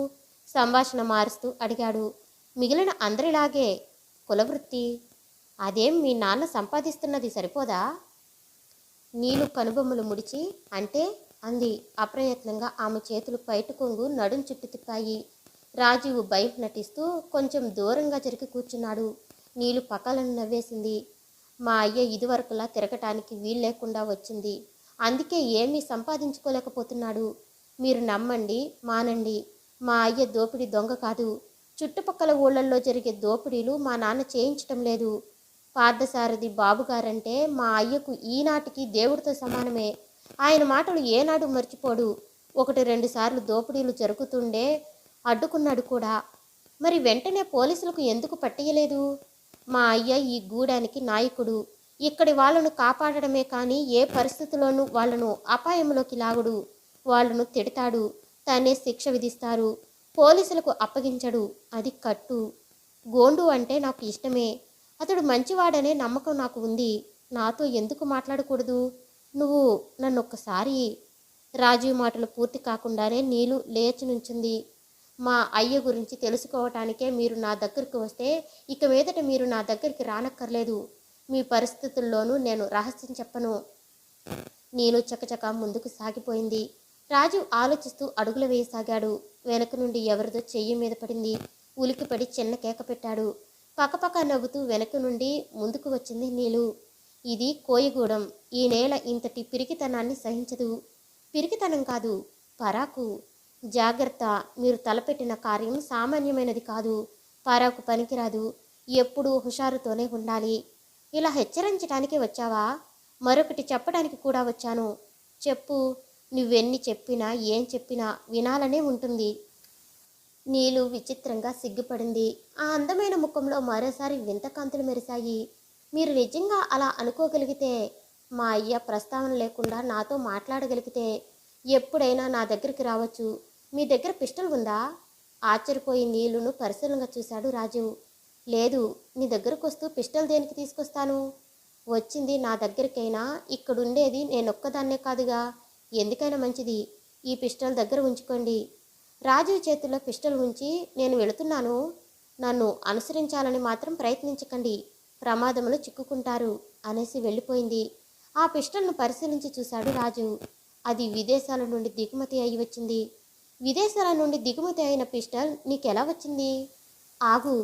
సంభాషణ మారుస్తూ అడిగాడు. మిగిలిన అందరిలాగే కులవృత్తి. అదేం మీ నాన్న సంపాదిస్తున్నది సరిపోదా? నీలు కనుబొమ్మలు ముడిచి అంటే అంది. అప్రయత్నంగా ఆమె చేతులు పైట కొంగు నడుం చుట్టు తిప్పాయి. రాజీవు భయం నటిస్తూ కొంచెం దూరంగా జరిగి కూర్చున్నాడు. నీలు పక్కలను నవ్వేసింది. మా అయ్య ఇదివరకులా తిరగటానికి వీల్లేకుండా వచ్చింది. అందుకే ఏమీ సంపాదించుకోలేకపోతున్నాడు. మీరు నమ్మండి మానండి, మా అయ్య దోపిడీ దొంగ కాదు. చుట్టుపక్కల ఊళ్ళల్లో జరిగే దోపిడీలు మా నాన్న చేయించటం లేదు. పార్థసారథి బాబుగారంటే మా అయ్యకు ఈనాటికి దేవుడితో సమానమే. ఆయన మాటలు ఏనాడు మర్చిపోడు. 1-2 సార్లు దోపిడీలు జరుగుతుండే అడ్డుకున్నాడు కూడా. మరి వెంటనే పోలీసులకు ఎందుకు పట్టేయలేదు? మా అయ్య ఈ గూడానికి నాయకుడు. ఇక్కడి వాళ్ళను కాపాడడమే కానీ ఏ పరిస్థితుల్లోనూ వాళ్లను అపాయంలోకి లాగడు. వాళ్లను తిడతాడు, తనే శిక్ష విధిస్తారు. పోలీసులకు అప్పగించడు. అది కట్టు. గోండు అంటే నాకు ఇష్టమే. అతడు మంచివాడనే నమ్మకం నాకు ఉంది. నాతో ఎందుకు మాట్లాడకూడదు? నువ్వు నన్నొక్కసారి. రాజీవ్ మాటలు పూర్తి కాకుండానే నీలు లేచి నుంచుంది. మా అయ్య గురించి తెలుసుకోవటానికే మీరు నా దగ్గరికి వస్తే ఇక మీదట మీరు నా దగ్గరికి రానక్కర్లేదు. మీ పరిస్థితుల్లోనూ నేను రహస్యం చెప్పను. నీలు చకచక ముందుకు సాగిపోయింది. రాజు ఆలోచిస్తూ అడుగులు వేయసాగాడు. వెనక నుండి ఎవరిదో చెయ్యి మీద పడింది. ఉలికిపడి చిన్న కేక పెట్టాడు. పకపక నవ్వుతూ వెనక నుండి ముందుకు వచ్చింది నీలు. ఇది కోయగూడెం. ఈ నేల ఇంతటి పిరికితనాన్ని సహించదు. పిరికితనం కాదు, పరాకు. జాగ్రత్త, మీరు తలపెట్టిన కార్యం సామాన్యమైనది కాదు. పరాకు పనికిరాదు. ఎప్పుడూ హుషారుతోనే ఉండాలి. ఇలా హెచ్చరించటానికే వచ్చావా? మరొకటి చెప్పడానికి కూడా వచ్చాను. చెప్పు. నువ్వెన్ని చెప్పినా ఏం చెప్పినా వినాలనే ఉంటుంది. నీలు విచిత్రంగా సిగ్గుపడింది. ఆ అందమైన ముఖంలో మరోసారి వింత కాంతులు మెరిశాయి. మీరు నిజంగా అలా అనుకోగలిగితే, మా అయ్య ప్రస్తావన లేకుండా నాతో మాట్లాడగలిగితే ఎప్పుడైనా నా దగ్గరికి రావచ్చు. మీ దగ్గర పిస్టల్ ఉందా? ఆశ్చర్యపోయి నీలును పరిశీలనగా చూశాడు రాజు. లేదు. నీ దగ్గరకు వస్తూ పిస్టల్ దేనికి తీసుకొస్తాను? వచ్చింది నా దగ్గరికైనా ఇక్కడుండేది నేనొక్కదాన్నే కాదుగా. ఎందుకైనా మంచిది ఈ పిస్టల్ దగ్గర ఉంచుకోండి. రాజు చేతిలో పిస్టల్ ఉంచి, నేను వెళుతున్నాను. నన్ను అనుసరించాలని మాత్రం ప్రయత్నించకండి. ప్రమాదంలో చిక్కుకుంటారు అనేసి వెళ్ళిపోయింది. ఆ పిస్టల్ను పరిశీలించి చూశాడు రాజు. అది విదేశాల నుండి దిగుమతి అయి వచ్చింది. విదేశాల నుండి దిగుమతి అయిన పిస్టల్ నీకెలా వచ్చింది? ఆగు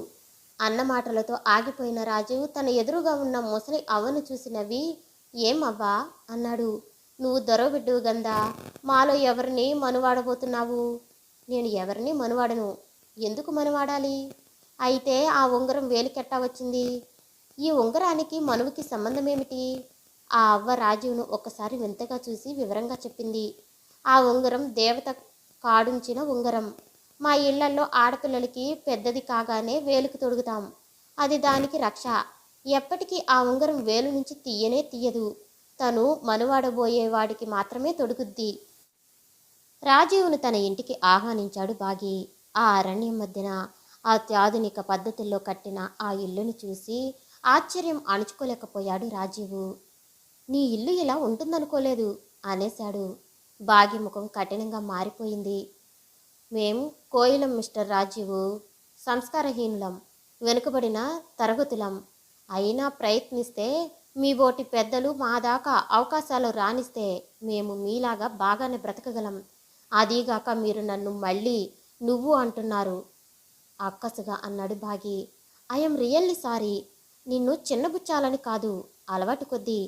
అన్న మాటలతో ఆగిపోయిన రాజు తన ఎదురుగా ఉన్న ముసలి అవ్వను చూసి నవ్వి, ఏం అవ్వా అన్నాడు. నువ్వు దొరబిడ్డువు గందా, మాలో ఎవరిని మనువాడబోతున్నావు? నేను ఎవరిని మనువాడను. ఎందుకు మనువాడాలి? అయితే ఆ ఉంగరం వేలికెట్టా వచ్చింది? ఈ ఉంగరానికి మనువుకి సంబంధమేమిటి? ఆ అవ్వ రాజును ఒక్కసారి వింతగా చూసి వివరంగా చెప్పింది. ఆ ఉంగరం దేవత కాడుంచిన ఉంగరం. మా ఇళ్లల్లో ఆడపిల్లలకి పెద్దది కాగానే వేలుకు తొడుగుతాం. అది దానికి రక్ష. ఎప్పటికీ ఆ ఉంగరం వేలు నుంచి తీయనే తీయదు. తను మనువాడబోయేవాడికి మాత్రమే తొడుగుద్ది. రాజీవును తన ఇంటికి ఆహ్వానించాడు బాగి. ఆ అరణ్యం మధ్యన అత్యాధునిక పద్ధతుల్లో కట్టిన ఆ ఇల్లుని చూసి ఆశ్చర్యం అణుచుకోలేకపోయాడు రాజీవు. నీ ఇల్లు ఇలా ఉంటుందనుకోలేదు అనేశాడు. బాగి ముఖం కఠినంగా మారిపోయింది. మేం కోయిలం మిస్టర్ రాజీవు. సంస్కారహీనులం, వెనుకబడిన తరగతులం. అయినా ప్రయత్నిస్తే, మీ బోటి పెద్దలు మా దాకా అవకాశాలు రానిస్తే మేము మీలాగా బాగానే బ్రతకగలం. అదీగాక మీరు నన్ను మళ్ళీ నువ్వు అంటున్నారు అక్కసుగా అన్నాడు బాగి. I'm really sorry. నిన్ను చిన్నబుచ్చాలని కాదు, అలవాటు కొద్దీ.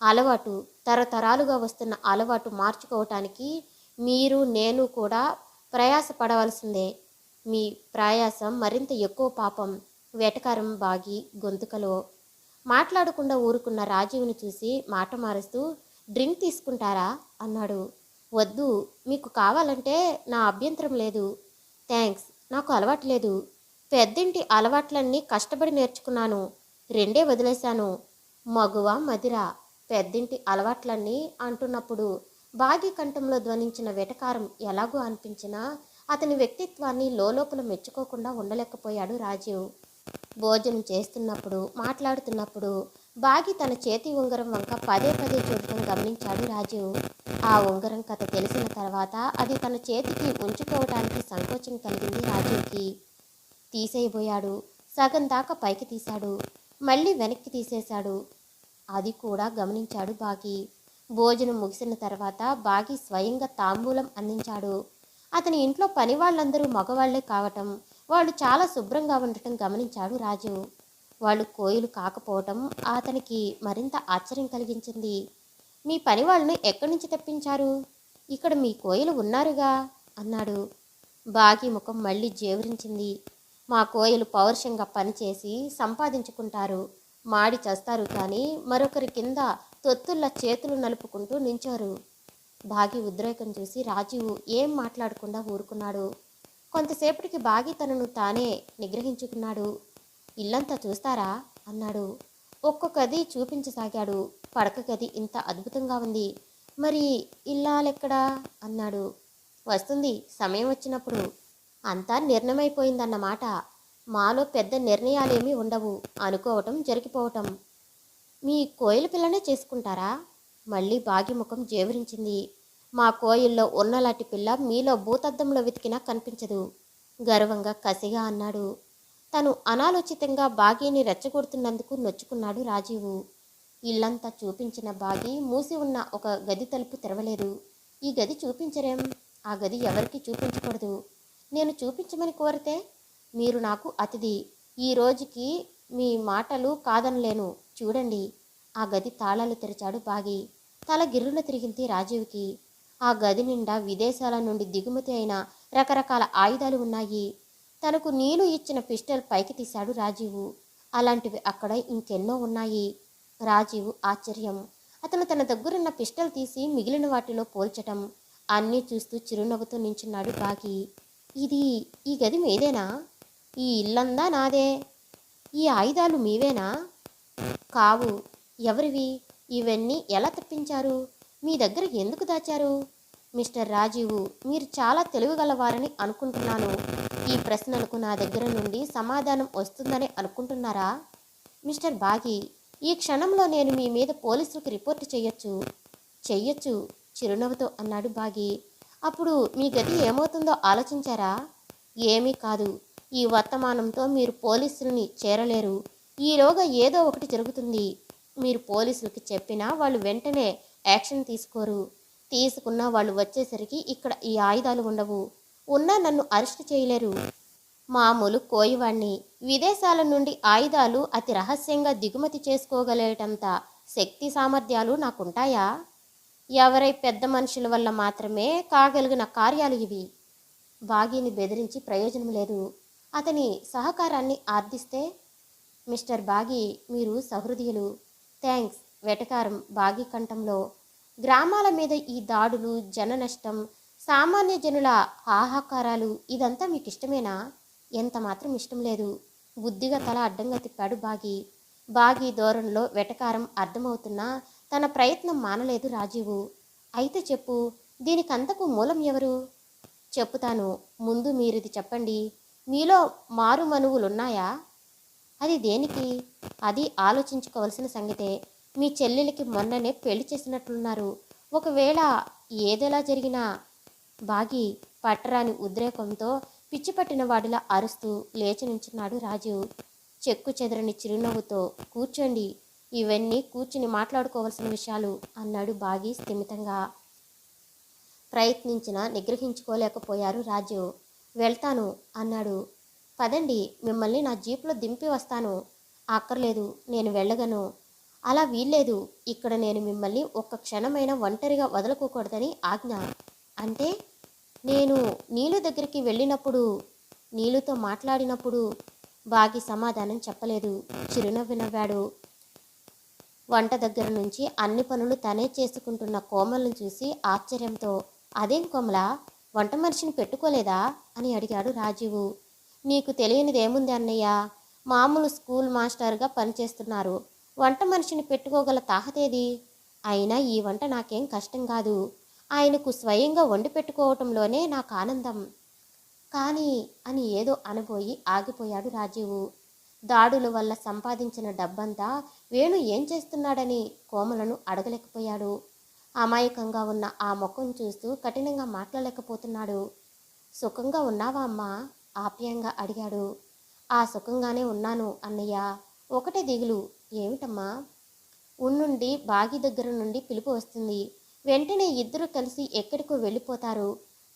అలవాటు, తరతరాలుగా వస్తున్న అలవాటు మార్చుకోవటానికి మీరు నేను కూడా ప్రయాసపడవలసిందే. మీ ప్రయాసం మరింత ఎక్కువ పాపం. వెటకారం బాగి గొంతుకలో. మాట్లాడకుండా ఊరుకున్న రాజీవ్ని చూసి మాట మారుస్తూ, డ్రింక్ తీసుకుంటారా అన్నాడు. వద్దు, మీకు కావాలంటే నా అభ్యంతరం లేదు. థ్యాంక్స్, నాకు అలవాటు లేదు. పెద్దింటి అలవాట్లన్నీ కష్టపడి నేర్చుకున్నాను. రెండే వదిలేశాను, మగువ మదిర. పెద్దింటి అలవాట్లన్నీ అంటున్నప్పుడు బాగి కంఠంలో ధ్వనించిన వెటకారం ఎలాగో అనిపించినా అతని వ్యక్తిత్వాన్ని లోలోపల మెచ్చుకోకుండా ఉండలేకపోయాడు రాజీవ్. భోజనం చేస్తున్నప్పుడు, మాట్లాడుతున్నప్పుడు బాగి తన చేతి ఉంగరం వంక పదే పదే చూడటం గమనించాడు రాజీవ్. ఆ ఉంగరం కథ తెలిసిన తర్వాత అది తన చేతికి ఉంచుకోవటానికి సంకోచం కలిగింది రాజీవ్కి. తీసేయబోయాడు. సగం దాకా పైకి తీశాడు, మళ్ళీ వెనక్కి తీసేశాడు. అది కూడా గమనించాడు బాగి. భోజనం ముగిసిన తర్వాత బాగి స్వయంగా తాంబూలం అందించాడు. అతని ఇంట్లో పని వాళ్ళందరూ మగవాళ్లే కావటం, వాళ్ళు చాలా శుభ్రంగా ఉండటం గమనించాడు రాజు. వాళ్ళు కోయిలు కాకపోవటం అతనికి మరింత ఆశ్చర్యం కలిగించింది. మీ పని వాళ్ళను ఎక్కడి నుంచి తెప్పించారు? ఇక్కడ మీ కోయిలు ఉన్నారుగా అన్నాడు. బాగి ముఖం మళ్ళీ జేవరించింది. మా కోయిలు పౌరుషంగా పనిచేసి సంపాదించుకుంటారు, మాడి చేస్తారు, కానీ మరొకరి కింద తొత్తుల్లా చేతులు నలుపుకుంటూ నించోరు. బాగి ఉద్రేకం చూసి రాజీవు ఏం మాట్లాడకుండా ఊరుకున్నాడు. కొంతసేపటికి బాగి తనను తానే నిగ్రహించుకున్నాడు. ఇల్లంతా చూస్తారా అన్నాడు. ఒక్కొక్కది చూపించసాగాడు. పడక గది ఇంత అద్భుతంగా ఉంది, మరి ఇల్లాలెక్కడా అన్నాడు. వస్తుంది, సమయం వచ్చినప్పుడు. అంతా నిర్ణయమైపోయిందన్నమాట. మాలో పెద్ద నిర్ణయాలేమీ ఉండవు, అనుకోవటం జరిగిపోవటం. మీ కోయిల పిల్లనే చేసుకుంటారా? మళ్ళీ బాగి ముఖం జేవురించింది. మా కోయిల్లో ఉన్నలాంటి పిల్ల మీలో భూతద్దంలో వెతికినా కనిపించదు, గర్వంగా కసిగా అన్నాడు. తను అనాలోచితంగా బాగీని రెచ్చగొడుతున్నందుకు నొచ్చుకున్నాడు రాజీవు. ఇల్లంతా చూపించిన బాగి మూసి ఉన్న ఒక గది తలుపు తెరవలేదు. ఈ గది చూపించరేం, ఆ గది ఎవరికి చూపించకూడదు. నేను చూపించమని కోరితే మీరు నాకు అతిథి. ఈ రోజుకి మీ మాటలు కాదనలేను. చూడండి. ఆ గది తాళాలు తెరిచాడు బాగి. తల గిర్రున తిరిగింది రాజీవ్కి. ఆ గది నిండా విదేశాల నుండి దిగుమతి అయిన రకరకాల ఆయుధాలు ఉన్నాయి. తనకు నీలు ఇచ్చిన పిస్టల్ పైకి తీశాడు రాజీవు. అలాంటివి అక్కడ ఇంకెన్నో ఉన్నాయి. రాజీవు ఆశ్చర్యం. అతను తన దగ్గరున్న పిస్టల్ తీసి మిగిలిన వాటిలో పోల్చటం అన్నీ చూస్తూ చిరునవ్వుతో నించున్నాడు బాగి. ఈ గది మీదేనా? ఈ ఇల్లందా నాదే? ఈ ఆయుధాలు మీవేనా? కావు. ఎవరివి? ఇవన్నీ ఎలా తప్పించారు? మీ దగ్గర ఎందుకు దాచారు? మిస్టర్ రాజీవు, మీరు చాలా తెలివిగలవారని అనుకుంటున్నాను. ఈ ప్రశ్నలకు నా దగ్గర నుండి సమాధానం వస్తుందని అనుకుంటున్నారా? మిస్టర్ బాగి, ఈ క్షణంలో నేను మీ మీద పోలీసులకు రిపోర్టు చెయ్యొచ్చు, చిరునవ్వుతో అన్నాడు బాగి. అప్పుడు మీ గతి ఏమవుతుందో ఆలోచించారా? ఏమీ కాదు. ఈ వర్తమానంతో మీరు పోలీసుల్ని చేరలేరు. ఈలోగా ఏదో ఒకటి జరుగుతుంది. మీరు పోలీసులకి చెప్పినా వాళ్ళు వెంటనే యాక్షన్ తీసుకోరు. తీసుకున్న వాళ్ళు వచ్చేసరికి ఇక్కడ ఈ ఆయుధాలు ఉండవు. ఉన్నా నన్ను అరెస్ట్ చేయలేరు. మామూలు కోయివాణ్ణి. విదేశాల నుండి ఆయుధాలు అతి రహస్యంగా దిగుమతి చేసుకోగలేటంత శక్తి సామర్థ్యాలు నాకుంటాయా? ఎవరై పెద్ద మనుషుల వల్ల మాత్రమే కాగలిగిన కార్యాలు ఇవి. బాగీని బెదిరించి ప్రయోజనం లేదు. అతని సహకారాన్ని ఆర్థిస్తే? మిస్టర్ బాగి, మీరు సహృదయులు. థ్యాంక్స్. వెటకారం బాగి కంఠంలో. గ్రామాల మీద ఈ దాడులు, జన నష్టం, సామాన్య జనుల హాహాకారాలు ఇదంతా మీకు ఇష్టమేనా? ఎంత మాత్రం ఇష్టం లేదు. బుద్ధిగా తల అడ్డంగా తిప్పాడు బాగి. బాగి ధోరణిలో వెటకారం అర్థమవుతున్నా తన ప్రయత్నం మానలేదు రాజీవు. అయితే చెప్పు, దీనికంతకు మూలం ఎవరు? చెప్పుతాను. ముందు మీరిది చెప్పండి. మీలో మారుమనువులున్నాయా? అది దేనికి? అది ఆలోచించుకోవలసిన సంగతే. మీ చెల్లెలికి మొన్ననే పెళ్లి చేసినట్లున్నారు. ఒకవేళ ఏదెలా జరిగినా. బాగి పట్టరాని ఉద్రేకంతో పిచ్చి పట్టిన వాడిలా అరుస్తూ లేచి నించున్నాడు రాజు. చెక్కు చెదరని చిరునవ్వుతో కూర్చోండి, ఇవన్నీ కూర్చుని మాట్లాడుకోవాల్సిన విషయాలు అన్నాడు బాగి స్థిమితంగా. ప్రయత్నించినా నిగ్రహించుకోలేకపోయారు రాజు. వెళ్తాను అన్నాడు. పదండి, మిమ్మల్ని నా జీపులో దింపి వస్తాను. అక్కర్లేదు, నేను వెళ్ళగను. అలా వీల్లేదు. ఇక్కడ నేను మిమ్మల్ని ఒక్క క్షణమైనా ఒంటరిగా వదలకూడదని ఆజ్ఞ. అంటే? నేను నీలు దగ్గరికి వెళ్ళినప్పుడు, నీలుతో మాట్లాడినప్పుడు. బాగి సమాధానం చెప్పలేదు. చిరునవ్వు నవ్వాడు. వంట దగ్గర నుంచి అన్ని పనులు తనే చేసుకుంటున్న కోమలను చూసి ఆశ్చర్యంతో, అదేం కోమల, వంట మనిషిని పెట్టుకోలేదా అని అడిగాడు రాజీవు. నీకు తెలియనిదేముంది అన్నయ్య, మామూలు స్కూల్ మాస్టర్గా పనిచేస్తున్నారు. వంట మనిషిని పెట్టుకోగల తాహతేది? అయినా ఈ వంట నాకేం కష్టం కాదు. ఆయనకు స్వయంగా వండి పెట్టుకోవటంలోనే నాకు ఆనందం. కానీ అని ఏదో అనబోయి ఆగిపోయాడు రాజీవు. దాడుల వల్ల సంపాదించిన డబ్బంతా వేణు ఏం చేస్తున్నాడని కోమలను అడగలేకపోయాడు. అమాయకంగా ఉన్న ఆ ముఖం చూస్తూ కఠినంగా మాట్లాడలేకపోతున్నాడు. సుఖంగా ఉన్నావా అమ్మా? ఆప్యాయంగా అడిగాడు. ఆ సుఖంగానే ఉన్నాను అన్నయ్య. ఒకటే దిగులు. ఏమిటమ్మా? ఉన్నుండి బాగి దగ్గర నుండి పిలుపు వస్తుంది. వెంటనే ఇద్దరు కలిసి ఎక్కడికో వెళ్ళిపోతారు.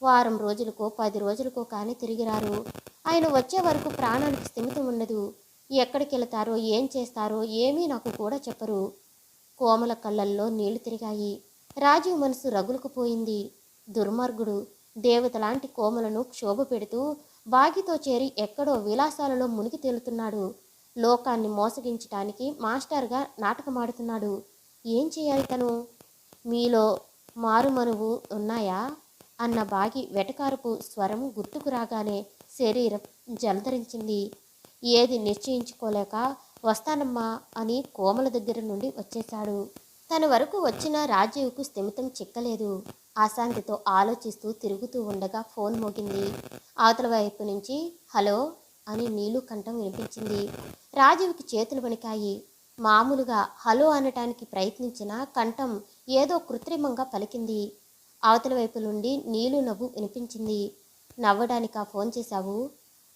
వారం రోజులకో 10 రోజులకో కానీ తిరిగిరారు. ఆయన వచ్చే వరకు ప్రాణానికి స్థిమితం ఉండదు. ఎక్కడికి వెళతారో ఏం చేస్తారో ఏమీ నాకు కూడా చెప్పరు. కోమల కళ్ళల్లో నీళ్లు తిరిగాయి. రాజీవ్ మనసు రగులుకుపోయింది. దుర్మార్గుడు. దేవతలాంటి కోమలను క్షోభ పెడుతూ బాగితో చేరి ఎక్కడో విలాసాలలో మునిగి తేలుతున్నాడు. లోకాన్ని మోసగించటానికి మాస్టర్గా నాటకమాడుతున్నాడు. ఏం చేయాలి తను? మీలో మారుమనువు ఉన్నాయా అన్న బాగి వెటకారపు స్వరం గుర్తుకు రాగానే శరీరం జలధరించింది. ఏది నిశ్చయించుకోలేక వస్తానమ్మా అని కోమల దగ్గర నుండి వచ్చేశాడు. తన వరకు వచ్చిన రాజీవ్కు స్థిమితం చిక్కలేదు. అశాంతితో ఆలోచిస్తూ తిరుగుతూ ఉండగా ఫోన్ మోగింది. అవతల వైపు నుంచి హలో అని నీలు కంఠం వినిపించింది. రాజీవ్కి చేతులు వణికాయి. మామూలుగా హలో అనటానికి ప్రయత్నించిన కంఠం ఏదో కృత్రిమంగా పలికింది. అవతల వైపు నుండి నీలు నవ్వు వినిపించింది. నవ్వడానికా ఫోన్ చేశావు?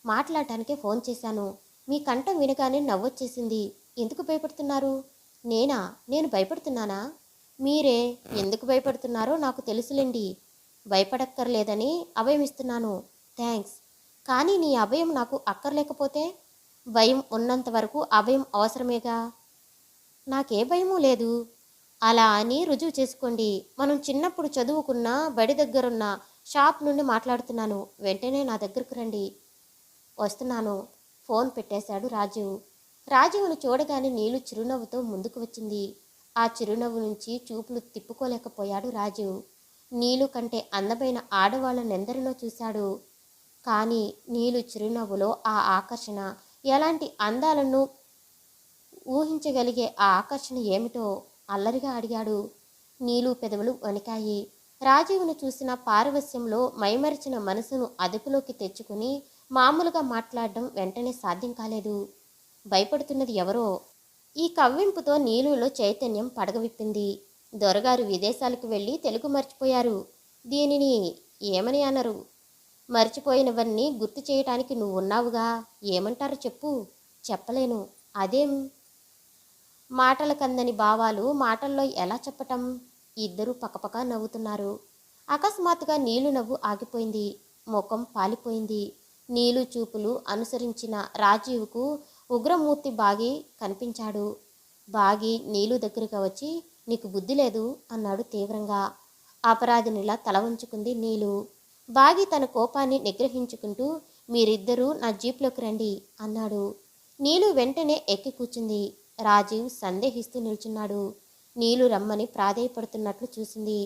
మాట్లాడటానికే ఫోన్ చేశాను. మీ కంఠం వినగానే నవ్వొచ్చేసింది. ఎందుకు భయపడుతున్నారు? నేనా? నేను భయపడుతున్నానా? మీరే ఎందుకు భయపడుతున్నారో నాకు తెలుసులేండి. భయపడక్కర్లేదని అభయమిస్తున్నాను. థ్యాంక్స్. కానీ నీ అభయం నాకు అక్కర్లేకపోతే? భయం ఉన్నంత వరకు అభయం అవసరమేగా. నాకే భయమూ లేదు. అలా అని రుజువు చేసుకోండి. మనం చిన్నప్పుడు చదువుకున్న బడి దగ్గరున్న షాప్ నుండి మాట్లాడుతున్నాను. వెంటనే నా దగ్గరకు రండి. వస్తున్నాను. ఫోన్ పెట్టేశాడు రాజీవ్. రాజీవ్ను చూడగానే నీలు చిరునవ్వుతో ముందుకు వచ్చింది. ఆ చిరునవ్వు నుంచి చూపులు తిప్పుకోలేకపోయాడు రాజీవ్. నీలు కంటే అందమైన ఆడవాళ్ళనెందరినో చూశాడు. కానీ నీలు చిరునవ్వులో ఆ ఆకర్షణ, ఎలాంటి అందాలను ఊహించగలిగే ఆ ఆకర్షణ ఏమిటో అల్లరిగా అడిగాడు. నీలు పెదవులు వణికాయి. రాజీవ్ను చూసిన పారవస్యంలో మైమరిచిన మనసును అదుపులోకి తెచ్చుకుని మామూలుగా మాట్లాడడం వెంటనే సాధ్యం కాలేదు. భయపడుతున్నది ఎవరో. ఈ కవ్వింపుతో నీలులో చైతన్యం పడగవిప్పింది. దొరగారు విదేశాలకు వెళ్ళి తెలుగు మర్చిపోయారు. దీనిని ఏమని అనరు? మర్చిపోయినవన్నీ గుర్తు చేయటానికి నువ్వున్నావుగా. ఏమంటారో చెప్పు. చెప్పలేను. అదేం? మాటలకందని భావాలు మాటల్లో ఎలా చెప్పటం? ఇద్దరూ పకపక నవ్వుతున్నారు. అకస్మాత్తుగా నీలు నవ్వు ఆగిపోయింది. ముఖం పాలిపోయింది. నీలు చూపులు అనుసరించిన రాజీవ్కు ఉగ్రమూర్తి బాగి కనిపించాడు. బాగి నీలు దగ్గరగా వచ్చి, నీకు బుద్ధి లేదు అన్నాడు తీవ్రంగా. అపరాధినిలా తల వంచుకుంది నీలు. బాగి తన కోపాన్ని నిగ్రహించుకుంటూ, మీరిద్దరూ నా జీప్లోకి రండి అన్నాడు. నీలు వెంటనే ఎక్కి కూర్చుంది. రాజీవ్ సందేహిస్తూ నిల్చున్నాడు. నీలు రమ్మని ప్రాధేయపడుతున్నట్లు చూసింది.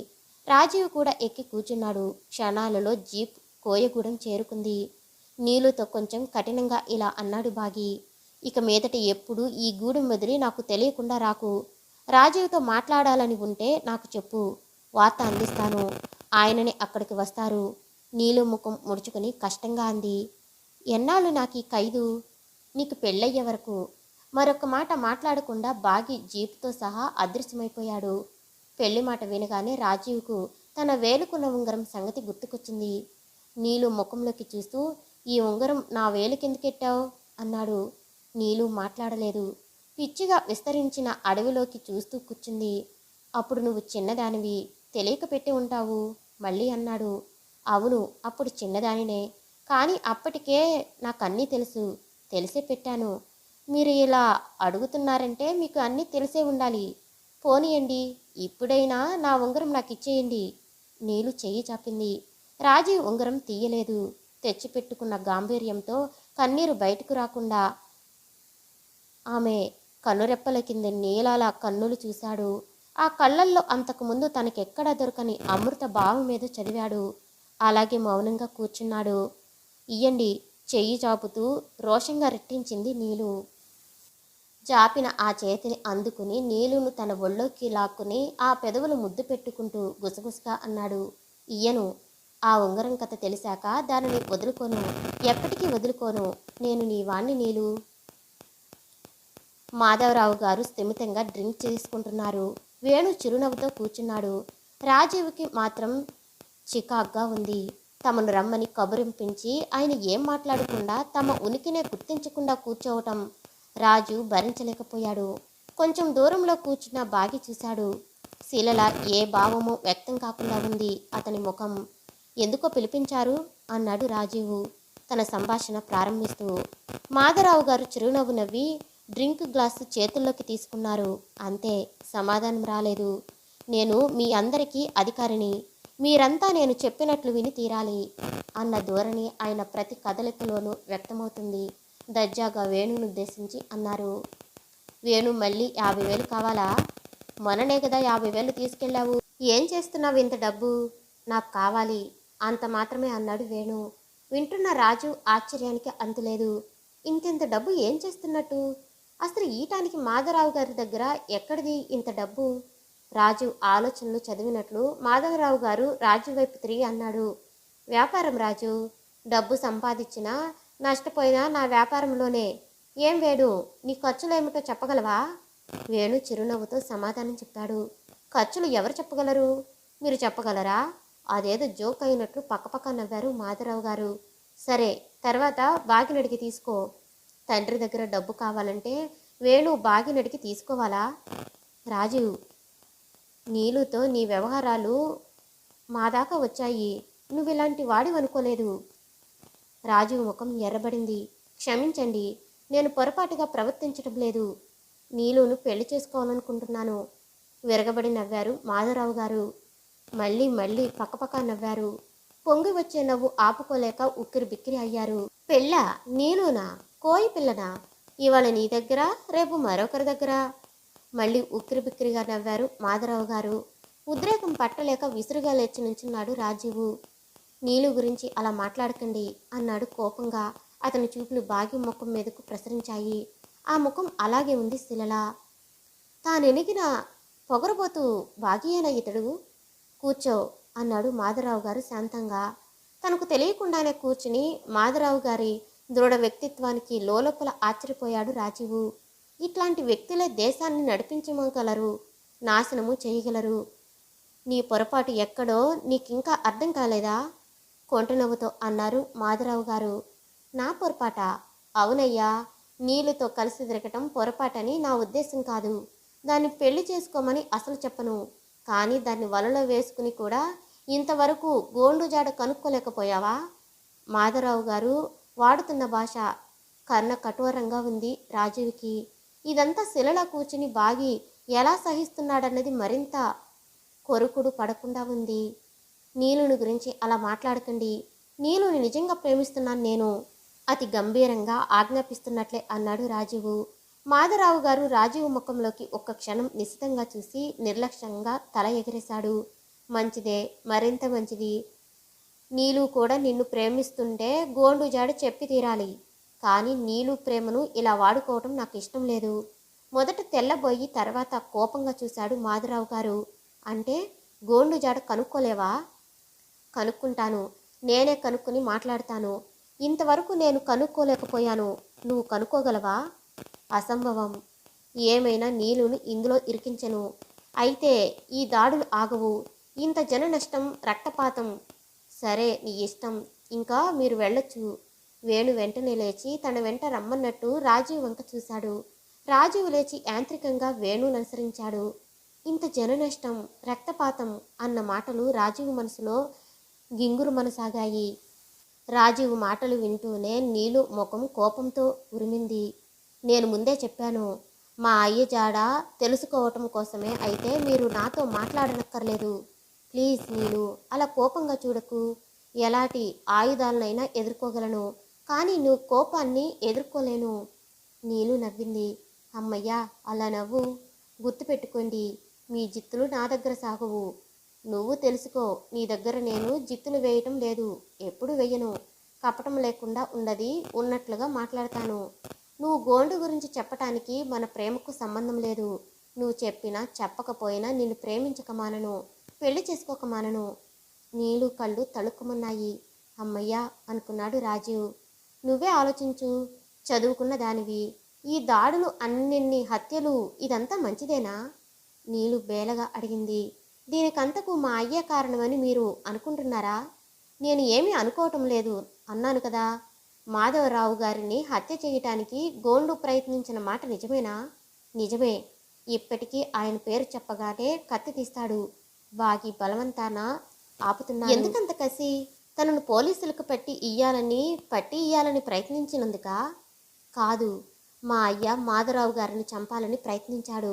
రాజీవ్ కూడా ఎక్కి కూర్చున్నాడు. క్షణాలలో జీప్ కోయగూడెం చేరుకుంది. నీలుతో కొంచెం కఠినంగా ఇలా అన్నాడు బాగి, ఇక మీదట ఎప్పుడు ఈ గూడెం వదిలి నాకు తెలియకుండా రాకు. రాజీవ్తో మాట్లాడాలని ఉంటే నాకు చెప్పు. వార్త అందిస్తాను. ఆయననే అక్కడికి వస్తారు. నీలు ముఖం ముడుచుకుని కష్టంగా అంది. ఎన్నాళ్ళు నాకు ఈ ఖైదు? నీకు పెళ్ళయ్యే వరకు. మరొక మాట మాట్లాడకుండా బాగి జీపుతో సహా అదృశ్యమైపోయాడు. పెళ్లి మాట వినగానే రాజీవ్కు తన వేలుకున్న ఉంగరం సంగతి గుర్తుకొచ్చింది. నీలు ముఖంలోకి చూస్తూ, ఈ ఉంగరం నా వేలుకెందుకెట్టావు అన్నాడు. నీలు మాట్లాడలేదు. పిచ్చిగా విస్తరించిన అడవిలోకి చూస్తూ కూర్చుంది. అప్పుడు నువ్వు చిన్నదానివి, తెలియక పెట్టి ఉంటావు మళ్ళీ అన్నాడు. అవును, అప్పుడు చిన్నదానినే. కానీ అప్పటికే నాకన్నీ తెలుసు. తెలిసే పెట్టాను. మీరు ఇలా అడుగుతున్నారంటే మీకు అన్నీ తెలిసే ఉండాలి. పోనీయండి, ఇప్పుడైనా నా ఉంగరం నాకు ఇచ్చేయండి. నీలు చెయ్యి చాపింది. రాజీవ్ ఉంగరం తీయలేదు. తెచ్చిపెట్టుకున్న గాంభీర్యంతో కన్నీరు బయటకు రాకుండా ఆమె కనురెప్పల కింద నీలాల కన్నులు చూశాడు. ఆ కళ్ళల్లో అంతకుముందు తనకెక్కడా దొరకని అమృత భావం మీద చదివాడు. అలాగే మౌనంగా కూర్చున్నాడు. ఇయ్యండి, చెయ్యి చాపుతూ రోషంగా రెట్టించింది నీలు. చాపిన ఆ చేతిని అందుకుని నీలును తన ఒళ్ళోకి లాక్కుని ఆ పెదవులు ముద్దు పెట్టుకుంటూ గుసగుసగా అన్నాడు. ఇయ్యను. ఆ ఉంగరం కథ తెలిసాక దానిని వదులుకోను. ఎప్పటికీ వదులుకోను. నేను నీ వాణ్ణి నీలు. మాధవరావు గారు స్థిమితంగా డ్రింక్ చేసుకుంటున్నారు. వేణు చిరునవ్వుతో కూర్చున్నాడు. రాజీవ్కి మాత్రం చికాగ్గా ఉంది. తమను రమ్మని కబురింపించి ఆయన ఏం మాట్లాడకుండా తమ ఉనికినే గుర్తించకుండా కూర్చోవటం రాజు భరించలేకపోయాడు. కొంచెం దూరంలో కూర్చున్న బాగి చూశాడు. శీలల ఏ భావము వ్యక్తం కాకుండా ఉంది అతని ముఖం. ఎందుకో పిలిపించారు అన్నాడు రాజీవు తన సంభాషణ ప్రారంభిస్తూ. మాధవరావు గారు చిరునవ్వు నవ్వి డ్రింక్ గ్లాసు చేతుల్లోకి తీసుకున్నారు. అంతే, సమాధానం రాలేదు. నేను మీ అందరికీ అధికారిని. మీరంతా నేను చెప్పినట్లు విని తీరాలి అన్న ధోరణి ఆయన ప్రతి కదలికలోనూ వ్యక్తమవుతుంది. దర్జాగా వేణును ఉద్దేశించి అన్నారు. వేణు మళ్ళీ 50,000 కావాలా? మొన్ననే కదా 50,000 తీసుకెళ్ళావు. ఏం చేస్తున్నావు ఇంత డబ్బు? నాకు కావాలి అంత మాత్రమే అన్నాడు వేణు. వింటున్న రాజు ఆశ్చర్యానికి అంతులేదు. ఇంతింత డబ్బు ఏం చేస్తున్నట్టు? అసలు ఈటానికి మాధవరావు గారి దగ్గర ఎక్కడిది ఇంత డబ్బు? రాజు ఆలోచనలు చదివినట్లు మాధవరావు గారు రాజు వైపు తిరిగి అన్నాడు. వ్యాపారం రాజు. డబ్బు సంపాదించినా నష్టపోయినా నా వ్యాపారంలోనే. ఏం వేడు, నీ ఖర్చులేమిటో చెప్పగలవా? వేణు చిరునవ్వుతో సమాధానం చెప్పాడు. ఖర్చులు ఎవరు చెప్పగలరు? మీరు చెప్పగలరా? అదేదో జోక్ అయినట్లు పక్కపక్క నవ్వారు మాధవరావు గారు. సరే, తర్వాత బాగినడికి తీసుకో. తండ్రి దగ్గర డబ్బు కావాలంటే వేణు బాగినడికి తీసుకోవాలా? రాజీవ్, నీలుతో నీ వ్యవహారాలు మా దాకా వచ్చాయి. నువ్వు ఇలాంటి వాడివనుకోలేదు. రాజీవ్ ముఖం ఎర్రబడింది. క్షమించండి, నేను పొరపాటుగా ప్రవర్తించటం లేదు. నీలును పెళ్లి చేసుకోవాలనుకుంటున్నాను. విరగబడి నవ్వారు మాధవరావు గారు. మళ్ళీ మళ్ళీ పక్కపక్క నవ్వారు. పొంగి వచ్చే నవ్వు ఆపుకోలేక ఉక్కిరి బిక్కిరి అయ్యారు. పెళ్ళా? నీలునా? కోయి పిల్లనా? ఇవాళ నీ దగ్గర, రేపు మరొకరి దగ్గర. మళ్ళీ ఉక్కిరి బిక్కిరిగా నవ్వారు మాధవరావు గారు. ఉద్రేకం పట్టలేక విసురుగా లేచి నుంచున్నాడు రాజీవు. నీలు గురించి అలా మాట్లాడకండి అన్నాడు కోపంగా. అతని చూపులు బాగి ముఖం మీదకు ప్రసరించాయి. ఆ ముఖం అలాగే ఉంది శిలలా. తానెనిగిన పొగరబోతూ బాగియేనా ఇతడు? కూర్చో అన్నాడు మాధవరావు గారు శాంతంగా. తనకు తెలియకుండానే కూర్చుని మాధవరావు గారి దృఢ వ్యక్తిత్వానికి లోలోపల ఆశ్చర్యపోయాడు రాజీవు. ఇట్లాంటి వ్యక్తులే దేశాన్ని నడిపించగలరు, నాశనము చేయగలరు. నీ పొరపాటు ఎక్కడో నీకింకా అర్థం కాలేదా? కొంటనవ్వుతో అన్నారు మాధవరావు గారు. నా పొరపాట? అవునయ్యా, నీళ్ళతో కలిసి తిరగటం పొరపాటని నా ఉద్దేశం కాదు. దాన్ని పెళ్లి చేసుకోమని అసలు చెప్పను. కానీ దాన్ని వలలో వేసుకుని కూడా ఇంతవరకు గోండు జాడ కనుక్కోలేకపోయావా? మాధవరావు గారు వాడుతున్న భాష కర్ణ కఠోరంగా ఉంది రాజీవ్కి. ఇదంతా శిలలా కూర్చుని బాగి ఎలా సహిస్తున్నాడన్నది మరింత కొరుకుడు పడకుండా ఉంది. నీలుని గురించి అలా మాట్లాడకండి. నీలుని నిజంగా ప్రేమిస్తున్నాను నేను, అతి గంభీరంగా ఆజ్ఞాపిస్తున్నట్లే అన్నాడు రాజీవు. మాధవరావు గారు రాజీవు ముఖంలోకి ఒక్క క్షణం నిశితంగా చూసి నిర్లక్ష్యంగా తల ఎగిరేశాడు. మంచిదే, మరింత మంచిది. నీలు కూడా నిన్ను ప్రేమిస్తుంటే గోండు జాడ చెప్పి తీరాలి. కానీ నీలు ప్రేమను ఇలా వాడుకోవటం నాకు ఇష్టం లేదు. మొదట తెల్లబోయి తర్వాత కోపంగా చూశాడు మాధవరావు గారు. అంటే గోండు జాడ కనుక్కోలేవా? కనుక్కుంటాను. నేనే కనుక్కుని మాట్లాడతాను. ఇంతవరకు నేను కనుక్కోలేకపోయాను. నువ్వు కనుక్కోగలవా? అసంభవం. ఏమైనా నీలును ఇందులో ఇరికించను. అయితే ఈ దాడులు ఆగవు. ఇంత జన నష్టం, రక్తపాతం. సరే, నీ ఇష్టం. ఇంకా మీరు వెళ్ళొచ్చు. వేణు వెంటనే లేచి తన వెంట రమ్మన్నట్టు రాజీవ్ వంక చూశాడు. రాజీవ్ లేచి యాంత్రికంగా వేణుని అనుసరించాడు. ఇంత జన నష్టం, రక్తపాతం అన్న మాటలు రాజీవ్ మనసులో గింగురు మనసాగాయి. రాజీవ్ మాటలు వింటూనే నీలు ముఖం కోపంతో ఉరిమింది. నేను ముందే చెప్పాను, మా అయ్య జాడ తెలుసుకోవటం కోసమే. అయితే మీరు నాతో మాట్లాడనక్కర్లేదు. ప్లీజ్ నీలు, అలా కోపంగా చూడకు. ఎలాంటి ఆయుధాలనైనా ఎదుర్కోగలను, కానీ నువ్వు కోపాన్ని ఎదుర్కోలేను. నీలు నవ్వింది. అమ్మయ్యా, అలా నవ్వు. గుర్తుపెట్టుకోండి, మీ జిత్తులు నా దగ్గర సాగవు. నువ్వు తెలుసుకో, నీ దగ్గర నేను జిత్తులు వేయటం లేదు, ఎప్పుడు వేయను. కపటం లేకుండా ఉన్నది ఉన్నట్లుగా మాట్లాడతాను. నువ్వు గోండు గురించి చెప్పటానికి మన ప్రేమకు సంబంధం లేదు. నువ్వు చెప్పినా చెప్పకపోయినా నిన్ను ప్రేమించక మానను, పెళ్లి చేసుకోక మానను. నీలు కళ్ళు తళుక్కుమన్నాయి. అమ్మయ్యా అనుకున్నాడు రాజీవ్. నువ్వే ఆలోచించు, చదువుకున్న దానివి. ఈ దాడులు, అన్నిన్ని హత్యలు, ఇదంతా మంచిదేనా? నీలు బేలగా అడిగింది. దీనికంతకు మా అయ్యే కారణమని మీరు అనుకుంటున్నారా? నేను ఏమీ అనుకోవటం లేదు అన్నాను కదా. మాధవరావు గారిని హత్య చేయటానికి గోండు ప్రయత్నించిన మాట నిజమేనా? నిజమే. ఇప్పటికీ ఆయన పేరు చెప్పగానే కత్తి తీస్తాడు. బాగి బలవంతాన ఆపుతున్నాడు. ఎందుకంత కసి? తనను పోలీసులకు పట్టి ఇయ్యాలని ప్రయత్నించినందుకా? కాదు, మా అయ్య మాధవరావు గారిని చంపాలని ప్రయత్నించాడు.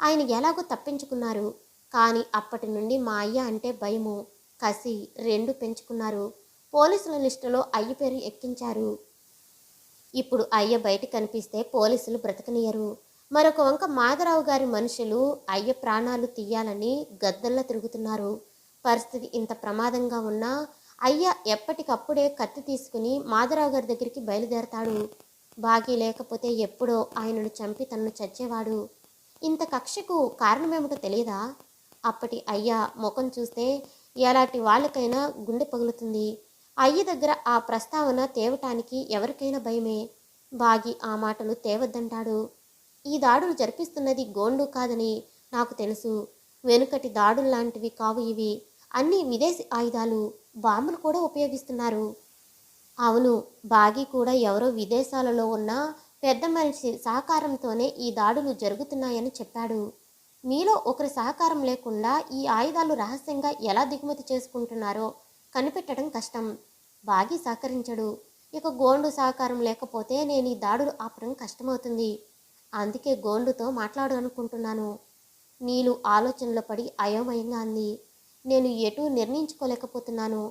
ఆయన ఎలాగో తప్పించుకున్నారు. కానీ అప్పటి నుండి మా అయ్య అంటే భయము, కసి రెండు పెంచుకున్నారు. పోలీసుల లిస్టులో అయ్య పేరు ఎక్కించారు. ఇప్పుడు అయ్య బయట కనిపిస్తే పోలీసులు బ్రతకనియరు. మరొక వంక మాధవరావు గారి మనుషులు అయ్య ప్రాణాలు తీయాలని గద్దల్లా తిరుగుతున్నారు. పరిస్థితి ఇంత ప్రమాదంగా ఉన్నా అయ్య ఎప్పటికప్పుడే కత్తి తీసుకుని మాధవరావు గారి దగ్గరికి బయలుదేరతాడు. బాగి లేకపోతే ఎప్పుడో ఆయనను చంపి తనను చచ్చేవాడు. ఇంత కక్షకు కారణమేమిటో తెలియదా? అప్పటి అయ్య ముఖం చూస్తే ఎలాంటి వాళ్ళకైనా గుండె పగులుతుంది. అయ్య దగ్గర ఆ ప్రస్తావన తేవటానికి ఎవరికైనా భయమే. బాగి ఆ మాటలు తేవద్దంటాడు. ఈ దాడులు జరిపిస్తున్నది గోండు కాదని నాకు తెలుసు. వెనుకటి దాడుల్లాంటివి కావు ఇవి. అన్ని విదేశీ ఆయుధాలు, బాంబులు కూడా ఉపయోగిస్తున్నారు. అవును, బాగి కూడా ఎవరో విదేశాలలో ఉన్న పెద్ద మనిషి సహకారంతోనే ఈ దాడులు జరుగుతున్నాయని చెప్పాడు. మీలో ఒకరి సహకారం లేకుండా ఈ ఆయుధాలు రహస్యంగా ఎలా దిగుమతి చేసుకుంటున్నారో కనిపెట్టడం కష్టం. బాగి సహకరించడు. ఇక గోండు సహకారం లేకపోతే నేను ఈ దాడులు ఆపడం కష్టమవుతుంది. అందుకే గోండుతో మాట్లాడాలనుకుంటున్నాను. నీలు ఆలోచనలో పడి అయోమయంగా అంది. నేను ఎటూ నిర్ణయించుకోలేకపోతున్నాను.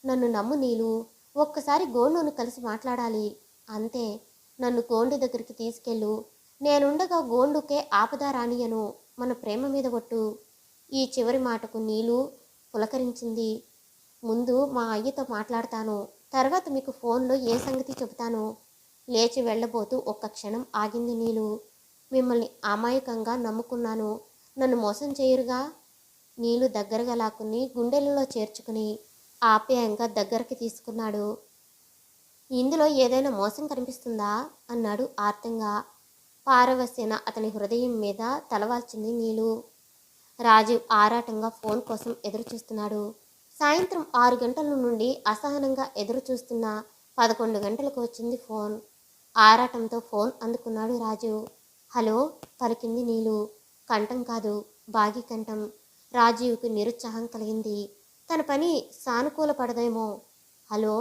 నన్ను నమ్ము నీలు. ఒక్కసారి గోండును కలిసి మాట్లాడాలి. అంతే. నన్ను గోండు దగ్గరికి తీసుకెళ్ళు. నేనుండగా గోండుకే ఆపద రానియను. మన ప్రేమ మీద ఒట్టు. ఈ చివరి మాటకు నీలు పులకరించింది. ముందు మా అయ్యతో మాట్లాడతాను. తర్వాత మీకు ఫోన్లో ఏ సంగతి చెబుతాను. లేచి వెళ్ళబోతూ ఒక్క క్షణం ఆగింది నీలు. మిమ్మల్ని అమాయకంగా నమ్ముకున్నాను. నన్ను మోసం చేయరుగా? నీలు దగ్గరగా లాక్కుని గుండెలలో చేర్చుకుని ఆప్యాయంగా దగ్గరికి తీసుకున్నాడు. ఇందులో ఏదైనా మోసం కనిపిస్తుందా? అన్నాడు ఆర్తంగా. పారవస్యన అతని హృదయం మీద తలవాల్చింది నీలు. రాజీవ్ ఆరాటంగా ఫోన్ కోసం ఎదురు చూస్తున్నాడు. సాయంత్రం 6 గంటల నుండి అసహనంగా ఎదురు చూస్తున్న 11 గంటలకు వచ్చింది ఫోన్. ఆరాటంతో ఫోన్ అందుకున్నాడు రాజీవ్. హలో పలికింది నీలు. కంఠం కాదు, బాగి కంఠం. రాజీవ్కి నిరుత్సాహం కలిగింది. తన పని సానుకూలపడదేమో. హలో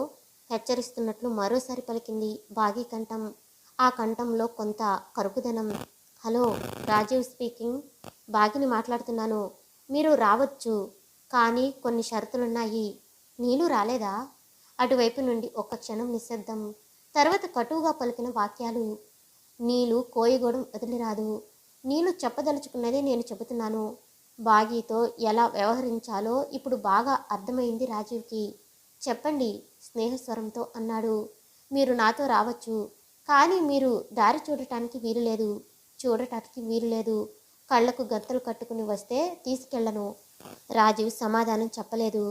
హెచ్చరిస్తున్నట్లు మరోసారి పలికింది బాగి కంఠం. ఆ కంఠంలో కొంత కరుకుదనం. Hello, Rajiv speaking. బాగిని మాట్లాడుతున్నాను. మీరు రావచ్చు, కానీ కొన్ని షరతులున్నాయి. నీలు రాలేదా? అటువైపు నుండి ఒక్క క్షణం నిశ్శబ్దం. తర్వాత కటువుగా పలికిన వాక్యాలు. నీలు కోయగూడెం వదిలిరాదు. నీలు చెప్పదలుచుకున్నదే నేను చెబుతున్నాను. బాగీతో ఎలా వ్యవహరించాలో ఇప్పుడు బాగా అర్థమైంది రాజీవ్కి. చెప్పండి, స్నేహస్వరంతో అన్నాడు. మీరు నాతో రావచ్చు, కానీ మీరు దారి చూడటానికి వీలులేదు. కళ్ళకు గంతలు కట్టుకుని వస్తే తీసుకెళ్లను. రాజీవ్ సమాధానం చెప్పలేదు.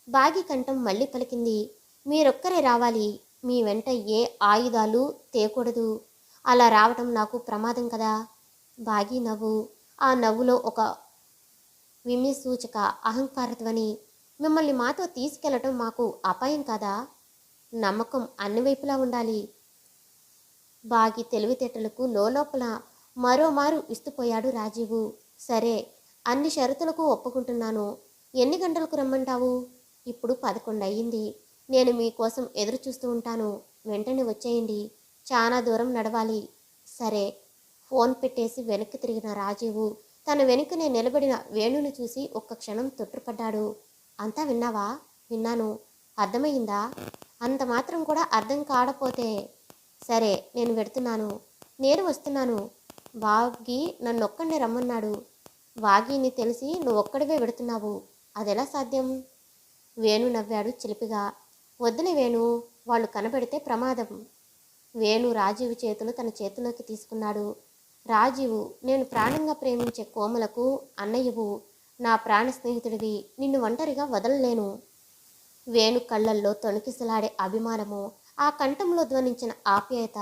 బాగి కంఠం మళ్ళీ పలికింది. మీరొక్కరే రావాలి. మీ వెంట ఏ ఆయుధాలు తేకూడదు. అలా రావటం నాకు ప్రమాదం కదా. బాగి నవ్వు. ఆ నవ్వులో ఒక విమ్యసూచక అహంకారధ్వని. మిమ్మల్ని మాతో తీసుకెళ్లటం మాకు అపాయం కాదా? నమ్మకం అన్ని వైపులా ఉండాలి. బాగి తెలివితేటలకు లోపల మరోమారు విస్తుపోయాడు రాజీవు. సరే, అన్ని షరతులకు ఒప్పుకుంటున్నాను. ఎన్ని గంటలకు రమ్మంటావు? ఇప్పుడు 11 అయ్యింది. నేను మీకోసం ఎదురు చూస్తూ ఉంటాను. వెంటనే వచ్చేయండి. చాలా దూరం నడవాలి. సరే. ఫోన్ పెట్టేసి వెనక్కి తిరిగిన రాజీవు తన వెనుకనే నిలబడిన వేణుని చూసి ఒక్క క్షణం తొట్టుపడ్డాడు. అంతా విన్నావా? విన్నాను. అర్థమయ్యిందా? అంత మాత్రం కూడా అర్థం కాడపోతే సరే, నేను వెడుతున్నాను. నేను వస్తున్నాను. బాగి నన్నొక్కడినే రమ్మన్నాడు. బాగిని తెలిసి నువ్వొక్కడివే వెడుతున్నావు. అదెలా సాధ్యం? వేణు నవ్వాడు చిలిపిగా. వద్దులే వేణు, వాళ్ళు కనబడితే ప్రమాదం. వేణు రాజీవు చేతులు తన చేతిలోకి తీసుకున్నాడు. రాజీవు, నేను ప్రాణంగా ప్రేమించే కోమలకు అన్నయ్యవు. నా ప్రాణ స్నేహితుడివి. నిన్ను ఒంటరిగా వదలలేను. వేణు కళ్ళల్లో తొణికిసలాడే అభిమానము, ఆ కంఠంలో ధ్వనించిన ఆప్యాయత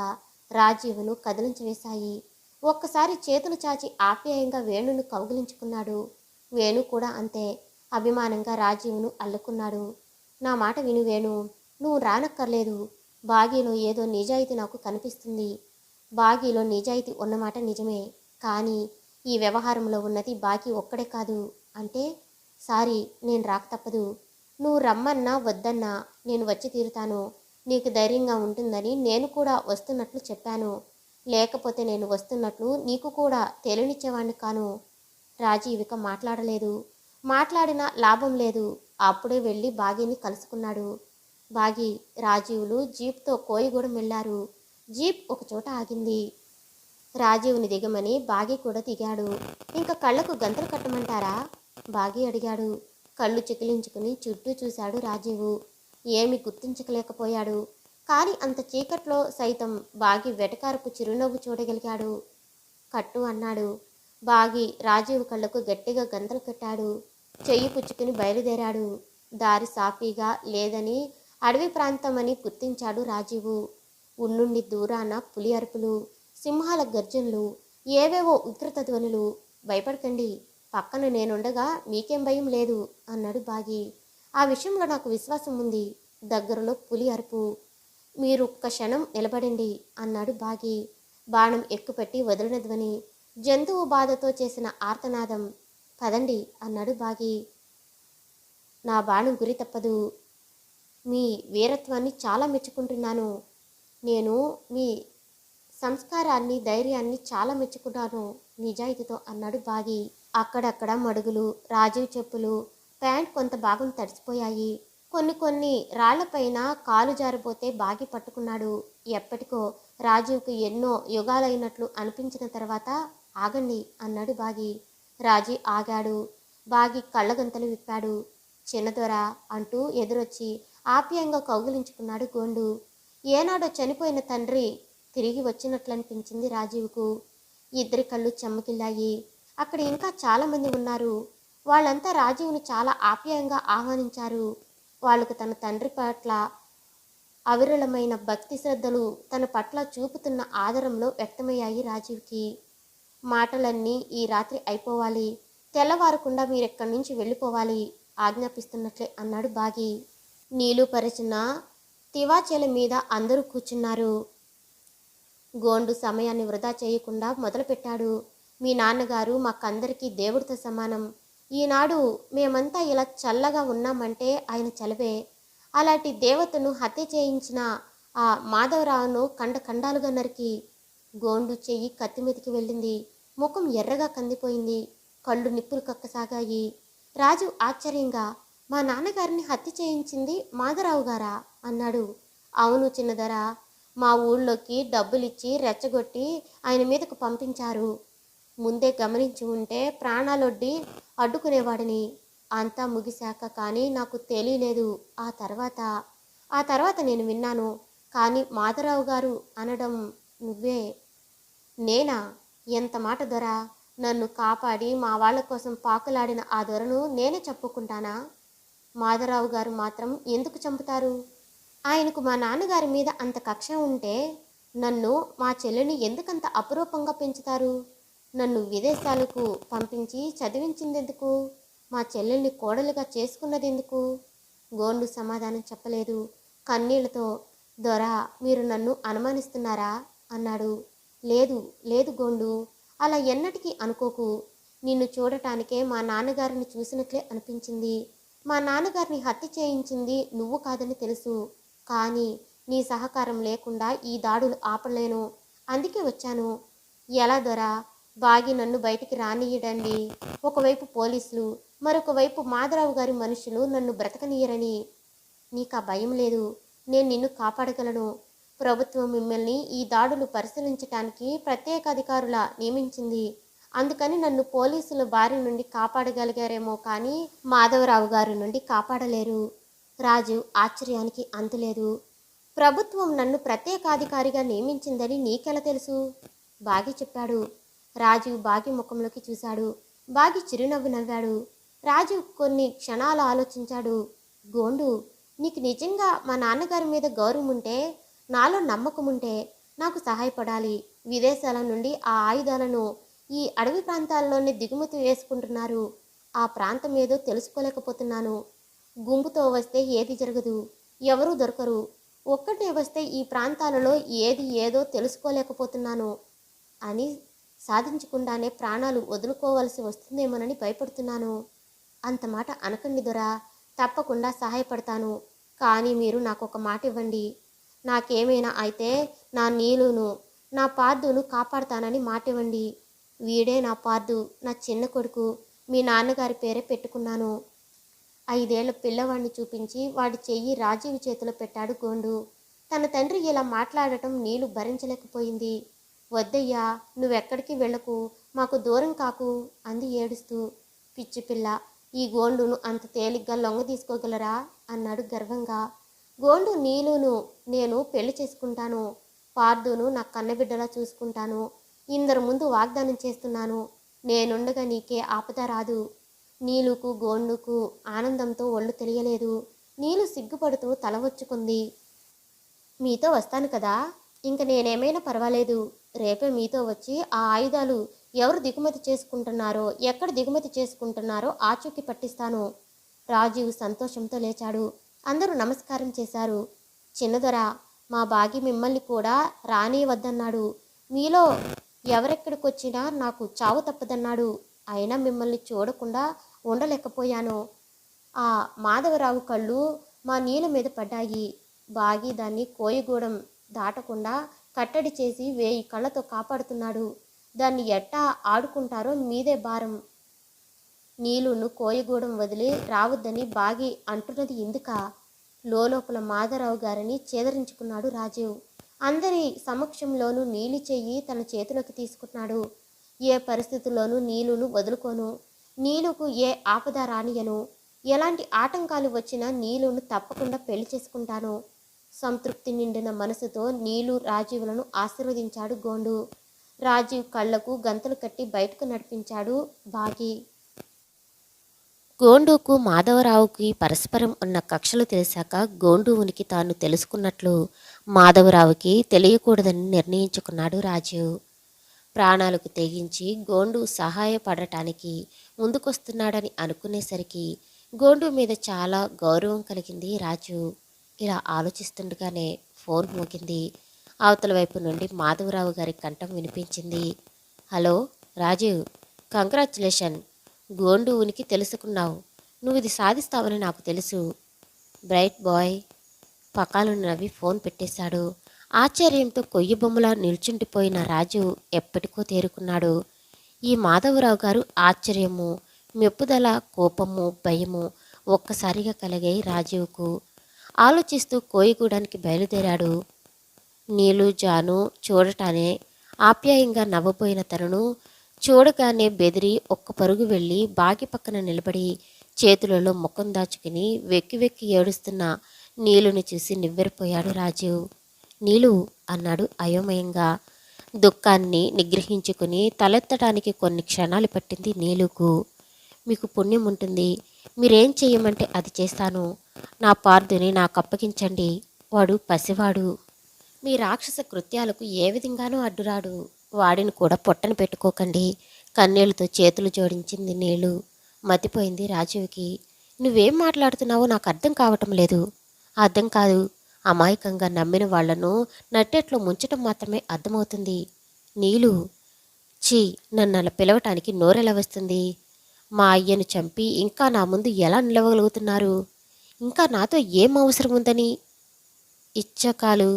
రాజీవును కదిలించివేశాయి. ఒక్కసారి చేతులు చాచి ఆప్యాయంగా వేణును కౌగిలించుకున్నాడు. వేణు కూడా అంతే అభిమానంగా రాజీవును అల్లుకున్నాడు. నా మాట విను వేణు, నువ్వు రానక్కర్లేదు. బాగీలో ఏదో నిజాయితీ నాకు కనిపిస్తుంది. బాగీలో నిజాయితీ ఉన్నమాట నిజమే, కానీ ఈ వ్యవహారంలో ఉన్నది బాగీ ఒక్కడే కాదు. అంటే సారీ, నేను రాక తప్పదు. నువ్వు రమ్మన్నా వద్దన్నా నేను వచ్చి తీరుతాను. నీకు ధైర్యంగా ఉంటుందని నేను కూడా వస్తున్నట్లు చెప్పాను. లేకపోతే నేను వస్తున్నట్లు నీకు కూడా తెలియనిచ్చేవాణ్ణి కాను. రాజీవిక మాట్లాడలేదు. మాట్లాడినా లాభం లేదు. అప్పుడే వెళ్ళి బాగీని కలుసుకున్నాడు. బాగి, రాజీవులు జీప్తో కోయిగూడెం వెళ్లారు. జీప్ ఒకచోట ఆగింది. రాజీవుని దిగమని బాగి కూడా దిగాడు. ఇంకా కళ్ళకు గంతలు కట్టమంటారా? బాగి అడిగాడు. కళ్ళు చికిలించుకుని చుట్టూ చూశాడు రాజీవు. ఏమి గుర్తించలేకపోయాడు. కానీ అంత చీకట్లో సైతం బాగి వెటకారపు చిరునవ్వు చూడగలిగాడు. కట్టు అన్నాడు. బాగి రాజీవు కళ్ళకు గట్టిగా గంతలు కట్టాడు. చెయ్యి పుచ్చుకుని బయలుదేరాడు. దారి సాఫీగా లేదని, అడవి ప్రాంతమని గుర్తించాడు రాజీవు. ఉన్నుండి దూరాన పులి అరుపులు, సింహాల గర్జనలు, ఏవేవో ఉధృత ధ్వనులు. భయపడకండి, పక్కన నేనుండగా మీకేం భయం లేదు అన్నాడు బాగి. ఆ విషయంలో నాకు విశ్వాసం ఉంది. దగ్గరలో పులి అరుపు. మీరు ఒక్క క్షణం నిలబడండి అన్నాడు బాగి. బాణం ఎక్కుపెట్టి వదిలిన ధ్వని, జంతువు బాధతో చేసిన ఆర్తనాదం. పదండి అన్నాడు బాగి. నా బాణం గురి తప్పదు. మీ వీరత్వాన్ని చాలా మెచ్చుకుంటున్నాను. నేను మీ సంస్కారాన్ని, ధైర్యాన్ని చాలా మెచ్చుకున్నాను నిజాయితీతో అన్నాడు బాగి. అక్కడక్కడ మడుగులు, రాజీవ్ చెప్పులు, ప్యాంట్ కొంత భాగం తడిసిపోయాయి. కొన్ని రాళ్లపైన కాలు జారిపోతే బాగి పట్టుకున్నాడు. ఎప్పటికో రాజీవ్కు ఎన్నో యుగాలైనట్లు అనిపించిన తర్వాత ఆగండి అన్నాడు బాగి. రాజీ ఆగాడు. బాగి కళ్ళగంతలు విప్పాడు. చిన్నదొర అంటూ ఎదురొచ్చి ఆప్యాయంగా కౌగిలించుకున్నాడు గోండు. ఏనాడో చనిపోయిన తండ్రి తిరిగి వచ్చినట్లనిపించింది రాజీవ్కు. ఇద్దరి కళ్ళు చెమ్మకిల్లాయి. అక్కడ ఇంకా చాలామంది ఉన్నారు. వాళ్ళంతా రాజీవ్ని చాలా ఆప్యాయంగా ఆహ్వానించారు. వాళ్ళకు తన తండ్రి పట్ల అవిరళమైన భక్తి శ్రద్ధలు, తన పట్ల చూపుతున్న ఆదరంలో వ్యక్తమయ్యాయి రాజీవ్కి. మాటలన్నీ ఈ రాత్రి అయిపోవాలి, తెల్లవారకుండా మీరెక్కడి నుంచి వెళ్ళిపోవాలి ఆజ్ఞాపిస్తున్నట్లే అన్నాడు బాగి. నీళ్లు పరిచిన తివాచీల మీద అందరూ కూర్చున్నారు. గోండు సమయాన్ని వృధా చేయకుండా మొదలుపెట్టాడు. మీ నాన్నగారు మాకందరికీ దేవుడితో సమానం. ఈనాడు మేమంతా ఇలా చల్లగా ఉన్నామంటే ఆయన చలవే. అలాంటి దేవతను హత్య చేయించిన ఆ మాధవరావును ఖండాలుగా నరికి. గోండు చెయ్యి కత్తిమీదికి వెళ్ళింది. ముఖం ఎర్రగా కందిపోయింది. కళ్ళు నిప్పులు కక్కసాగాయి. రాజు ఆశ్చర్యంగా, మా నాన్నగారిని హత్య చేయించింది మాధవరావు గారా అన్నాడు. అవును చిన్నదొర, మా ఊళ్ళోకి డబ్బులిచ్చి రెచ్చగొట్టి ఆయన మీదకు పంపించారు. ముందే గమనించి ఉంటే ప్రాణాలొడ్డి అడ్డుకునేవాడిని. అంతా ముగిశాక కానీ నాకు తెలియలేదు. ఆ తర్వాత నేను విన్నాను. కానీ మాధవరావు గారు అనడం నువ్వే. నేనా? ఎంత మాట దొర! నన్ను కాపాడి మా వాళ్ళ కోసం పాకులాడిన ఆ దొరను నేనే చెప్పుకుంటానా? మాధవరావు గారు మాత్రం ఎందుకు చంపుతారు? ఆయనకు మా నాన్నగారి మీద అంత కక్ష ఉంటే నన్ను, మా చెల్లిని ఎందుకంత అపురూపంగా పెంచుతారు? నన్ను విదేశాలకు పంపించి చదివించిందెందుకు? మా చెల్లెల్ని కోడలుగా చేసుకున్నదెందుకు? గోండు సమాధానం చెప్పలేదు. కన్నీళ్లతో, దొర, మీరు నన్ను అనుమానిస్తున్నారా అన్నాడు. లేదు లేదు గోండు, అలా ఎన్నటికీ అనుకోకు. నిన్ను చూడటానికే మా నాన్నగారిని చూసినట్లే అనిపించింది. మా నాన్నగారిని హత్య చేయించింది నువ్వు కాదని తెలుసు. కానీ నీ సహకారం లేకుండా ఈ దాడులు ఆపలేను. అందుకే వచ్చాను. ఎలా దొరా? బాగి నన్ను బయటికి రానియ్యడండి. ఒకవైపు పోలీసులు, మరొక వైపు మాధవరావు గారి మనుషులు నన్ను బ్రతకనీయరని. నీకు ఆ భయం లేదు. నేను నిన్ను కాపాడగలను. ప్రభుత్వం మిమ్మల్ని ఈ దాడులు పరిశీలించటానికి ప్రత్యేక అధికారుల నియమించింది. అందుకని నన్ను పోలీసుల బారి నుండి కాపాడగలిగారేమో కానీ మాధవరావు గారి నుండి కాపాడలేరు. రాజు ఆశ్చర్యానికి అంతులేదు. ప్రభుత్వం నన్ను ప్రత్యేకాధికారిగా నియమించిందని నీకెలా తెలుసు? బాగి చెప్పాడు. రాజు బాగి ముఖంలోకి చూశాడు. బాగి చిరునవ్వు నవ్వాడు. రాజు కొన్ని క్షణాలు ఆలోచించాడు. గోండు, నీకు నిజంగా మా నాన్నగారి మీద గౌరవం ఉంటే, నాలో నమ్మకం ఉంటే నాకు సహాయపడాలి. విదేశాల నుండి ఆ ఆయుధాలను ఈ అడవి ప్రాంతాల్లోనే దిగుమతి వేసుకుంటున్నారు. ఆ ప్రాంతం ఏదో తెలుసుకోలేకపోతున్నాను. గుంపుతో వస్తే ఏది జరగదు, ఎవరూ దొరకరు. ఒక్కటే వస్తే ఈ ప్రాంతాలలో ఏది ఏదో తెలుసుకోలేకపోతున్నాను అని సాధించకుండానే ప్రాణాలు వదులుకోవలసి వస్తుందేమోనని భయపడుతున్నాను. అంత మాట అనకండి దొరా, తప్పకుండా సహాయపడతాను. కానీ మీరు నాకు ఒక మాట ఇవ్వండి. నాకేమైనా అయితే నా నీలును, నా పార్థును కాపాడతానని మాట ఇవ్వండి. వీడే నా పార్థు, నా చిన్న కొడుకు. మీ నాన్నగారి పేరే పెట్టుకున్నాను. 5 ఏళ్ల పిల్లవాడిని చూపించి వాడి చెయ్యి రాజీవ్ చేతిలో పెట్టాడు గోండు. తన తండ్రి ఇలా మాట్లాడటం నీలు భరించలేకపోయింది. వద్దయ్యా, నువ్వెక్కడికి వెళ్ళకు, మాకు దూరం కాకు అంది ఏడుస్తూ. పిచ్చి పిల్ల, ఈ గోండును అంత తేలిగ్గా లొంగ తీసుకోగలరా అన్నాడు గర్వంగా. గోండు, నీలును నేను పెళ్లి చేసుకుంటాను. పార్థును నా కన్నబిడ్డలా చూసుకుంటాను. ఇందరి ముందు వాగ్దానం చేస్తున్నాను. నేనుండగా నీకే ఆపద రాదు. నీలుకు గోండుకు ఆనందంతో ఒళ్ళు తెలియలేదు. నీలు సిగ్గుపడుతూ తల వచ్చుకుంది. మీతో వస్తాను కదా, ఇంక నేనేమైనా పర్వాలేదు. రేపే మీతో వచ్చి ఆ ఆయుధాలు ఎవరు దిగుమతి చేసుకుంటున్నారో, ఎక్కడ దిగుమతి చేసుకుంటున్నారో ఆచూకీ పట్టిస్తాను. రాజీవ్ సంతోషంతో లేచాడు. అందరూ నమస్కారం చేశారు. చిన్నదొర, మా బాగి మిమ్మల్ని కూడా రానివద్దన్నాడు. మీలో ఎవరెక్కడికొచ్చినా నాకు చావు తప్పదన్నాడు. అయినా మిమ్మల్ని చూడకుండా ఉండలేకపోయాను. ఆ మాధవరావు కళ్ళు మా నీళ్ళ మీద పడ్డాయి. బాగి దాన్ని కోయగూడెం దాటకుండా కట్టడి చేసి 1000 కళ్ళతో కాపాడుతున్నాడు. దాన్ని ఎట్టా ఆడుకుంటారో మీదే భారం. నీలును కోయగూడెం వదిలి రావద్దని బాగి అంటున్నది ఇందుక. లోపల మాధవరావు గారిని చేదరించుకున్నాడు రాజీవ్. అందరి సమక్షంలోనూ నీలి చెయ్యి తన చేతిలోకి తీసుకున్నాడు. ఏ పరిస్థితుల్లోనూ నీలును వదులుకోను. నీలుకు ఏ ఆపద రానియను. ఎలాంటి ఆటంకాలు వచ్చినా నీలును తప్పకుండా పెళ్లి చేసుకుంటాను. సంతృప్తి నిండిన మనసుతో నీలు రాజీవులను ఆశీర్వదించాడు గోండు. రాజీవ్ కళ్లకు గంతలు కట్టి బయటకు నడిపించాడు బాగి. గోండుకు మాధవరావుకి పరస్పరం ఉన్న కక్షలు తెలిసాక గోండు ఉనికి తాను తెలుసుకున్నట్లు మాధవరావుకి తెలియకూడదని నిర్ణయించుకున్నాడు రాజీవ్. ప్రాణాలకు తెగించి గోండు సహాయపడటానికి ముందుకొస్తున్నాడని అనుకునేసరికి గోండు మీద చాలా గౌరవం కలిగింది రాజు. ఇలా ఆలోచిస్తుండగానే ఫోన్ మోగింది. అవతల వైపు నుండి మాధవరావు గారి కంఠం వినిపించింది. Hello Rajiv, congratulation. గోండు ఉనికి తెలుసుకున్నావు. నువ్వు ఇది సాధిస్తావని నాకు తెలుసు. Bright bye. పకాలు నవ్వి ఫోన్ పెట్టేశాడు. ఆశ్చర్యంతో కొయ్యి బొమ్మలా నిల్చుండిపోయిన రాజు ఎప్పటికో తేరుకున్నాడు. ఈ మాధవరావు గారు ఆశ్చర్యము, మెప్పుదల, కోపము, భయము ఒక్కసారిగా కలిగాయి రాజీవ్కు. ఆలోచిస్తూ కోయిగూడానికి బయలుదేరాడు. నీలు జాను చూడటానే ఆప్యాయంగా నవ్వబోయిన తనను చూడగానే బెదిరి ఒక్క పరుగు వెళ్ళి బాగి పక్కన నిలబడి చేతులలో ముఖం దాచుకుని వెక్కి వెక్కి ఏడుస్తున్న నీలుని చూసి నివ్వెరపోయాడు రాజీవ్. నీలు అన్నాడు అయోమయంగా. దుఃఖాన్ని నిగ్రహించుకుని తలెత్తడానికి కొన్ని క్షణాలు పట్టింది నీలుకు. మీకు పుణ్యం ఉంటుంది. మీరేం చెయ్యమంటే అది చేస్తాను. నా పార్థుని నాకు అప్పగించండి. వాడు పసివాడు. మీ రాక్షస కృత్యాలకు ఏ విధంగానూ అడ్డురాడు. వాడిని కూడా పొట్టన పెట్టుకోకండి. కన్నీళ్లతో చేతులు జోడించింది నీళ్ళు. మతిపోయింది రాజీవ్కి. నువ్వేం మాట్లాడుతున్నావో నాకు అర్థం కావటం లేదు. అర్థం కాదు, అమాయకంగా నమ్మిన వాళ్లను నట్టెట్లో ముంచటం మాత్రమే అర్థమవుతుంది. నీలు, ఛీ, నన్ను అలా పిలవటానికి నోరెలా వస్తుంది? మా అయ్యను చంపి ఇంకా నా ముందు ఎలా నిలవగలుగుతున్నారు? ఇంకా నాతో ఏం అవసరం ఉందని? ఇచ్చకాలు,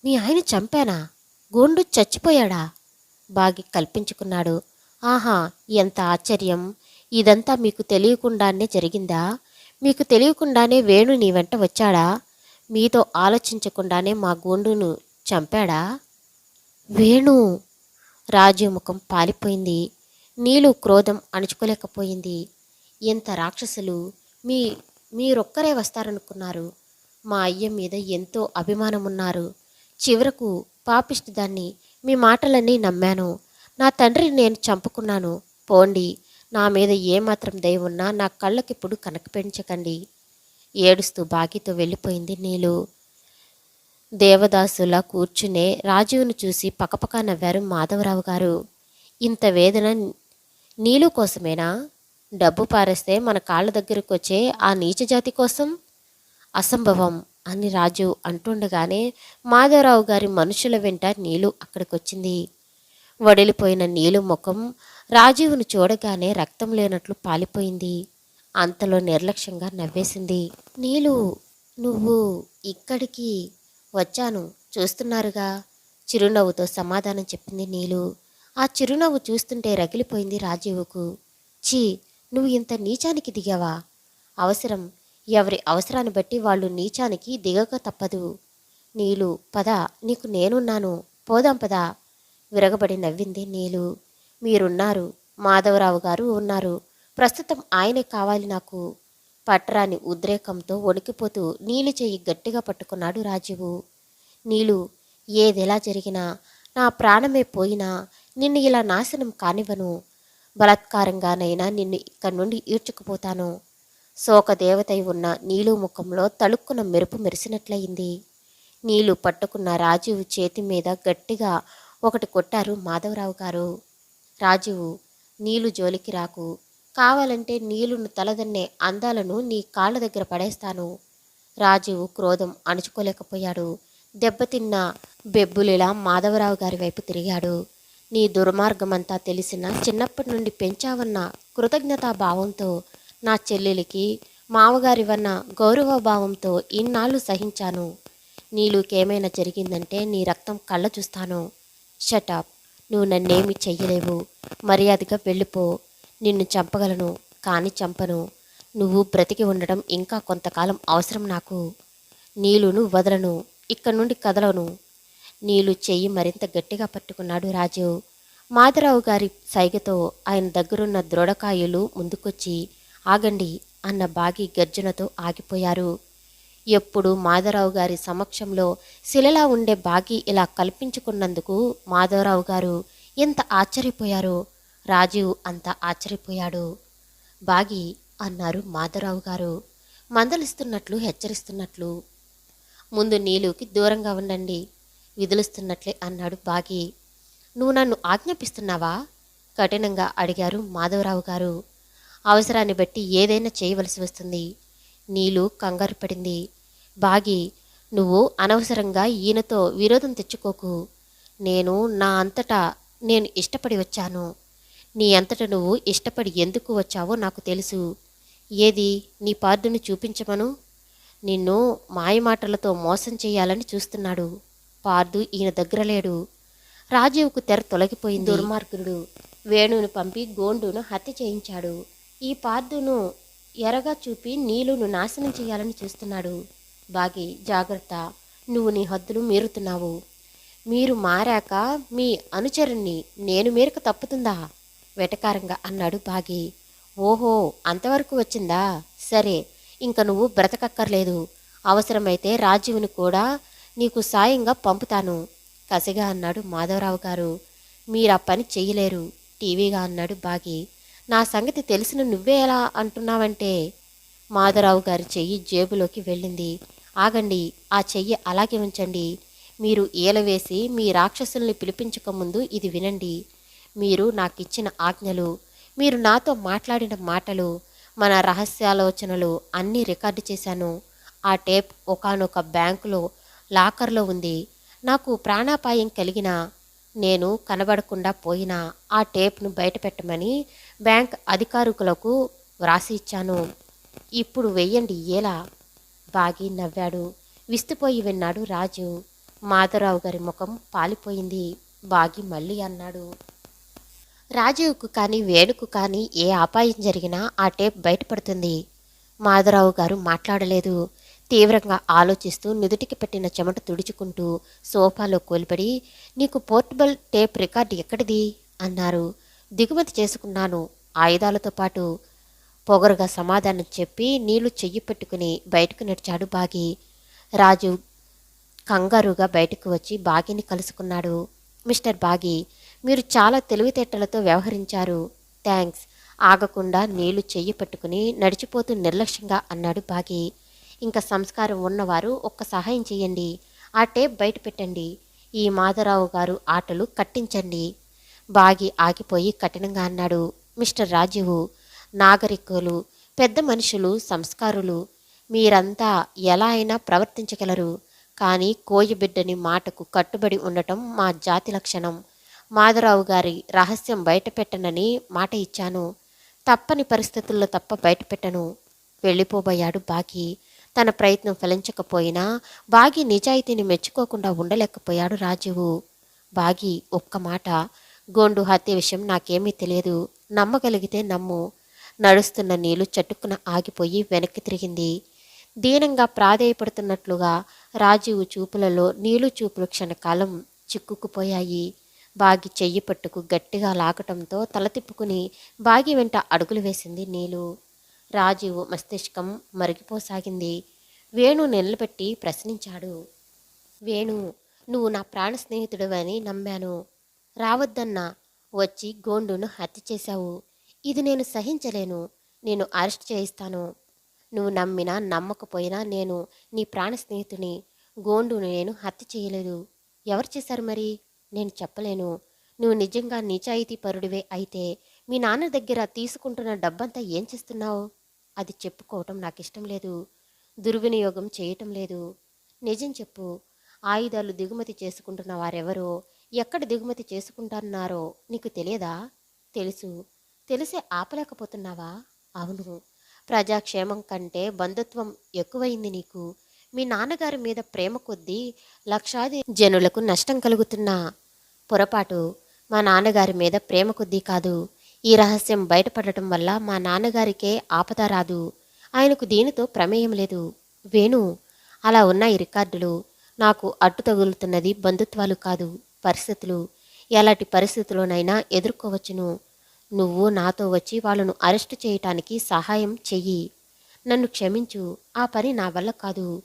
మీ ఆయన చంపానా? గోండు చచ్చిపోయాడా? బాగి కల్పించుకున్నాడు. ఆహా, ఎంత ఆశ్చర్యం. ఇదంతా మీకు తెలియకుండానే జరిగిందా? మీకు తెలియకుండానే వేణు నీ వెంట వచ్చాడా? మీతో ఆలోచించకుండానే మా గోండును చంపాడా? వేణు! రాజు ముఖం పాలిపోయింది. నీలు క్రోధం అణుచుకోలేకపోయింది. ఎంత రాక్షసులు! మీరొక్కరే వస్తారనుకున్నారు. మా అయ్య మీద ఎంతో అభిమానమున్నారు. చివరకు పాపిష్టిదాన్ని మీ మాటలన్నీ నమ్మాను. నా తండ్రిని నేను చంపుకున్నాను. పోండి, నా మీద ఏమాత్రం దయ ఉన్నా నా కళ్ళకిప్పుడు కనకపెంచకండి. ఏడుస్తూ బాగితో వెళ్ళిపోయింది నీలు. దేవదాసులా కూర్చునే రాజీవును చూసి పకపకా నవ్వారు మాధవరావు గారు. ఇంత వేదన నీలు కోసమేనా? డబ్బు పారేస్తే మన కాళ్ళ దగ్గరకు వచ్చే ఆ నీచజాతి కోసం? అసంభవం అని రాజు అంటుండగానే మాధవరావు గారి మనుషుల వెంట నీలు అక్కడికొచ్చింది. వడిలిపోయిన నీలు ముఖం రాజీవును చూడగానే రక్తం లేనట్లు పాలిపోయింది. అంతలో నిర్లక్ష్యంగా నవ్వేసింది. నీలు, నువ్వు ఇక్కడికి? వచ్చాను, చూస్తున్నారుగా, చిరునవ్వుతో సమాధానం చెప్పింది నీలు. ఆ చిరునవ్వు చూస్తుంటే రగిలిపోయింది రాజీవుకు. ఛీ, నువ్వు ఇంత నీచానికి దిగావా? అవసరం, ఎవరి అవసరాన్ని బట్టి వాళ్ళు నీచానికి దిగక తప్పదు. నీలు, పద, నీకు నేనున్నాను, పోదాం పద. విరగబడి నవ్వింది నీలు. మీరున్నారు, మాధవరావు గారు ఉన్నారు. ప్రస్తుతం ఆయనే కావాలి నాకు. పట్టరాని ఉద్రేకంతో వణికిపోతూ నీలు చెయ్యి గట్టిగా పట్టుకున్నాడు రాజీవు. నీలు, ఏదెలా జరిగినా, నా ప్రాణమే పోయినా నిన్ను ఇలా నాశనం కానివ్వను. బలాత్కారంగానైనా నిన్ను ఇక్కడి నుండి ఈడ్చుకుపోతాను. శోకదేవతై ఉన్న నీలు ముఖంలో తళుక్కున మెరుపు మెరిసినట్లయింది. నీలు పట్టుకున్న రాజీవు చేతి మీద గట్టిగా ఒకటి కొట్టారు మాధవరావు గారు. రాజీవు, నీలు జోలికి రాకు. కావాలంటే నీలును తలదన్నే అందాలను నీ కాళ్ళ దగ్గర పడేస్తాను. రాజీవు క్రోధం అణుచుకోలేకపోయాడు. దెబ్బతిన్న బెబ్బులిలా మాధవరావు గారి వైపు తిరిగాడు. నీ దుర్మార్గమంతా తెలిసిన చిన్నప్పటి నుండి పెంచావన్న కృతజ్ఞతాభావంతో, నా చెల్లెలికి మావగారివన్న గౌరవభావంతో ఇన్నాళ్ళు సహించాను. నీలుకేమైనా జరిగిందంటే నీ రక్తం కళ్ళ చూస్తాను. షటాప్, నువ్వు నన్నేమీ చెయ్యలేవు. మర్యాదగా వెళ్ళిపో. నిన్ను చంపగలను, కానీ చంపను. నువ్వు బ్రతికి ఉండడం ఇంకా కొంతకాలం అవసరం నాకు. నీలును వదలను, ఇక్కడి నుండి కదలను. నీలు చెయ్యి మరింత గట్టిగా పట్టుకున్నాడు రాజు. మాధవరావు గారి సైగతో ఆయన దగ్గరున్న దృఢకాయలు ముందుకొచ్చి ఆగండి అన్న బాగి గర్జనతో ఆగిపోయారు. ఎప్పుడు మాధవరావు గారి సమక్షంలో శిలలా ఉండే బాగి ఇలా కల్పించుకున్నందుకు మాధవరావు గారు ఎంత ఆశ్చర్యపోయారో రాజీవ్ అంత ఆశ్చర్యపోయాడు. బాగి అన్నారు మాధవరావు గారు మందలిస్తున్నట్లు, హెచ్చరిస్తున్నట్లు. ముందు నీలుకి దూరంగా ఉండండి, విదులుస్తున్నట్లే అన్నాడు బాగి. నువ్వు నన్ను ఆజ్ఞాపిస్తున్నావా? కఠినంగా అడిగారు మాధవరావు గారు. అవసరాన్ని బట్టి ఏదైనా చేయవలసి వస్తుంది. నీలు కంగారు పడింది. బాగి, నువ్వు అనవసరంగా ఈయనతో విరోధం తెచ్చుకోకు. నేను నా అంతటా నేను ఇష్టపడి వచ్చాను. నీ అంతట నువ్వు ఇష్టపడి ఎందుకు వచ్చావో నాకు తెలుసు. ఏది నీ పార్దుని చూపించమను. నిన్ను మాయమాటలతో మోసం చేయాలని చూస్తున్నాడు. పార్దు ఈయన దగ్గర లేడు. రాజీవ్కు తెర తొలగిపోయింది. దుర్మార్గుడు వేణువును పంపి గోండును హత్య చేయించాడు. ఈ పార్దును ఎరగా చూపి నీలును నాశనం చేయాలని చూస్తున్నాడు. బాగి, జాగ్రత్త, నువ్వు నీ హద్దులు మీరుతున్నావు. మీరు మారాక మీ అనుచరుణ్ణి నేను మీరక తప్పుతుందా? వెటకారంగా అన్నాడు బాగి. ఓహో, అంతవరకు వచ్చిందా? సరే, ఇంక నువ్వు బ్రతకక్కర్లేదు. అవసరమైతే రాజీవుని కూడా నీకు సాయంగా పంపుతాను, కసిగా అన్నాడు మాధవరావు గారు. మీరా పని చెయ్యలేరు, టీవీగా అన్నాడు బాగి. నా సంగతి తెలిసిన నువ్వే ఎలా అంటున్నావంటే? మాధవరావు గారి చెయ్యి జేబులోకి వెళ్ళింది. ఆగండి, ఆ చెయ్యి అలాగే ఉంచండి. మీరు ఈలవేసి మీ రాక్షసుల్ని పిలిపించకముందు ఇది వినండి. మీరు నాకిచ్చిన ఆజ్ఞలు, మీరు నాతో మాట్లాడిన మాటలు, మన రహస్యాలోచనలు అన్నీ రికార్డు చేశాను. ఆ టేప్ ఒకానొక బ్యాంకులో లాకర్లో ఉంది. నాకు ప్రాణాపాయం కలిగినా, నేను కనబడకుండా పోయినా ఆ టేప్ను బయటపెట్టమని బ్యాంక్ అధికారులకు వ్రాసి ఇచ్చాను. ఇప్పుడు వెయ్యండి ఎలా? బాగి నవ్వాడు. విస్తుపోయి విన్నాడు రాజు. మాధవరావు గారి ముఖం పాలిపోయింది. బాగి మళ్ళీ అన్నాడు, రాజీవ్కు కానీ వేణుకు కానీ ఏ అపాయం జరిగినా ఆ టేప్ బయటపడుతుంది. మాధవరావు గారు మాట్లాడలేదు. తీవ్రంగా ఆలోచిస్తూ నుదుటికి పెట్టిన చెమట తుడుచుకుంటూ సోఫాలో కోల్పడి, నీకు పోర్టబుల్ టేప్ రికార్డు ఎక్కడిది అన్నారు. దిగుమతి చేసుకున్నాను, ఆయుధాలతో పాటు, పొగరుగా సమాధానం చెప్పి నీళ్లు చెయ్యి పెట్టుకుని బయటకు నడిచాడు బాగి. రాజు కంగారుగా బయటకు వచ్చి బాగిని కలుసుకున్నాడు. మిస్టర్ బాగి, మీరు చాలా తెలివితేటలతో వ్యవహరించారు. థ్యాంక్స్. ఆగకుండా నీళ్లు చెయ్యి పట్టుకుని నడిచిపోతూ నిర్లక్ష్యంగా అన్నాడు బాగి. ఇంకా సంస్కారం ఉన్నవారు ఒక్క సహాయం చేయండి. ఆ టేప్ బయట పెట్టండి. ఈ మాధవరావు గారు ఆటలు కట్టించండి. బాగి ఆగిపోయి కఠినంగా అన్నాడు, మిస్టర్ రాజీవు, నాగరికులు, పెద్ద మనుషులు, సంస్కారులు, మీరంతా ఎలా అయినా ప్రవర్తించగలరు. కానీ కోయబిడ్డని మాటకు కట్టుబడి ఉండటం మా జాతి లక్షణం. మాధవరావు గారి రహస్యం బయటపెట్టనని మాట ఇచ్చాను. తప్పని పరిస్థితుల్లో తప్ప బయటపెట్టను. వెళ్ళిపోబోయాడు బాగి. తన ప్రయత్నం ఫలించకపోయినా బాగి నిజాయితీని మెచ్చుకోకుండా ఉండలేకపోయాడు రాజీవు. బాగి, ఒక్క మాట, గోండు హత్య విషయం నాకేమీ తెలియదు. నమ్మగలిగితే నమ్ము. నడుస్తున్న నీళ్లు చటుక్కున ఆగిపోయి వెనక్కి తిరిగింది. దీనంగా ప్రాధేయపడుతున్నట్లుగా రాజీవు చూపులలో నీళ్లు చూపులు క్షణకాలం చిక్కుకుపోయాయి. బాగి చెయ్యి పట్టుకు గట్టిగా లాగటంతో తల తిప్పుకుని బాగి వెంట అడుగులు వేసింది నీలు. రాజీవు మస్తిష్కం మరిగిపోసాగింది. వేణు నిలబెట్టి ప్రశ్నించాడు, వేణు, నువ్వు నా ప్రాణ స్నేహితుడివని నమ్మాను. రావద్దన్నా వచ్చి గోండును హత్య చేశావు. ఇది నేను సహించలేను. నేను అరెస్ట్ చేయిస్తాను. నువ్వు నమ్మినా నమ్మకపోయినా నేను నీ ప్రాణ స్నేహితుని. గోండును నేను హత్య చేయలేదు. ఎవరు చేశారు మరి? నేను చెప్పలేను. నువ్వు నిజంగా నిజాయితీపరుడివే అయితే మీ నాన్న దగ్గర తీసుకుంటున్న డబ్బంతా ఏం చేస్తున్నావు? అది చెప్పుకోవటం నాకిష్టం లేదు. దుర్వినియోగం చేయటం లేదు. నిజం చెప్పు. ఆయుధాలు దిగుమతి చేసుకుంటున్న వారెవరో, ఎక్కడ దిగుమతి చేసుకుంటున్నారో నీకు తెలియదా? తెలుసు. తెలిసే ఆపలేకపోతున్నావా? అవును. ప్రజాక్షేమం కంటే బంధుత్వం ఎక్కువైంది నీకు. మీ నాన్నగారి మీద ప్రేమ కొద్దీ లక్షాది జనులకు నష్టం కలుగుతున్నా పొరపాటు మా నాన్నగారి మీద ప్రేమ కొద్దీ కాదు. ఈ రహస్యం బయటపడటం వల్ల మా నాన్నగారికే ఆపద రాదు. ఆయనకు దీనితో ప్రమేయం లేదు. వేణు, అలా ఉన్నాయి రికార్డులు. నాకు అడ్డు తగులుతున్నది బంధుత్వాలు కాదు, పరిస్థితులు. ఎలాంటి పరిస్థితుల్లోనైనా ఎదుర్కోవచ్చును. నువ్వు నాతో వచ్చి వాళ్ళను అరెస్టు చేయటానికి సహాయం చెయ్యి. నన్ను క్షమించు. ఆ పని నా వల్ల కాదు.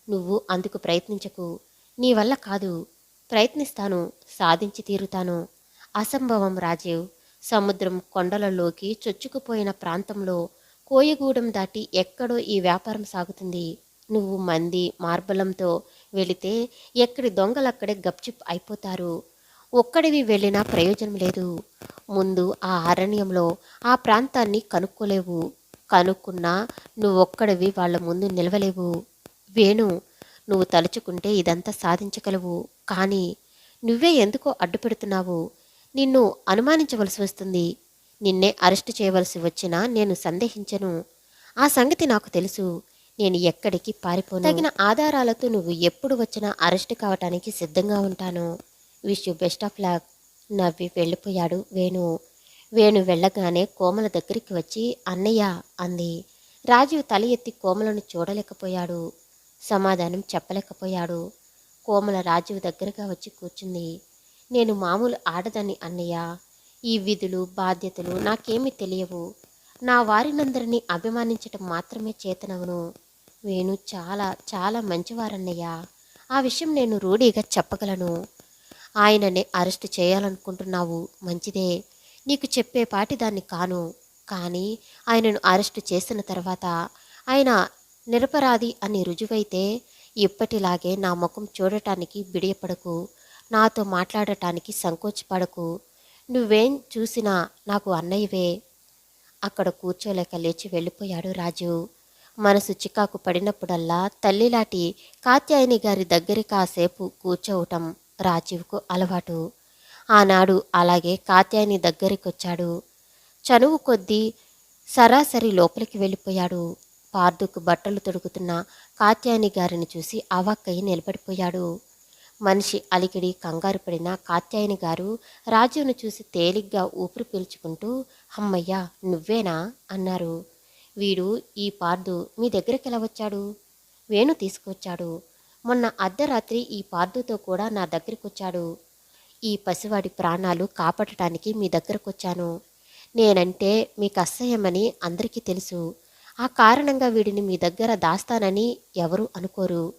నువ్వు అందుకు ప్రయత్నించకు. నీ వల్ల కాదు. ప్రయత్నిస్తాను. సాధించి తీరుతాను. అసంభవం రాజీవ్. సముద్రం కొండలలోకి చొచ్చుకుపోయిన ప్రాంతంలో కోయగూడెం దాటి ఎక్కడో ఈ వ్యాపారం సాగుతుంది. నువ్వు మంది మార్బలంతో వెళితే ఎక్కడి దొంగలక్కడే గప్చిప్ అయిపోతారు. ఒక్కడివి వెళ్ళినా ప్రయోజనం లేదు. ముందు ఆ అరణ్యంలో ఆ ప్రాంతాన్ని కనుక్కోలేవు. కనుక్కున్నా నువ్వొక్కడివి వాళ్ళ ముందు నిలవలేవు. వేణు, నువ్వు తలుచుకుంటే ఇదంతా సాధించగలవు. కానీ నువ్వే ఎందుకో అడ్డుపెడుతున్నావు. నిన్ను అనుమానించవలసి వస్తుంది. నిన్నే అరెస్టు చేయవలసి వచ్చినా నేను సందేహించను. ఆ సంగతి నాకు తెలుసు. నేను ఎక్కడికి పారిపోను. తగిన ఆధారాలతో నువ్వు ఎప్పుడు వచ్చినా అరెస్టు కావటానికి సిద్ధంగా ఉంటాను. Wish you best of luck. నవ్వి వెళ్ళిపోయాడు వేణు. వేణు వెళ్ళగానే కోమల దగ్గరికి వచ్చి అన్నయ్య అంది. రాజీవ్ తల ఎత్తి కోమలను చూడలేకపోయాడు. సమాధానం చెప్పలేకపోయాడు. కోమల రాజీవ్ దగ్గరగా వచ్చి కూర్చుంది. నేను మామూలు ఆడదాన్ని అన్నయ్య. ఈ విధులు బాధ్యతలు నాకేమీ తెలియవు. నా వారినందరినీ అభిమానించటం మాత్రమే చేతనవును. వేణు చాలా చాలా మంచివారన్నయ్య. ఆ విషయం నేను రూఢీగా చెప్పగలను. ఆయననే అరెస్టు చేయాలనుకుంటున్నావు, మంచిదే. నీకు చెప్పేపాటి దాన్ని కాను. కానీ ఆయనను అరెస్టు చేసిన తర్వాత ఆయన నిరపరాధి అని రుజువైతే ఇప్పటిలాగే నా ముఖం చూడటానికి బిడియపడకు. నాతో మాట్లాడటానికి సంకోచపడకు. నువ్వేం చూసినా నాకు అన్నయ్యవే. అక్కడ కూర్చోలేక లేచి వెళ్ళిపోయాడు రాజు. మనసు చికాకు పడినప్పుడల్లా తల్లిలాంటి కాత్యాయని గారి దగ్గర కాసేపు కూర్చోవటం రాజీవ్కు అలవాటు. ఆనాడు అలాగే కాత్యాయని దగ్గరికొచ్చాడు. చనువు కొద్దీ సరాసరి లోపలికి వెళ్ళిపోయాడు. పార్దుకు బట్టలు తొడుగుతున్న కాత్యాయని గారిని చూసి అవాక్కయి నిలబడిపోయాడు. మనిషి అలికిడి కంగారు పడిన కాత్యాయని గారు రాజును చూసి తేలిగ్గా ఊపిరి పీల్చుకుంటూ అమ్మయ్యా నువ్వేనా అన్నారు. వీడు ఈ పార్దు మీ దగ్గరికి ఎలా వచ్చాడు? వేణు తీసుకొచ్చాడు. మొన్న అర్ధరాత్రి ఈ పార్దుతో కూడా నా దగ్గరికొచ్చాడు. ఈ పసివాడి ప్రాణాలు కాపాడటానికి మీ దగ్గరకొచ్చాను. నేనంటే మీకు అసహ్యమని అందరికీ తెలుసు. ఆ కారణంగా వీడిని మీ దగ్గర దాస్తానని ఎవరూ అనుకోరు.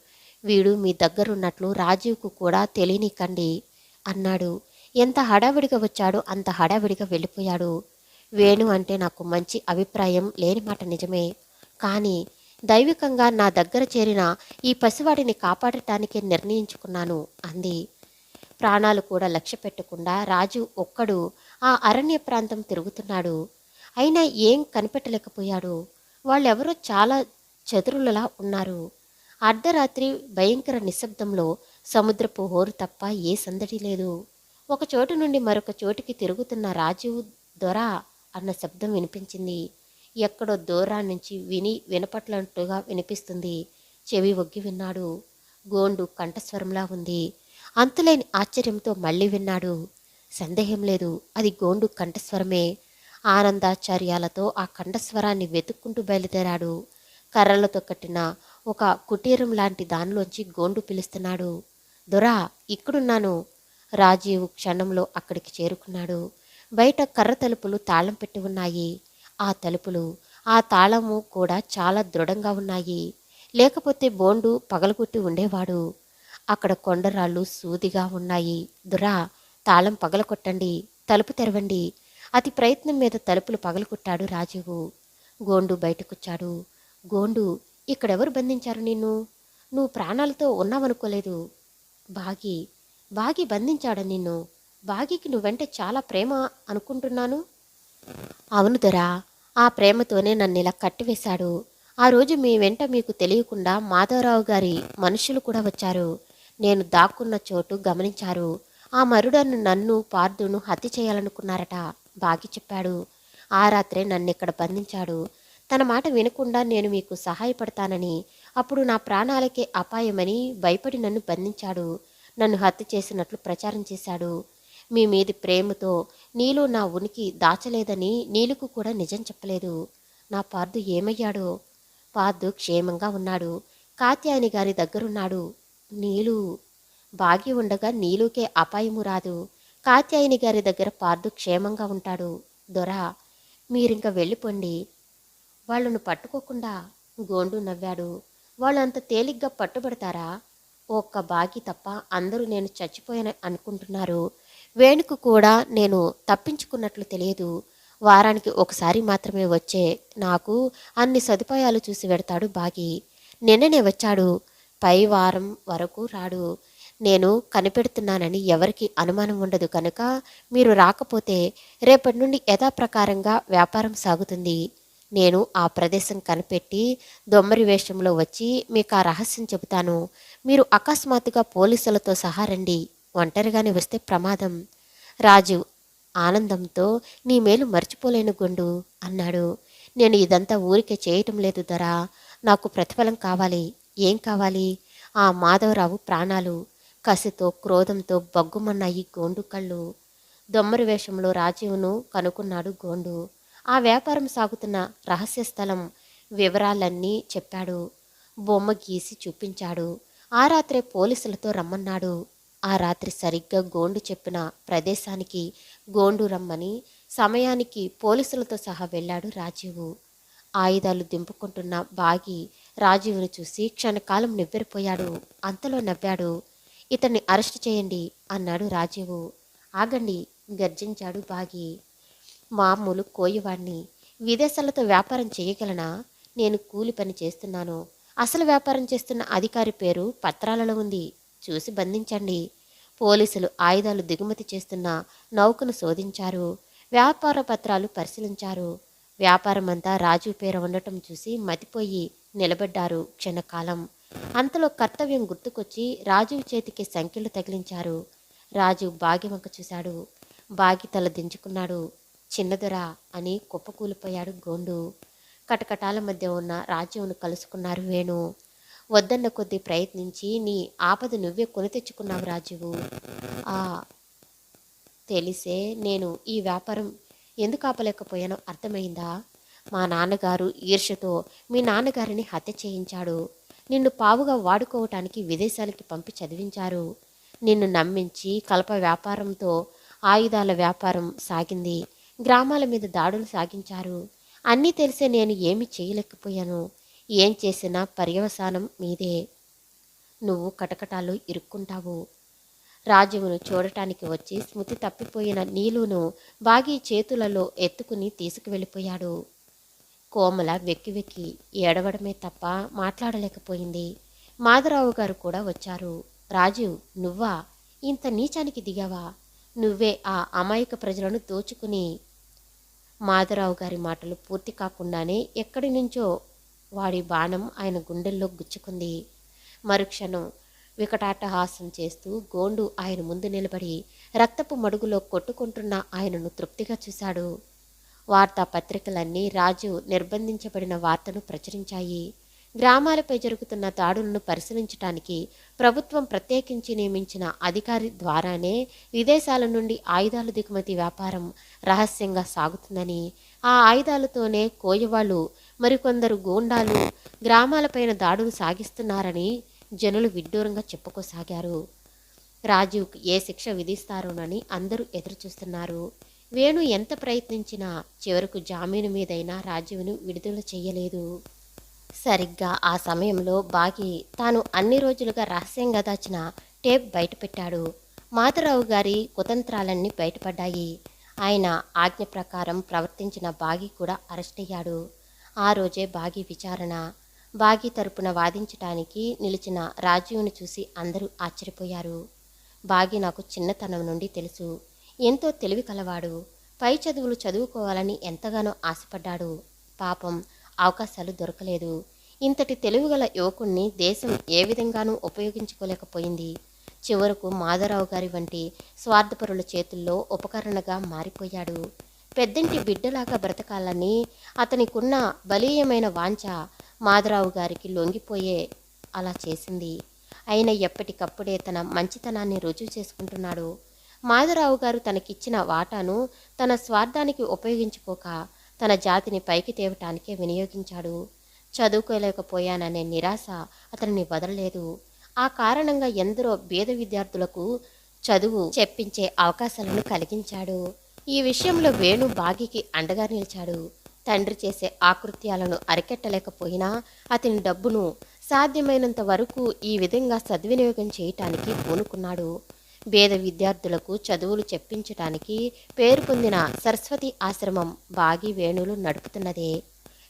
వీడు మీ దగ్గరున్నట్లు రాజీవ్కు కూడా తెలియనికండి అన్నాడు. ఎంత హడావిడిగా వచ్చాడో అంత హడావిడిగా వెళ్ళిపోయాడు. వేణు అంటే నాకు మంచి అభిప్రాయం లేని మాట నిజమే. కానీ దైవికంగా నా దగ్గర చేరిన ఈ పసివాడిని కాపాడటానికే నిర్ణయించుకున్నాను అంది. ప్రాణాలు కూడా లక్ష్య పెట్టకుండా రాజు ఒక్కడు ఆ అరణ్య ప్రాంతం తిరుగుతున్నాడు. అయినా ఏం కనిపెట్టలేకపోయాడు. వాళ్ళెవరో చాలా చతురులలా ఉన్నారు. అర్ధరాత్రి భయంకర నిశ్శబ్దంలో సముద్రపు హోరు తప్ప ఏ సందడి లేదు. ఒక చోటు నుండి మరొక చోటికి తిరుగుతున్న రాజీవ్ దొర అన్న శబ్దం వినిపించింది. ఎక్కడో దూరా నుంచి వినపట్లట్టుగా వినిపిస్తుంది. చెవి ఒగ్గి విన్నాడు. గోండు కంఠస్వరంలా ఉంది. అంతులేని ఆశ్చర్యంతో మళ్ళీ విన్నాడు. సందేహం లేదు, అది గోండు కంఠస్వరమే. ఆనందాచార్యాలతో ఆ కంఠస్వరాన్ని వెతుక్కుంటూ బయలుదేరాడు. కర్రలతో కట్టిన ఒక కుటీరం లాంటి దానిలోంచి గోండు పిలుస్తున్నాడు. దొరా, ఇక్కడున్నాను. రాజీవ్ క్షణంలో అక్కడికి చేరుకున్నాడు. బయట కర్ర తలుపులు తాళం పెట్టి ఉన్నాయి. ఆ తలుపులు, ఆ తాళము కూడా చాలా దృఢంగా ఉన్నాయి. లేకపోతే బోండు పగలగొట్టి ఉండేవాడు. అక్కడ కొండరాళ్ళు సూదిగా ఉన్నాయి. దొరా, తాళం పగలకొట్టండి, తలుపు తెరవండి. అతి ప్రయత్నం మీద తలుపులు పగలకొట్టాడు రాజీవు. గోండు బయటకొచ్చాడు. గోండు, ఇక్కడెవరు బంధించారు నిన్ను? నువ్వు ప్రాణాలతో ఉన్నావనుకోలేదు. బాగి, బాగి బంధించాడు నిన్ను. బాగికి నువ్వంటే చాలా ప్రేమ అనుకుంటున్నాను. అవును దొరా, ఆ ప్రేమతోనే నన్నిలా కట్టివేశాడు. ఆ రోజు మీ వెంట మీకు తెలియకుండా మాధవరావు గారి మనుషులు కూడా వచ్చారు. నేను దాక్కున్న చోటు గమనించారు. ఆ మరుడను నన్ను పార్థును హత్య చేయాలనుకున్నారట. బాగి చెప్పాడు. ఆ రాత్రే నన్నిక్కడ బంధించాడు. తన మాట వినకుండా నేను మీకు సహాయపడతానని, అప్పుడు నా ప్రాణాలకే అపాయమని భయపడి నన్ను బంధించాడు. నన్ను హత్య చేసినట్లు ప్రచారం చేశాడు. మీ మీది ప్రేమతో నీలో నా ఉనికి దాచలేదని నీలుకు కూడా నిజం చెప్పలేదు. నా పార్థు ఏమయ్యాడో? పార్థు క్షేమంగా ఉన్నాడు. కాత్యాయని గారి దగ్గరున్నాడు. నీలు బాగి ఉండగా నీలుకే అపాయము రాదు. కాత్యాయని గారి దగ్గర పార్థు క్షేమంగా ఉంటాడు. దొరా, మీరింక వెళ్ళిపోండి. వాళ్ళను పట్టుకోకుండా. గోండు నవ్వాడు. వాళ్ళు అంత తేలిగ్గా పట్టుబడతారా? ఒక్క బాగి తప్ప అందరూ నేను చచ్చిపోయాను అనుకుంటున్నారు. వేణుకు కూడా నేను తప్పించుకున్నట్లు తెలియదు. వారానికి ఒకసారి మాత్రమే వచ్చే నాకు అన్ని సదుపాయాలు చూసి వెడతాడు బాగి. నిన్ననే వచ్చాడు. పై వారం వరకు రాడు. నేను కనిపెడుతున్నానని ఎవరికి అనుమానం ఉండదు కనుక మీరు రాకపోతే రేపటి నుండి యథాప్రకారంగా వ్యాపారం సాగుతుంది. నేను ఆ ప్రదేశం కనిపెట్టి దొమ్మరి వేషంలో వచ్చి మీకు ఆ రహస్యం చెబుతాను. మీరు అకస్మాత్తుగా పోలీసులతో సహా రండి. ఒంటరిగానే వస్తే ప్రమాదం. రాజు ఆనందంతో నీ మేలు మర్చిపోలేను గొండు అన్నాడు. నేను ఇదంతా ఊరికే చేయటం లేదు దొరా. నాకు ప్రతిఫలం కావాలి. ఏం కావాలి? ఆ మాధవరావు ప్రాణాలు. కసితో క్రోధంతో బగ్గుమన్నాయి గోండు కళ్ళు. దొమ్మరి వేషంలో రాజీవును కనుక్కున్నాడు గోండు. ఆ వ్యాపారం సాగుతున్న రహస్య స్థలం వివరాలన్నీ చెప్పాడు. బొమ్మ గీసి చూపించాడు. ఆ రాత్రే పోలీసులతో రమ్మన్నాడు. ఆ రాత్రి సరిగ్గా గోండు చెప్పిన ప్రదేశానికి గోండు రమ్మని సమయానికి పోలీసులతో సహా వెళ్ళాడు రాజీవు. ఆయుధాలు దింపుకుంటున్న బాగి రాజీవును చూసి క్షణకాలం నివ్వెరపోయాడు. అంతలో నవ్వాడు. ఇతన్ని అరెస్ట్ చేయండి అన్నాడు రాజీవు. ఆగండి, గర్జించాడు బాగి. మామూలు కోయివాణ్ణి. విదేశాలతో వ్యాపారం చేయగలనా? నేను కూలి పని చేస్తున్నాను. అసలు వ్యాపారం చేస్తున్న అధికారి పేరు పత్రాలలో ఉంది. చూసి బంధించండి. పోలీసులు ఆయుధాలు దిగుమతి చేస్తున్న నౌకను శోధించారు. వ్యాపార పత్రాలు పరిశీలించారు. వ్యాపారమంతా రాజు పేర ఉండటం చూసి మతిపోయి నిలబడ్డారు క్షణకాలం. అంతలో కర్తవ్యం గుర్తుకొచ్చి రాజు చేతికి సంకెళ్ళు తగిలించారు. రాజు బాగి వంక చూశాడు. బాగి తల దించుకున్నాడు. చిన్నదొరా అని కుప్పకూలిపోయాడు గోండు. కటకటాల మధ్య ఉన్న రాజ్యమును కలుసుకున్నారు వేణు. వద్దన్న కొద్దీ ప్రయత్నించి నీ ఆపద నువ్వే కొని తెచ్చుకున్నావు రాజువు. ఆ తెలిసే నేను ఈ వ్యాపారం ఎందుకు ఆపలేకపోయానో అర్థమైందా? మా నాన్నగారు ఈర్ష్యతో మీ నాన్నగారిని హత్య చేయించాడు. నిన్ను పావుగా వాడుకోవటానికి విదేశాలకి పంపి చదివించారు. నిన్ను నమ్మించి కలప వ్యాపారంతో ఆయుధాల వ్యాపారం సాగింది. గ్రామాల మీద దాడులు సాగించారు. అన్నీ తెలిసే నేను ఏమీ చేయలేకపోయాను. ఏం చేసినా పర్యవసానం మీదే. నువ్వు కటకటాలు ఇరుక్కుంటావు. రాజువును చూడటానికి వచ్చి స్మృతి తప్పిపోయిన నీలును బాగి చేతులలో ఎత్తుకుని తీసుకువెళ్ళిపోయాడు. కోమల వెక్కి వెక్కి ఏడవడమే తప్ప మాట్లాడలేకపోయింది. మాధవరావు గారు కూడా వచ్చారు. రాజు, నువ్వా? ఇంత నీచానికి దిగావా? నువ్వే ఆ అమాయక ప్రజలను దోచుకుని. మాధవరావు గారి మాటలు పూర్తి కాకుండానే ఎక్కడి నుంచో వాడి బాణం ఆయన గుండెల్లో గుచ్చుకుంది. మరుక్షణం వికటాటహాసం చేస్తూ గోండు ఆయన ముందు నిలబడి రక్తపు మడుగులో కొట్టుకుంటున్న ఆయనను తృప్తిగా చూశాడు. వార్తాపత్రికలన్నీ రాజు నిర్బంధించబడిన వార్తను ప్రచురించాయి. గ్రామాలపై జరుగుతున్న దాడులను పరిశీలించటానికి ప్రభుత్వం ప్రత్యేకించి నియమించిన అధికారి ద్వారానే విదేశాల నుండి ఆయుధాల దిగుమతి వ్యాపారం రహస్యంగా సాగుతుందని, ఆ ఆయుధాలతోనే కోయవాళ్ళు మరికొందరు గూండాలు గ్రామాలపైన దాడులు సాగిస్తున్నారని జనులు విడ్డూరంగా చెప్పుకోసాగారు. రాజీవ్కి ఏ శిక్ష విధిస్తారోనని అందరూ ఎదురుచూస్తున్నారు. వేణు ఎంత ప్రయత్నించినా చివరకు జామీను మీదైనా రాజీవ్ను విడుదల చెయ్యలేదు. సరిగ్గా ఆ సమయంలో బాగి తాను అన్ని రోజులుగా రహస్యంగా దాచిన టేప్ బయటపెట్టాడు. మాధవరావు గారి కుతంత్రాలన్నీ బయటపడ్డాయి. ఆయన ఆజ్ఞ ప్రకారం ప్రవర్తించిన బాగి కూడా అరెస్ట్ అయ్యాడు. ఆ రోజే బాగి విచారణ. బాగి తరపున వాదించటానికి నిలిచిన రాజీవ్ను చూసి అందరూ ఆశ్చర్యపోయారు. బాగి నాకు చిన్నతనం నుండి తెలుసు. ఎంతో తెలివి కలవాడు. పై చదువులు చదువుకోవాలని ఎంతగానో ఆశపడ్డాడు. పాపం అవకాశాలు దొరకలేదు. ఇంతటి తెలివిగల యువకుణ్ణి దేశం ఏ విధంగానూ ఉపయోగించుకోలేకపోయింది. చివరకు మాధవరావు గారి వంటి స్వార్థపరుల చేతుల్లో ఉపకరణగా మారిపోయాడు. పెద్దింటి బిడ్డలాగా బ్రతకాలని అతనికున్న బలీయమైన వాంఛ మాధవరావు గారికి లొంగిపోయే అలా చేసింది. అయినా ఎప్పటికప్పుడే తన మంచితనాన్ని రుజువు చేసుకుంటున్నాడు. మాధవరావు గారు తనకిచ్చిన వాటాను తన స్వార్థానికి ఉపయోగించుకోక తన జాతిని పైకి తేవటానికే వినియోగించాడు. చదువుకోలేకపోయాననే నిరాశ అతనిని వదలలేదు. ఆ కారణంగా ఎందరో పేద విద్యార్థులకు చదువు చెప్పించే అవకాశాలను కలిగించాడు. ఈ విషయంలో వేణు బాగికి అండగా నిలిచాడు. తండ్రి చేసే ఆకృత్యాలను అరికెట్టలేకపోయినా అతని డబ్బును సాధ్యమైనంత వరకు ఈ విధంగా సద్వినియోగం చేయటానికి పూనుకున్నాడు. పేద విద్యార్థులకు చదువులు చెప్పించటానికి పేరు పొందిన సరస్వతి ఆశ్రమం బాగి వేణులు నడుపుతున్నదే.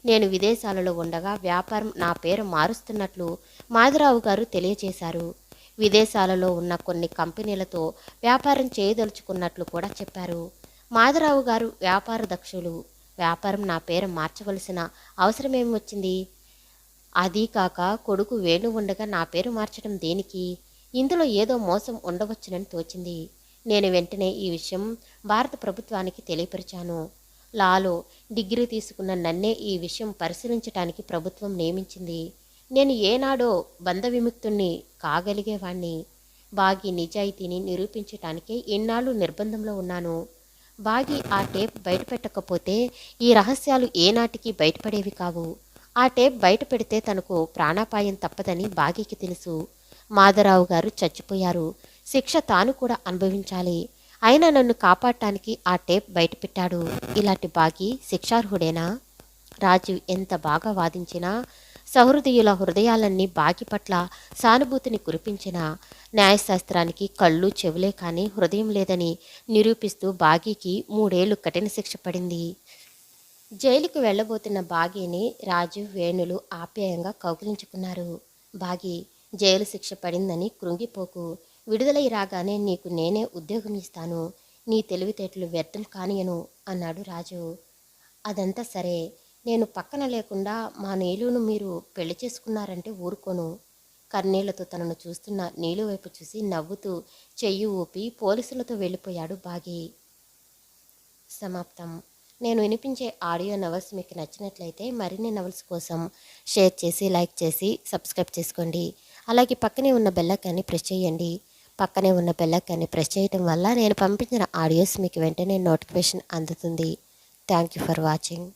నేను విదేశాలలో ఉండగా వ్యాపారం నా పేరు మారుస్తున్నట్లు మాధవరావు గారు తెలియజేశారు. విదేశాలలో ఉన్న కొన్ని కంపెనీలతో వ్యాపారం చేయదలుచుకున్నట్లు కూడా చెప్పారు. మాధవరావు గారు వ్యాపార దక్షులు. వ్యాపారం నా పేరు మార్చవలసిన అవసరమేమి వచ్చింది? అదీ కాక కొడుకు వేణు ఉండగా నా పేరు మార్చడం దేనికి? ఇందులో ఏదో మోసం ఉండవచ్చునని తోచింది. నేను వెంటనే ఈ విషయం భారత ప్రభుత్వానికి తెలియపరిచాను. లాలో డిగ్రీ తీసుకున్న నన్నే ఈ విషయం పరిశీలించటానికి ప్రభుత్వం నియమించింది. నేను ఏనాడో బంధ విముక్తుణ్ణి కాగలిగేవాణ్ణి. బాగి నిజాయితీని నిరూపించటానికే ఇన్నాళ్ళు నిర్బంధంలో ఉన్నాను. బాగి ఆ టేప్ బయటపెట్టకపోతే ఈ రహస్యాలు ఏనాటికి బయటపడేవి కావు. ఆ టేప్ బయట పెడితే తనకు ప్రాణాపాయం తప్పదని బాగికి తెలుసు. మాధవరావు గారు చచ్చిపోయారు. శిక్ష తాను కూడా అనుభవించాలి. అయినా నన్ను కాపాడటానికి ఆ టేప్ బయటపెట్టాడు. ఇలాంటి బాగి శిక్షార్హుడేనా? రాజు ఎంత బాగా వాదించినా, సహృదయుల హృదయాలన్నీ బాగి పట్ల సానుభూతిని కురిపించిన న్యాయశాస్త్రానికి కళ్ళు చెవులే కానీ హృదయం లేదని నిరూపిస్తూ బాగీకి 3 ఏళ్లు కఠిన శిక్ష పడింది. జైలుకు వెళ్లబోతున్న బాగీని రాజు వేణులు ఆప్యాయంగా కౌగిలించుకున్నారు. బాగీ, జైలు శిక్ష పడిందని కృంగిపోకు. విడుదలై రాగానే నీకు నేనే ఉద్యోగం ఇస్తాను. నీ తెలివితేటలు వ్యర్థం కానియను అన్నాడు రాజు. అదంతా సరే, నేను పక్కన లేకుండా మా నీలును మీరు పెళ్లి చేసుకున్నారంటే ఊరుకోను. కన్నీళ్లతో తనను చూస్తున్న నీలు వైపు చూసి నవ్వుతూ చెయ్యి ఊపి పోలీసులతో వెళ్ళిపోయాడు బాగి. సమాప్తం. నేను వినిపించే ఆడియో నవల్స్ మీకు నచ్చినట్లయితే మరిన్ని నవల్స్ కోసం షేర్ చేసి, లైక్ చేసి, సబ్స్క్రైబ్ చేసుకోండి. అలాగే పక్కనే ఉన్న బెల్ ఐకాన్ని ప్రెస్ చేయండి. పక్కనే ఉన్న బెల్ ఐకాన్ని ప్రెస్ చేయడం వల్ల నేను పంపించిన ఆడియోస్ మీకు వెంటనే నోటిఫికేషన్ అందుతుంది. Thank you for watching.